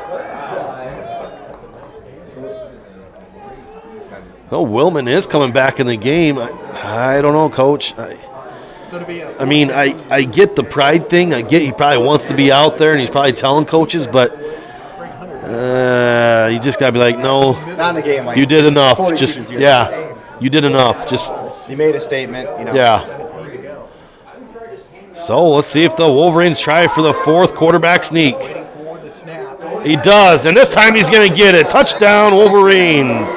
Oh, Willman is coming back in the game. I don't know, Coach. I mean, I get the pride thing. I get he probably wants to be out there, and he's probably telling coaches, but you just got to be like, no. Not in the game. You did enough. Just you did enough. You made a statement. Yeah. So let's see if the Wolverines try for the 4th quarterback sneak. He does, and this time he's going to get it. Touchdown, Wolverines.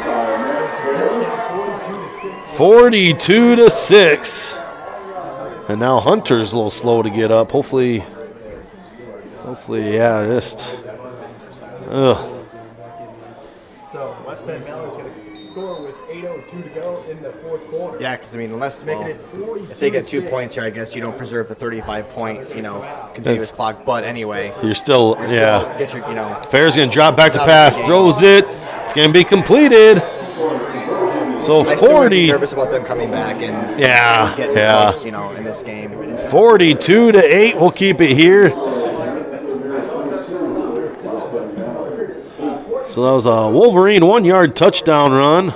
42-6. And now Hunter's a little slow to get up. Hopefully, just. So West Bend-Mallard's going to score with 8:02 to go in the 4th quarter. Yeah, because if they get 2 points here, I guess you don't preserve the 35-point, continuous clock. But anyway, you're still get your, Fair's going to drop back to pass, throws it. It's going to be completed. So 40. I still would be nervous about them coming back and getting close, in this game. 42-8. We'll keep it here. So that was a Wolverine 1-yard touchdown run.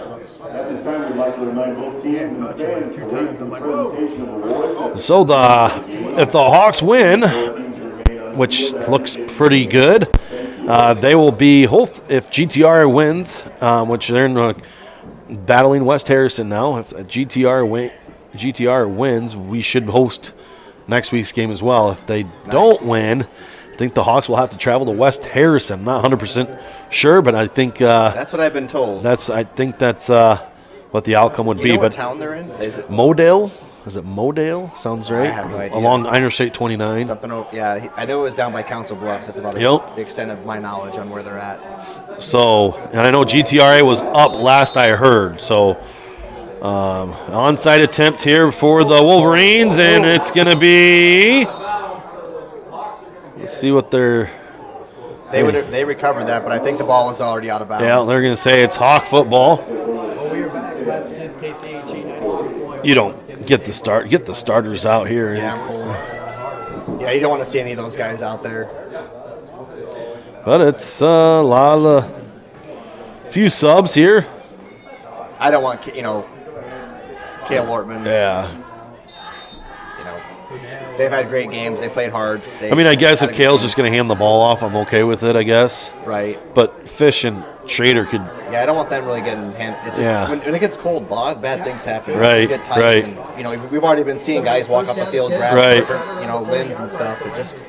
So if the Hawks win, which looks pretty good, they will be, if GTR wins, which they're in battling West Harrison now. If GTR wins, we should host next week's game as well. If they don't win, I think the Hawks will have to travel to West Harrison. I'm not 100% sure, but I think that's what I've been told. I think that's what the outcome would be. What town they're in? Is it Modale? Is it Modale? Sounds right. I have no idea. Along Interstate 29. I know it was down by Council Bluffs. That's about the extent of my knowledge on where they're at. So, and I know GTRA was up last I heard. So, onside attempt here for the Wolverines, and it's going to be. Let's see what they're. They recovered that, but I think the ball is already out of bounds. Yeah, they're going to say it's Hawk football. Classic Kids KCHE 92.1. You don't get the starters out here. Yeah, you don't want to see any of those guys out there. But it's a lot of few subs here. I don't want, Cale Ortman. Yeah. They've had great games. They played hard. I guess if Kale's just going to hand the ball off, I'm okay with it, I guess. Right. But Fish and Schrader could. Yeah, I don't want them really getting hand. It's just when it gets cold, a lot of bad things happen. Right. Get tight and, we've already been seeing guys walk up the field, grab different, limbs and stuff. It just,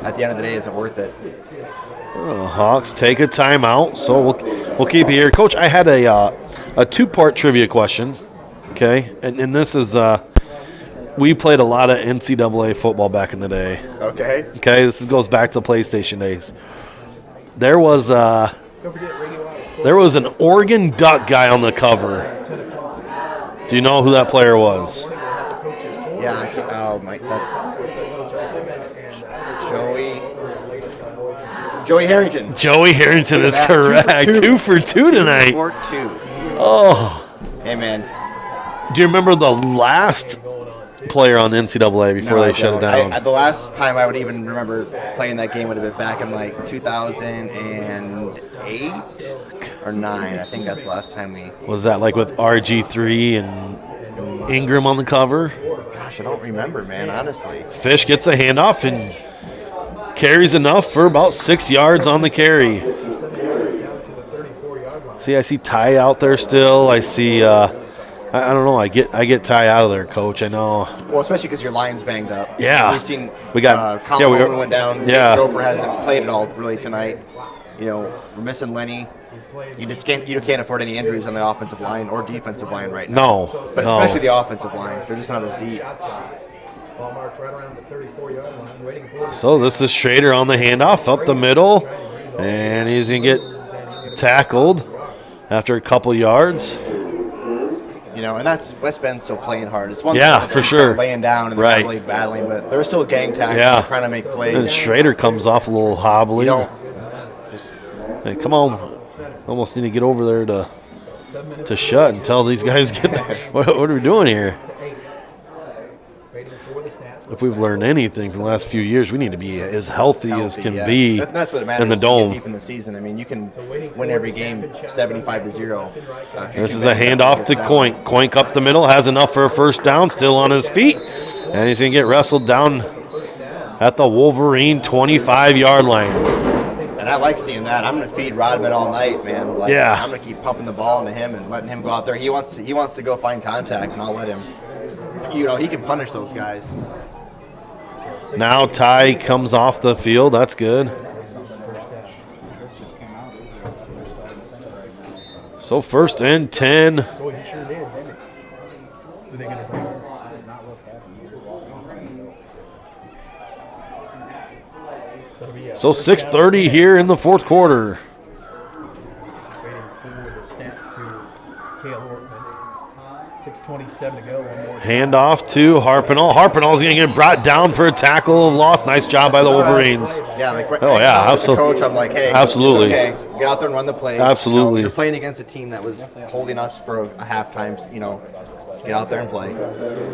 at the end of the day, isn't worth it. Hawks take a timeout, so we'll keep you here. Coach, I had a two-part trivia question, okay? And this is we played a lot of NCAA football back in the day. Okay. Okay, this goes back to the PlayStation days. There was an Oregon Duck guy on the cover. Do you know who that player was? Yeah, that's Joey Harrington. Joey Harrington is correct. 2 for 2 tonight. 2 for 2. Oh. Hey, man. Do you remember the last player on the NCAA before they shut it down? The last time I would even remember playing that game would have been back in 2008 or 9. I think that's the last time we. Was that with RG3 and Ingram on the cover? Gosh, I don't remember, man, honestly. Fish gets a handoff and carries enough for about 6 yards on the carry. See, I see Ty out there still. I see. I don't know. I get Ty out of there, Coach. I know. Well, especially because your line's banged up. Yeah. We've seen. We got. Colin went down. Yeah. Roper hasn't played at all really tonight. We're missing Lenny. You can't afford any injuries on the offensive line or defensive line right now. No. But especially the offensive line. They're just not as deep. So this is Schrader on the handoff up the middle, and he's going to get tackled after a couple yards. And that's West Bend still playing hard. It's one thing for sure. Laying down and not really battling, but they're still gang tackling, trying to make plays. And Schrader comes off a little hobbly. Hey, come on. Almost need to get over there to shut and tell these guys what are we doing here? If we've learned anything from the last few years, we need to be as healthy as can be that's what it matters in the dome. Deep in the season. You can win every game 75-0. This is a handoff to Coink. Coink up the middle, has enough for a first down, still on his feet. And he's going to get wrestled down at the Wolverine 25-yard line. And I like seeing that. I'm going to feed Rodman all night, man. I'm going to keep pumping the ball into him and letting him go out there. He wants to go find contact, and I'll let him. He can punish those guys. Now Ty comes off the field. That's good. So 1st and 10. So 6:30 here in the fourth quarter. Waiting for the snap to Cale Ortman. 6:27 to go. One more. Handoff to Harpenall. Harpenall's going to get brought down for a tackle of loss. Nice job by the Wolverines. Yeah, absolutely. Coach, I'm like, hey, absolutely. It's okay. Get out there and run the plays. Absolutely. You're playing against a team that was holding us for a halftime. Get out there and play.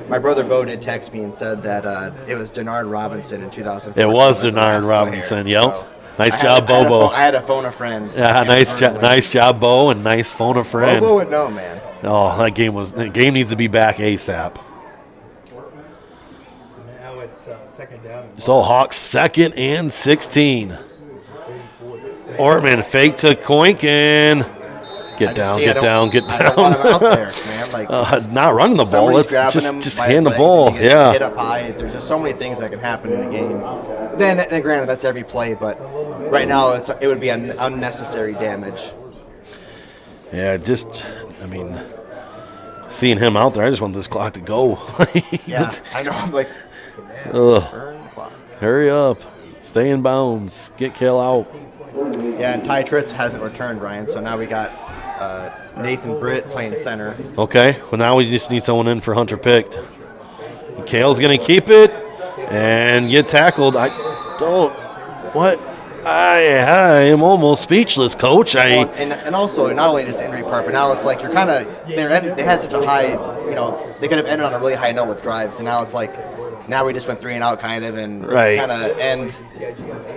My brother Bo did text me and said that it was Denard Robinson in 2004. It was Denard Robinson. Yep. So nice job, Bobo. I had to phone a friend. Yeah, nice job, Bo, and nice phone a friend. Bobo would know, man. Oh, that game needs to be back ASAP. So now it's second down. So Hawks 2nd and 16. Ortman fake to Coink and get down. I don't want him out there, man. Not running the ball. Let's just hand the ball. Yeah. Hit up high. There's just so many things that can happen in a game. Then granted, that's every play, but right now it would be an unnecessary damage. Yeah, seeing him out there, I just want this clock to go. Yeah, I know. I'm like, burn the clock. Hurry up. Stay in bounds. Get Cale out. Yeah, and Ty Tritz hasn't returned, Ryan, so now we got Nathan Britt playing center. Okay, well now we just need someone in for Hunter Picked. Cale's going to keep it and get tackled. What? I am almost speechless, Coach. And also not only just injury part, but now it's like you're kind of they had such a high, they could have ended on a really high note with drives, and now it's like now we just went 3 and out kind of, and kind of end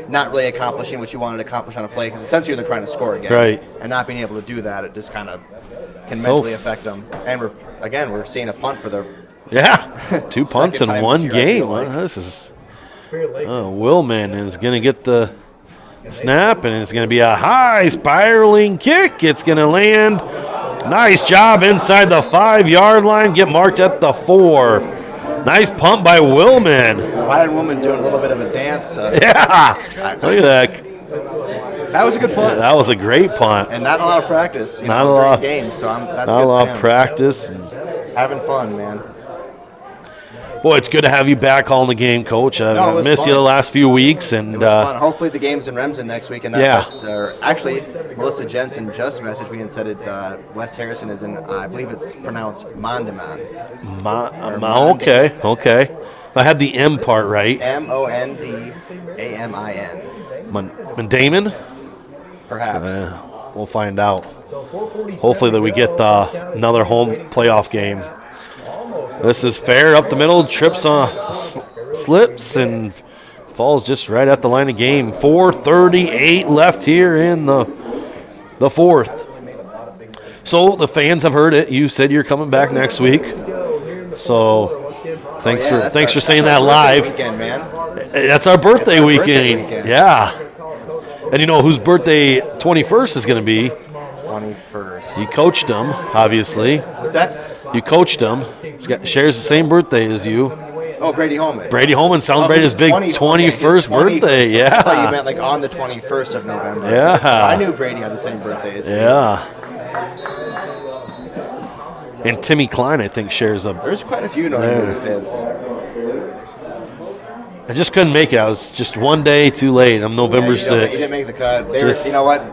not really accomplishing what you wanted to accomplish on a play because essentially they're trying to score again, right? And not being able to do that, it just kind of can mentally affect them. And we're seeing a punt for the 2 punts in one game. This is Willman is going to get the snap, and it's going to be a high spiraling kick. It's going to land. Nice job inside the 5-yard line. Get marked at the 4. Nice pump by Willman. Ryan Willman doing a little bit of a dance. Look at that. That was a good punt. That was a great punt. And not a lot of practice. Not a lot of game. So that's not good a lot for of him. practice. Having fun, man. Boy, it's good to have you back calling the game, Coach. I missed you the last few weeks, and it was fun. Hopefully, the game's in Remsen next week. And actually, Melissa Jensen just messaged me and said Wes Harrison is in. I believe it's pronounced Mondaman. Okay. I had the M part right. Mondamin. Mandamin? Perhaps. We'll find out. Hopefully that we get another home playoff game. This is fair up the middle, trips on slips and falls just right at the line of game. 4:38 left here in the fourth. So the fans have heard it. You said you're coming back next week. So thanks for saying that live. Weekend, man. That's our birthday weekend. Weekend. Yeah. And you know whose birthday 21st is going to be? 21st. You coached him, obviously. What's that? You coached him. Shares the same birthday as you. Oh, Brady Holman. Brady Holman celebrated his big 21st birthday. Yeah. I thought you meant like on the 21st of November. Yeah. I knew Brady had the same birthday as me. Yeah. And Timmy Klein, I think, shares a. There's quite a few November 5ths. I just couldn't make it. I was just one day too late. I'm November 6th. You didn't make the cut. You know what?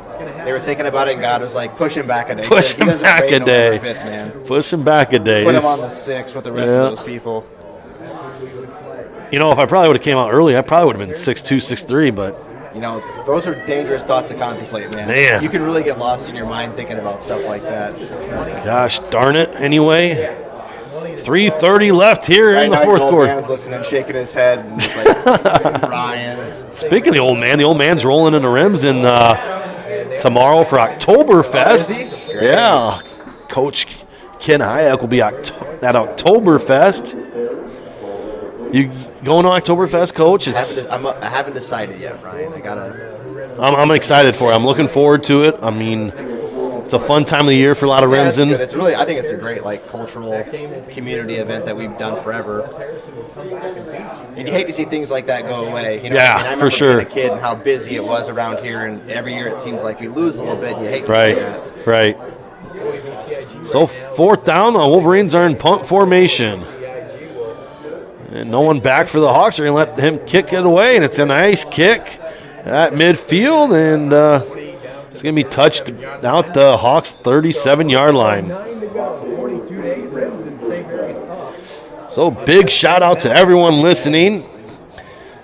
They were thinking about it, and God was like, push him back a day. Push him back a day. 5th, man. Push him back a day. Put him on the 6th with the rest of those people. You know, if I probably would have came out early, I probably would have been 6'2", 6'3", but. You know, those are dangerous thoughts to contemplate, man. You can really get lost in your mind thinking about stuff like that. Gosh darn it. Anyway, 3:30 left here in the fourth quarter. Man's listening, shaking his head. And he's like, Ryan. Speaking of the old man's rolling into Remsen tomorrow for Oktoberfest. Yeah. Coach Ken Hayek will be at Oktoberfest. You going to Oktoberfest, Coach? I haven't decided yet, Ryan. I'm excited for it. I'm looking forward to it. I mean, it's a fun time of the year for a lot of Remsen. It's really, I think it's a great cultural community event that we've done forever. And you hate to see things like that go away. You know, I remember for sure. Being a kid and how busy it was around here, and every year it seems like we lose a little bit. And you hate to see that. Right. So 4th down, the Wolverines are in punt formation. And no one back for the Hawks. They're going to let him kick it away, and it's a nice kick at midfield, and it's going to be touched out the Hawks' 37-yard line. So big shout out to everyone listening.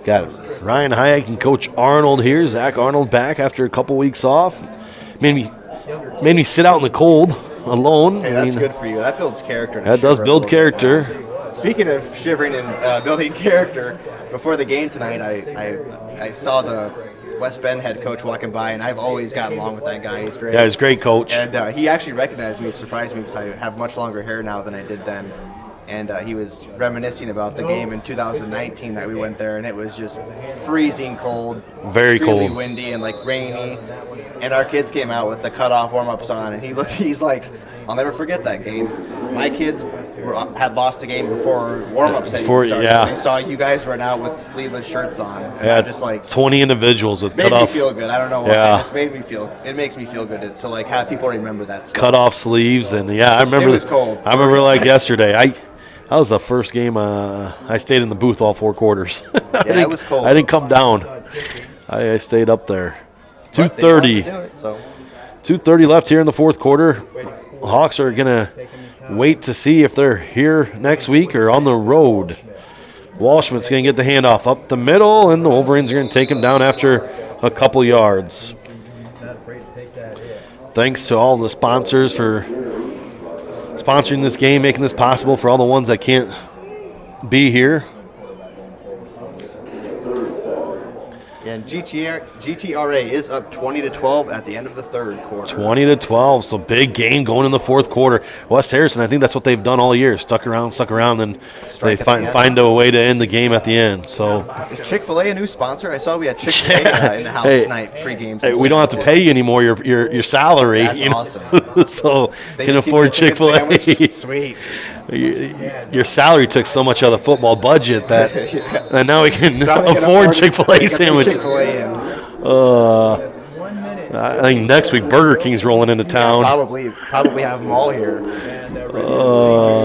Got Ryan Hayek and Coach Arnold here. Zach Arnold back after a couple weeks off. Made me sit out in the cold alone. Hey, that's good for you. That builds character. That does build character. Speaking of shivering and building character, before the game tonight, I saw the West Bend head coach walking by, and I've always gotten along with that guy. He's great. Yeah, he's a great coach. And he actually recognized me, which surprised me because I have much longer hair now than I did then. And he was reminiscing about the game in 2019 that we went there, and it was just freezing cold, very extremely cold, windy, and rainy. And our kids came out with the cutoff warm-ups on, and he's like, I'll never forget that game. My kids had lost a game before warm-ups had even started. Yeah. I saw you guys run out with sleeveless shirts on. And yeah, I'm just like 20 individuals with made cutoff. Me feel good. I don't know why. Yeah. It just made me feel. It makes me feel good to have people remember that stuff. Cut off sleeves, and I remember. It was cold. I remember yesterday. That was the first game. I stayed in the booth all 4 quarters. Yeah, it was cold. I didn't come down. I stayed up there. 2:30. 2:30 left here in the fourth quarter. Hawks are going to wait to see if they're here next week or on the road. Walshman's going to get the handoff up the middle, and the Wolverines are going to take him down after a couple yards. He's not afraid to take that hit. Thanks to all the sponsors for sponsoring this game, making this possible for all the ones that can't be here. And GTRA is up 20-12 at the end of the third quarter. 20-12, so big game going in the fourth quarter. West Harrison, I think that's what they've done all year. Stuck around, and they find a way to end the game at the end. So is Chick-fil-A a new sponsor? I saw we had Chick-fil-A in the house tonight pregame. Hey, we don't have to pay you anymore your salary. That's awesome. So they can afford Chick-fil-A. Sweet. Your salary took so much out of the football budget that and now we can afford Chick-fil-A sandwiches. I think next week Burger King's rolling into town. Yeah, probably have them all here.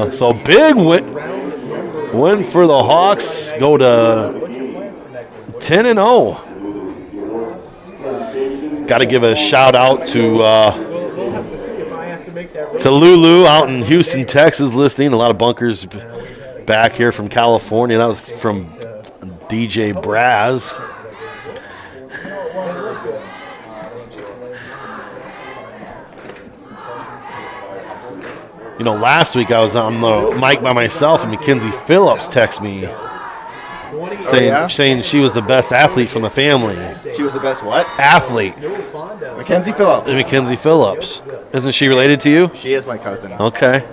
So big win for the Hawks. Go to 10-0. Got to give a shout out to Lulu out in Houston, Texas, listening. A lot of bunkers back here from California. That was from DJ Braz. You know, last week I was on the mic by myself, and Mackenzie Phillips texted me saying she was the best athlete from the family. She was the best what? Athlete. Mackenzie Phillips. Mackenzie Phillips. Isn't she related to you? She is my cousin. Okay.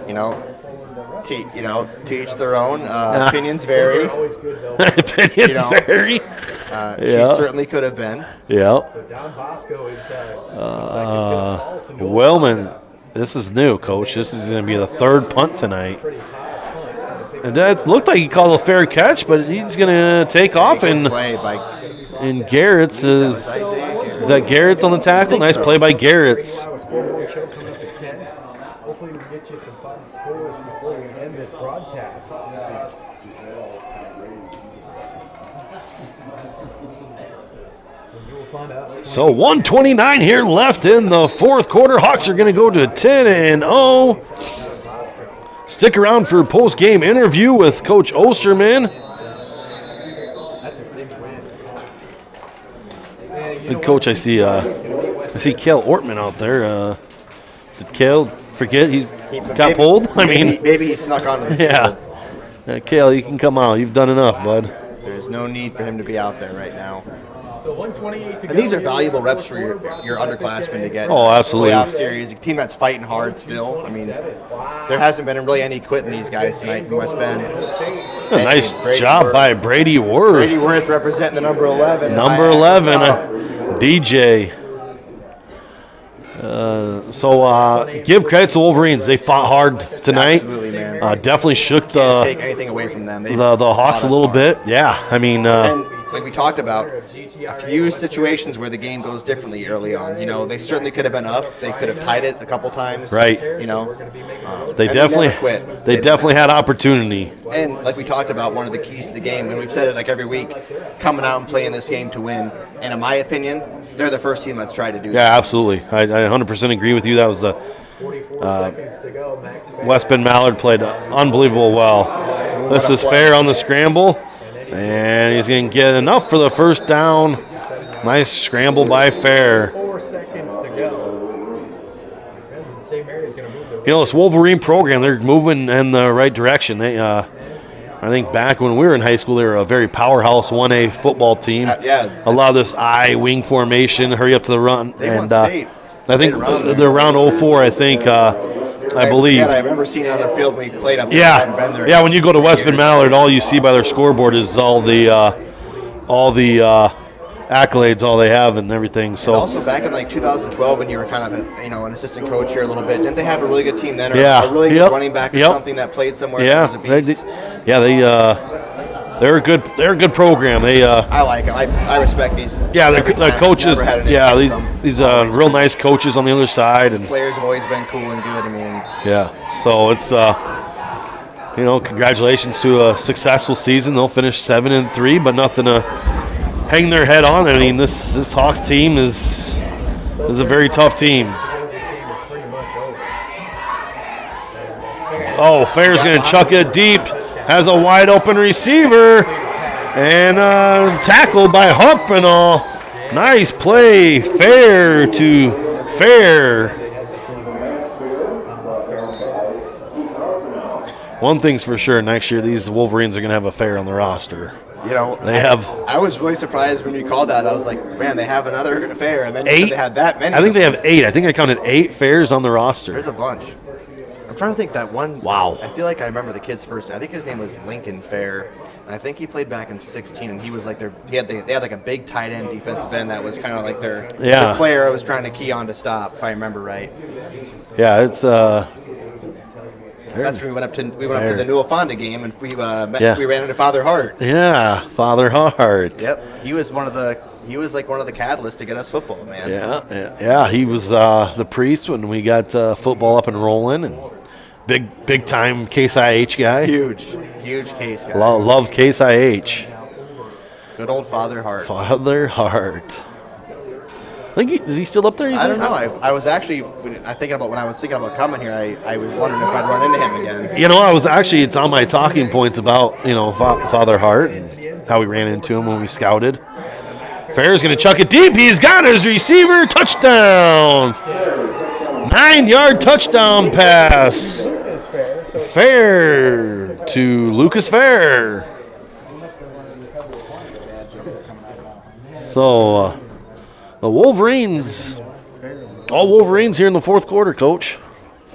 To each their own. Opinions vary. Opinions vary. She certainly could have been. Yeah. So Don Bosco is Wellman, this is new, Coach. This is going to be the third punt tonight. And that looked like he called a fair catch, but he's going to take off. And Garrett's is that Garrett's on the tackle? Nice play by Garrett's. Hopefully we can get you some fun scores before we end this broadcast. So 1:29 here left in the fourth quarter. Hawks are going to go to 10-0. Stick around for post-game interview with Coach Osterman. That's a big win. And Coach, I see Cale Ortman out there. Did Cale forget he got pulled? Maybe he snuck on. Yeah. Cale, you can come out. You've done enough, bud. There's no need for him to be out there right now. So 128 to and these are valuable reps for your underclassmen to get. Oh, absolutely. Playoff series, a team that's fighting hard still. I mean, there hasn't been really any quitting these guys tonight from West Bend. A nice job by Brady Worth. Brady Worth representing the number 11. Number 11, DJ. Give credit to Wolverines. They fought hard tonight. Absolutely, man. Definitely shook Can't take anything away from them. The Hawks a little bit. Yeah, I mean. Like we talked about, a few situations where the game goes differently early on. They certainly could have been up. They could have tied it a couple times. Right. They definitely had opportunity. And like we talked about, one of the keys to the game, and we've said it like every week, coming out and playing this game to win. And in my opinion, they're the first team that's tried to do that. Yeah, absolutely. I 100% agree with you. That was West Bend-Mallard played unbelievable well. This is fair on the scramble. And he's going to get enough for the first down. Nice scramble by Fair. 4 seconds to go. This Wolverine program, they're moving in the right direction. They, I think back when we were in high school, they were a very powerhouse 1A football team. Yeah. A lot of this wing formation, hurry up to the run. And I think they're around 04, I think. I believe. I remember seeing it on the field when we played up there. Yeah, when you go to West Bend-Mallard, all you see by their scoreboard is all the accolades, all they have and everything. So and also back in 2012 when you were kind of an assistant coach here a little bit, didn't they have a really good team then? Or a really good running back or something that played somewhere? They're a good program. They I like them. I respect these. Yeah, the coaches. Yeah, these real nice coaches on the other side, and players have always been cool and good. I mean, yeah. So it's congratulations to a successful season. They'll finish 7-3, but nothing to hang their head on. I mean, this Hawks team is a very tough team. Oh, Fair's going to chuck it deep. Has a wide open receiver and tackled by Humpernall. Nice play. Fair to Fair. One thing's for sure, next year these Wolverines are going to have a Fair on the roster. You know, I was really surprised when you called that. I was like, man, they have another Fair, and then you said they had that many. I think they have 8. I think I counted 8 Fairs on the roster. There's a bunch. I'm trying to think that one. Wow. I feel like I remember the kid's first. I think his name was Lincoln Fair, and I think he played back in 16. And he was like they had like a big tight end defensive end that was kind of like their player I was trying to key on to stop, if I remember right. Yeah, it's That's when we went up to the Newell Fonda game, and we ran into Father Hart. Yeah, Father Hart. Yep, he was like one of the catalysts to get us football, man. Yeah. He was the priest when we got football up and rolling, and big time Case IH guy. Huge Case guy. Love Case IH. Good old Father Hart. Father Hart. Is he still up there? I don't know. I was actually when I was thinking about coming here. I was wondering if I'd run into him again. You know, it's on my talking points about Father Hart and how we ran into him when we scouted. Fair's going to chuck it deep. He's got his receiver. Touchdown. 9-yard touchdown pass. Fair to Lucas Fair. So, the Wolverines, all Wolverines here in the fourth quarter, Coach.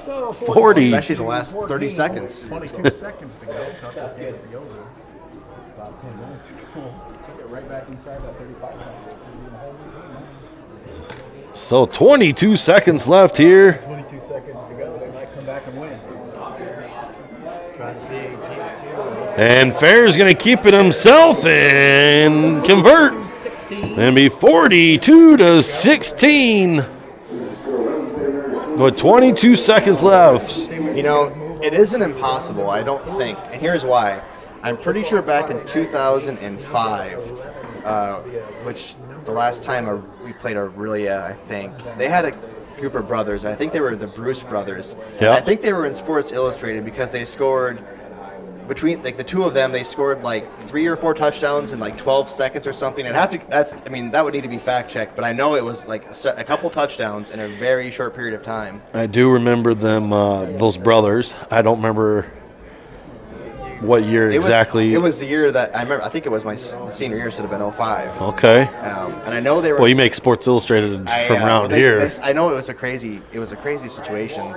40. Especially the last 30 seconds. 22 seconds to go. Thought this game would be over about 10 minutes ago. Took it right back inside that 35. So 22 seconds left here. 22 seconds to go. They might come back and win. And Fair's going to keep it himself and convert. And be 42-16. With 22 seconds left. You know, it isn't impossible, I don't think. And here's why. I'm pretty sure back in 2005, which the last time we played Aurelia, I think, they had a group of brothers. I think they were the Bruce brothers. Yeah. I think they were in Sports Illustrated because they scored, between like the two of them, they scored like 3 or 4 touchdowns in like 12 seconds or something. And that would need to be fact checked, but I know it was like a couple touchdowns in a very short period of time. I do remember them, those brothers. I don't remember what year exactly. It was the year that I remember. I think it was the senior year, should have been 05. Okay. And I know they were. Well, you make Sports Illustrated from around here. I know it was a crazy situation.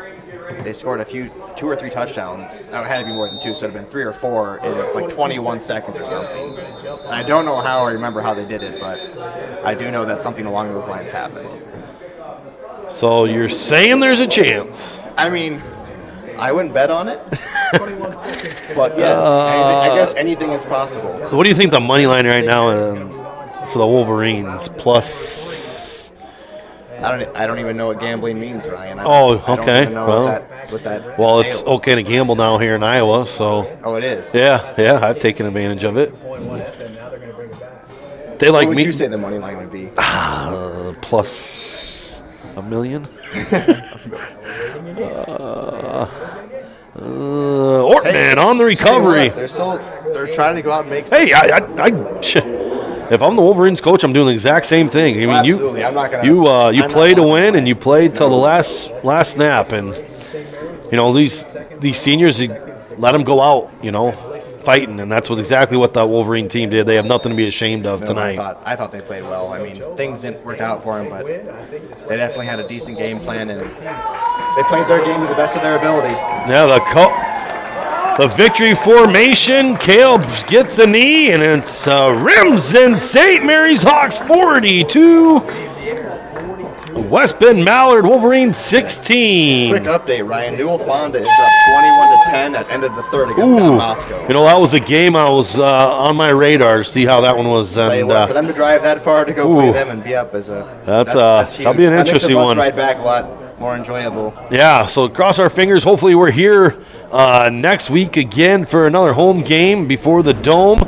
They scored 2 or 3 touchdowns. It had to be more than 2, so it would have been 3 or 4 in like 21 seconds or something. And I don't know how I remember how they did it, but I do know that something along those lines happened. So you're saying there's a chance? I mean, I wouldn't bet on it. 21 seconds. But yes, I guess anything is possible. What do you think the money line right now for the Wolverines plus? I don't even know what gambling means, Ryan. Okay. I don't even know what that well, entails. it's okay to gamble now here in Iowa, so. Oh, it is? Yeah, I've taken advantage of it. They like what would me. you say the money line would be? Plus $1 million. Ortman on the recovery. They're trying to go out and make. Hey, if I'm the Wolverines coach, I'm doing the exact same thing. I mean, absolutely. I'm not gonna. You play to win, and you play till the last snap, and these seniors, let them go out, fighting, and that's exactly what the Wolverine team did. They have nothing to be ashamed of tonight. I thought they played well. I mean, things didn't work out for them, but they definitely had a decent game plan, and they played their game to the best of their ability. Yeah, the victory formation. Caleb gets a knee, and it's Remsen St. Mary's Hawks 42. West Bend-Mallard Wolverines 16. Quick update, Ryan. Newell Fonda is up 21-10 at end of the third against Don Bosco. That was a game I was on my radar to see how that one was. And, for them to drive that far to go play them and be up is that's huge. That'll be an interesting one. That makes the bus ride back a lot more enjoyable. Yeah, so cross our fingers. Hopefully we're here next week again for another home game before the Dome.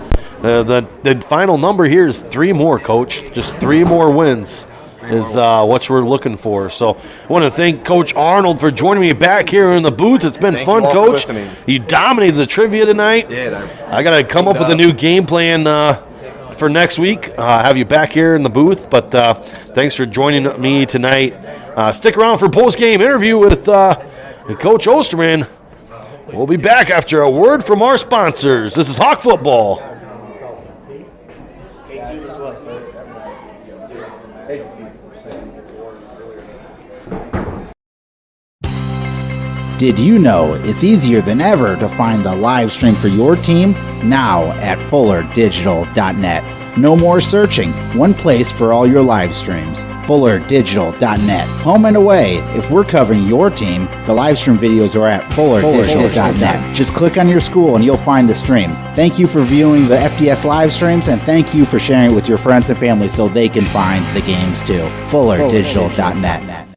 The final number here is 3 more, Coach. Just 3 more wins is what we're looking for. So I want to thank Coach Arnold for joining me back here in the booth. It's been fun, Coach. You dominated the trivia tonight. Did. I got to come up with a new game plan for next week. Have you back here in the booth, but thanks for joining me tonight. Stick around for post-game interview with Coach Osterman. We'll be back after a word from our sponsors. This is Hawk Football. Did you know it's easier than ever to find the live stream for your team now at FullerDigital.net? No more searching. One place for all your live streams. FullerDigital.net. Home and away. If we're covering your team, the live stream videos are at FullerDigital.net. Just click on your school and you'll find the stream. Thank you for viewing the FDS live streams, and thank you for sharing it with your friends and family so they can find the games too. FullerDigital.net.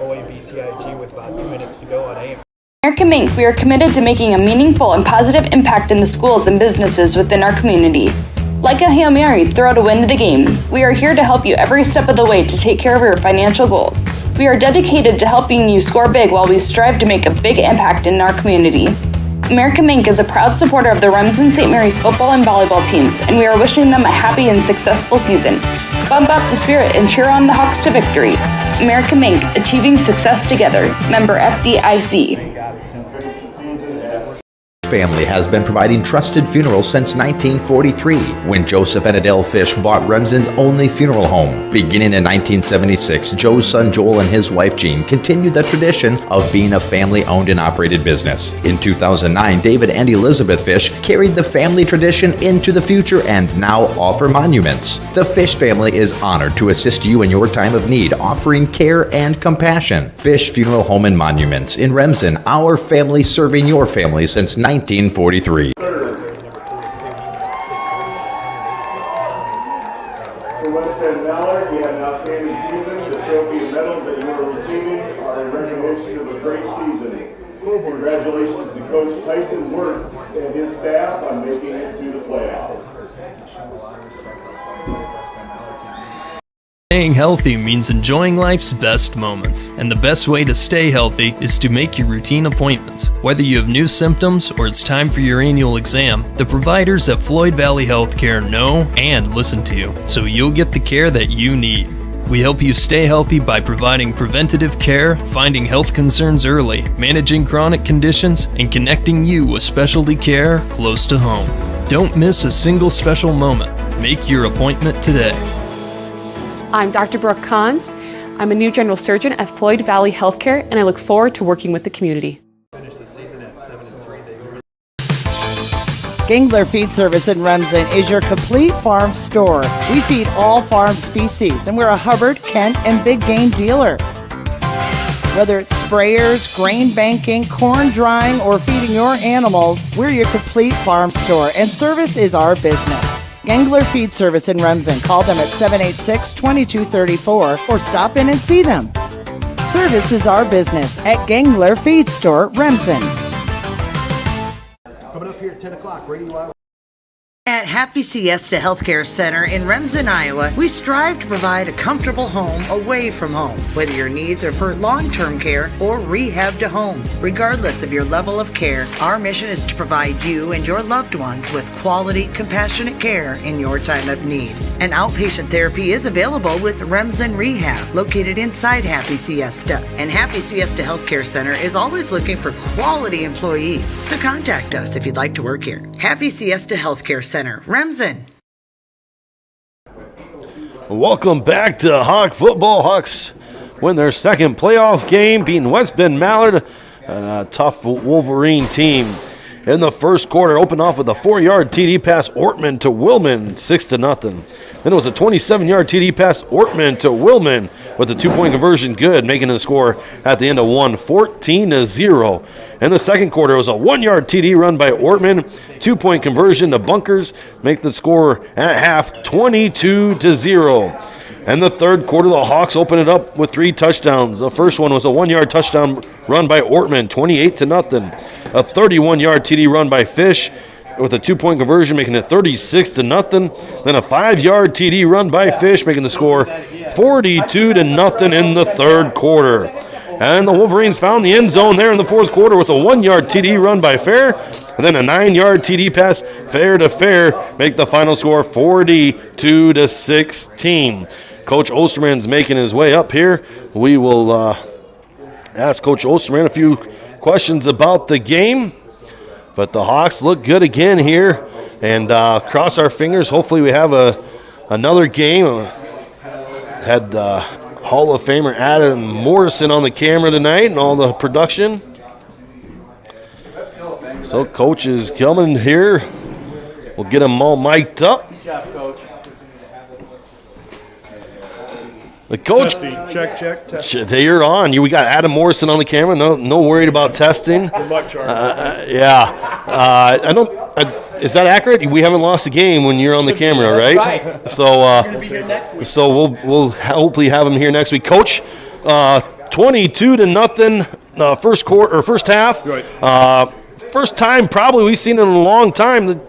OABCIG with about 2 minutes to go on AM. American Mink, we are committed to making a meaningful and positive impact in the schools and businesses within our community. Like a Hail Mary, throw to win the game. We are here to help you every step of the way to take care of your financial goals. We are dedicated to helping you score big while we strive to make a big impact in our community. American Mink is a proud supporter of the Remsen St. Mary's football and volleyball teams, and we are wishing them a happy and successful season. Bump up the spirit and cheer on the Hawks to victory. American Mink, achieving success together. Member FDIC. Family has been providing trusted funerals since 1943, when Joseph and Adele Fish bought Remsen's only funeral home. Beginning in 1976, Joe's son Joel and his wife Jean continued the tradition of being a family-owned and operated business. In 2009, David and Elizabeth Fish carried the family tradition into the future and now offer monuments. The Fish family is honored to assist you in your time of need, offering care and compassion. Fish Funeral Home and Monuments in Remsen, our family serving your family since 1943. For West Bend-Mallard, we had an outstanding season. The trophy and medals that you are receiving are a recognition of a great season. Congratulations to Coach Tyson Wirtz and his staff on making it to the playoffs. Staying healthy means enjoying life's best moments, and the best way to stay healthy is to make your routine appointments. Whether you have new symptoms or it's time for your annual exam, the providers at Floyd Valley Healthcare know and listen to you, so you'll get the care that you need. We help you stay healthy by providing preventative care, finding health concerns early, managing chronic conditions, and connecting you with specialty care close to home. Don't miss a single special moment. Make your appointment today. I'm Dr. Brooke Kahns. I'm a new general surgeon at Floyd Valley Healthcare, and I look forward to working with the community. Finished the season at 7-3. Gangler Feed Service in Remsen is your complete farm store. We feed all farm species, and we're a Hubbard, Kent, and big game dealer. Whether it's sprayers, grain banking, corn drying, or feeding your animals, we're your complete farm store, and service is our business. Gangler Feed Service in Remsen. Call them at 786-2234 or stop in and see them. Service is our business at Gangler Feed Store, Remsen. Coming up here at 10 o'clock, Radio Iowa. At Happy Siesta Healthcare Center in Remsen, Iowa, we strive to provide a comfortable home away from home, whether your needs are for long-term care or rehab to home. Regardless of your level of care, our mission is to provide you and your loved ones with quality, compassionate care in your time of need. An outpatient therapy is available with Remsen Rehab, located inside Happy Siesta. And Happy Siesta Healthcare Center is always looking for quality employees, so contact us if you'd like to work here. Happy Siesta Healthcare Center, Remsen. Welcome back to Hawk Football. Hawks win their second playoff game, beating West Bend-Mallard, a tough Wolverine team. In the first quarter, opened off with a 4-yard TD pass, Ortman to Willman, 6-0. Then it was a 27-yard TD pass, Ortman to Willman, with a 2-point conversion good, making the score at the end of 14-0. In the second quarter, it was a 1-yard TD run by Ortman, 2-point conversion to Bunkers, make the score at half 22-0. And the third quarter, the Hawks opened it up with 3 touchdowns. The first one was a 1-yard touchdown run by Ortman, 28-0. A 31-yard TD run by Fish with a 2-point conversion, making it 36-0. Then a 5-yard TD run by Fish, making the score 42-0 in the third quarter. And the Wolverines found the end zone there in the fourth quarter with a 1-yard TD run by Fair and then a 9-yard TD pass, fair to fair, make the final score 42-16. Coach Osterman's making his way up here. We will ask Coach Osterman a few questions about the game, but the Hawks look good again here, and cross our fingers. Hopefully we have another game. Had Hall of Famer Adam Morrison on the camera tonight and all the production. So Coach is coming here. We'll get them all mic'd up. Good job, Coach. The coach. Testing. Check. You're on. We got Adam Morrison on the camera. No worried about testing. Good luck, Charlie. I don't. Is that accurate? We haven't lost a game when you're on the camera, right? Right. So, You're gonna be here next week. So we'll hopefully have him here next week, Coach. 22-0. First quarter or first half. Right. First time probably we've seen it in a long time. The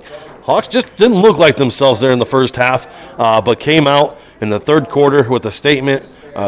Hawks just didn't look like themselves there in the first half, but came out in the third quarter with a statement.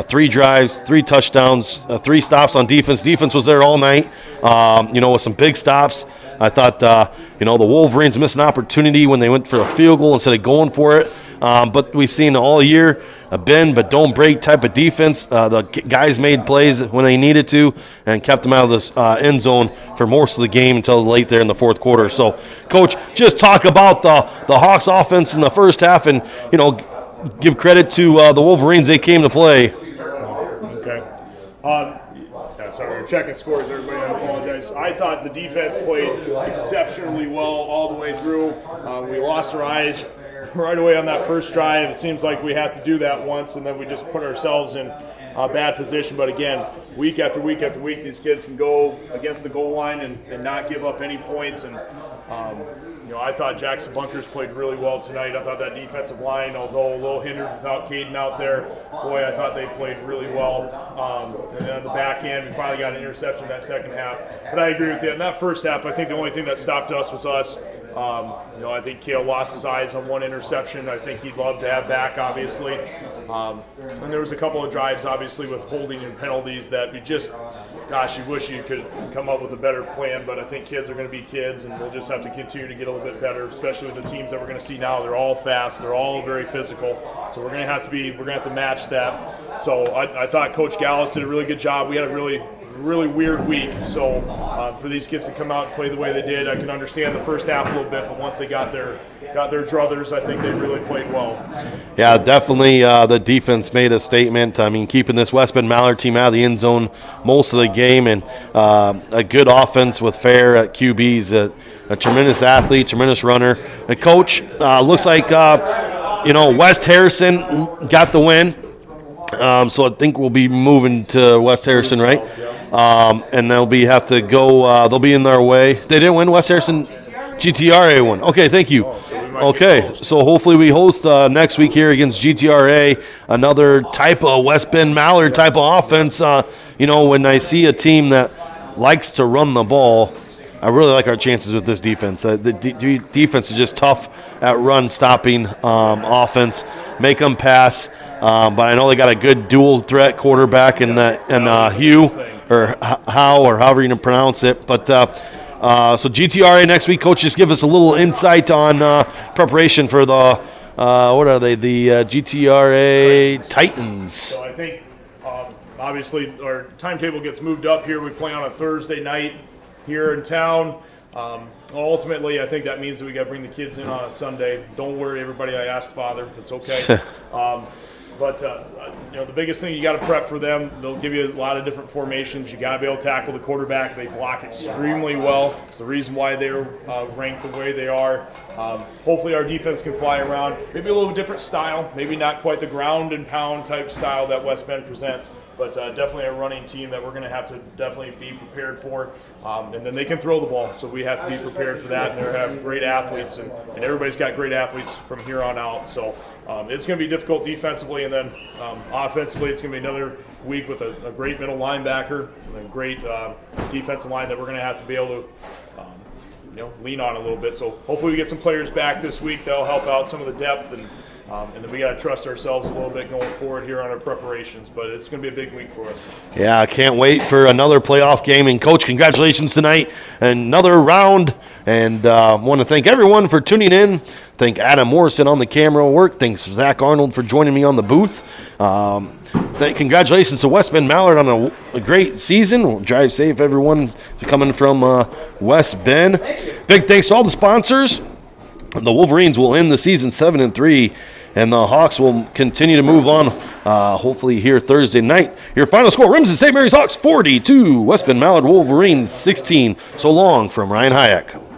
3 drives, 3 touchdowns, 3 stops on defense. Defense was there all night, with some big stops. I thought, the Wolverines missed an opportunity when they went for a field goal instead of going for it. But we've seen all year a bend but don't break type of defense. The guys made plays when they needed to and kept them out of this end zone for most of the game until late there in the fourth quarter. So, Coach, just talk about the Hawks offense in the first half and, give credit to the Wolverines. They came to play. Okay. Sorry, we're checking scores, everybody. I apologize. I thought the defense played exceptionally well all the way through. We lost our eyes right away on that first drive. It seems like we have to do that once, and then we just put ourselves in a bad position. But again, week after week after week, these kids can go against the goal line and not give up any points. And I thought Jackson Bunkers played really well tonight. I thought that defensive line, although a little hindered without Caden out there, boy, I thought they played really well. And then on the back end, we finally got an interception that second half. But I agree with you. In that first half, I think the only thing that stopped us was us. I think Kale lost his eyes on one interception. I think he'd love to have back, obviously. And there was a couple of drives, obviously, with holding and penalties that we just, you wish you could come up with a better plan. But I think kids are going to be kids, and we'll just have to continue to get a little bit better, especially with the teams that we're going to see now. They're all fast. They're all very physical. So we're going to have to match that. So I thought Coach Gallus did a really good job. We had a really weird week. So for these kids to come out and play the way they did, I can understand the first half a little bit, but once they got their druthers, I think they really played well. Yeah, definitely the defense made a statement. I mean, keeping this West Bend-Mallard team out of the end zone most of the game, and a good offense with Fair at QBs, a tremendous athlete, tremendous runner. The coach looks like, West Harrison got the win. So I think we'll be moving to West Harrison, right? And they'll be in their way. They didn't win. West Harrison GTRA won. Okay, thank you. Okay, so hopefully we host next week here against GTRA, another type of West Bend-Mallard type of offense. When I see a team that likes to run the ball, I really like our chances with this defense. The defense is just tough at run-stopping offense. Make them pass. But I know they got a good dual threat quarterback in Hugh or Howe or however you pronounce it. But so GTRA next week, Coach, just give us a little insight on preparation for the what are they? The GTRA Titans. So I think obviously our timetable gets moved up here. We play on a Thursday night here in town. Ultimately, I think that means that we got to bring the kids in on a Sunday. Don't worry, everybody. I asked Father. It's okay. But the biggest thing, you got to prep for them. They'll give you a lot of different formations. You got to be able to tackle the quarterback. They block extremely well. It's the reason why they're ranked the way they are. Hopefully our defense can fly around. Maybe a little different style. Maybe not quite the ground and pound type style that West Bend presents. But definitely a running team that we're going to have to definitely be prepared for. And then they can throw the ball, so we have to be prepared for that. And they have great athletes, and everybody's got great athletes from here on out. So it's going to be difficult defensively, and then offensively it's going to be another week with a great middle linebacker and a great defensive line that we're going to have to be able to lean on a little bit. So hopefully we get some players back this week that'll help out some of the depth, and And then we got to trust ourselves a little bit going forward here on our preparations, but it's going to be a big week for us. Yeah, I can't wait for another playoff game. And, Coach, congratulations tonight. Another round. And want to thank everyone for tuning in. Thank Adam Morrison on the camera work. Thanks Zach Arnold for joining me on the booth. Congratulations to West Bend-Mallard on a great season. We'll drive safe, everyone coming from West Bend. Big thanks to all the sponsors. The Wolverines will end the season 7-3. And the Hawks will continue to move on, hopefully here Thursday night. Your final score, Remsen St. Mary's Hawks 42, West Bend-Mallard Wolverines 16. So long from Ryan Hayek.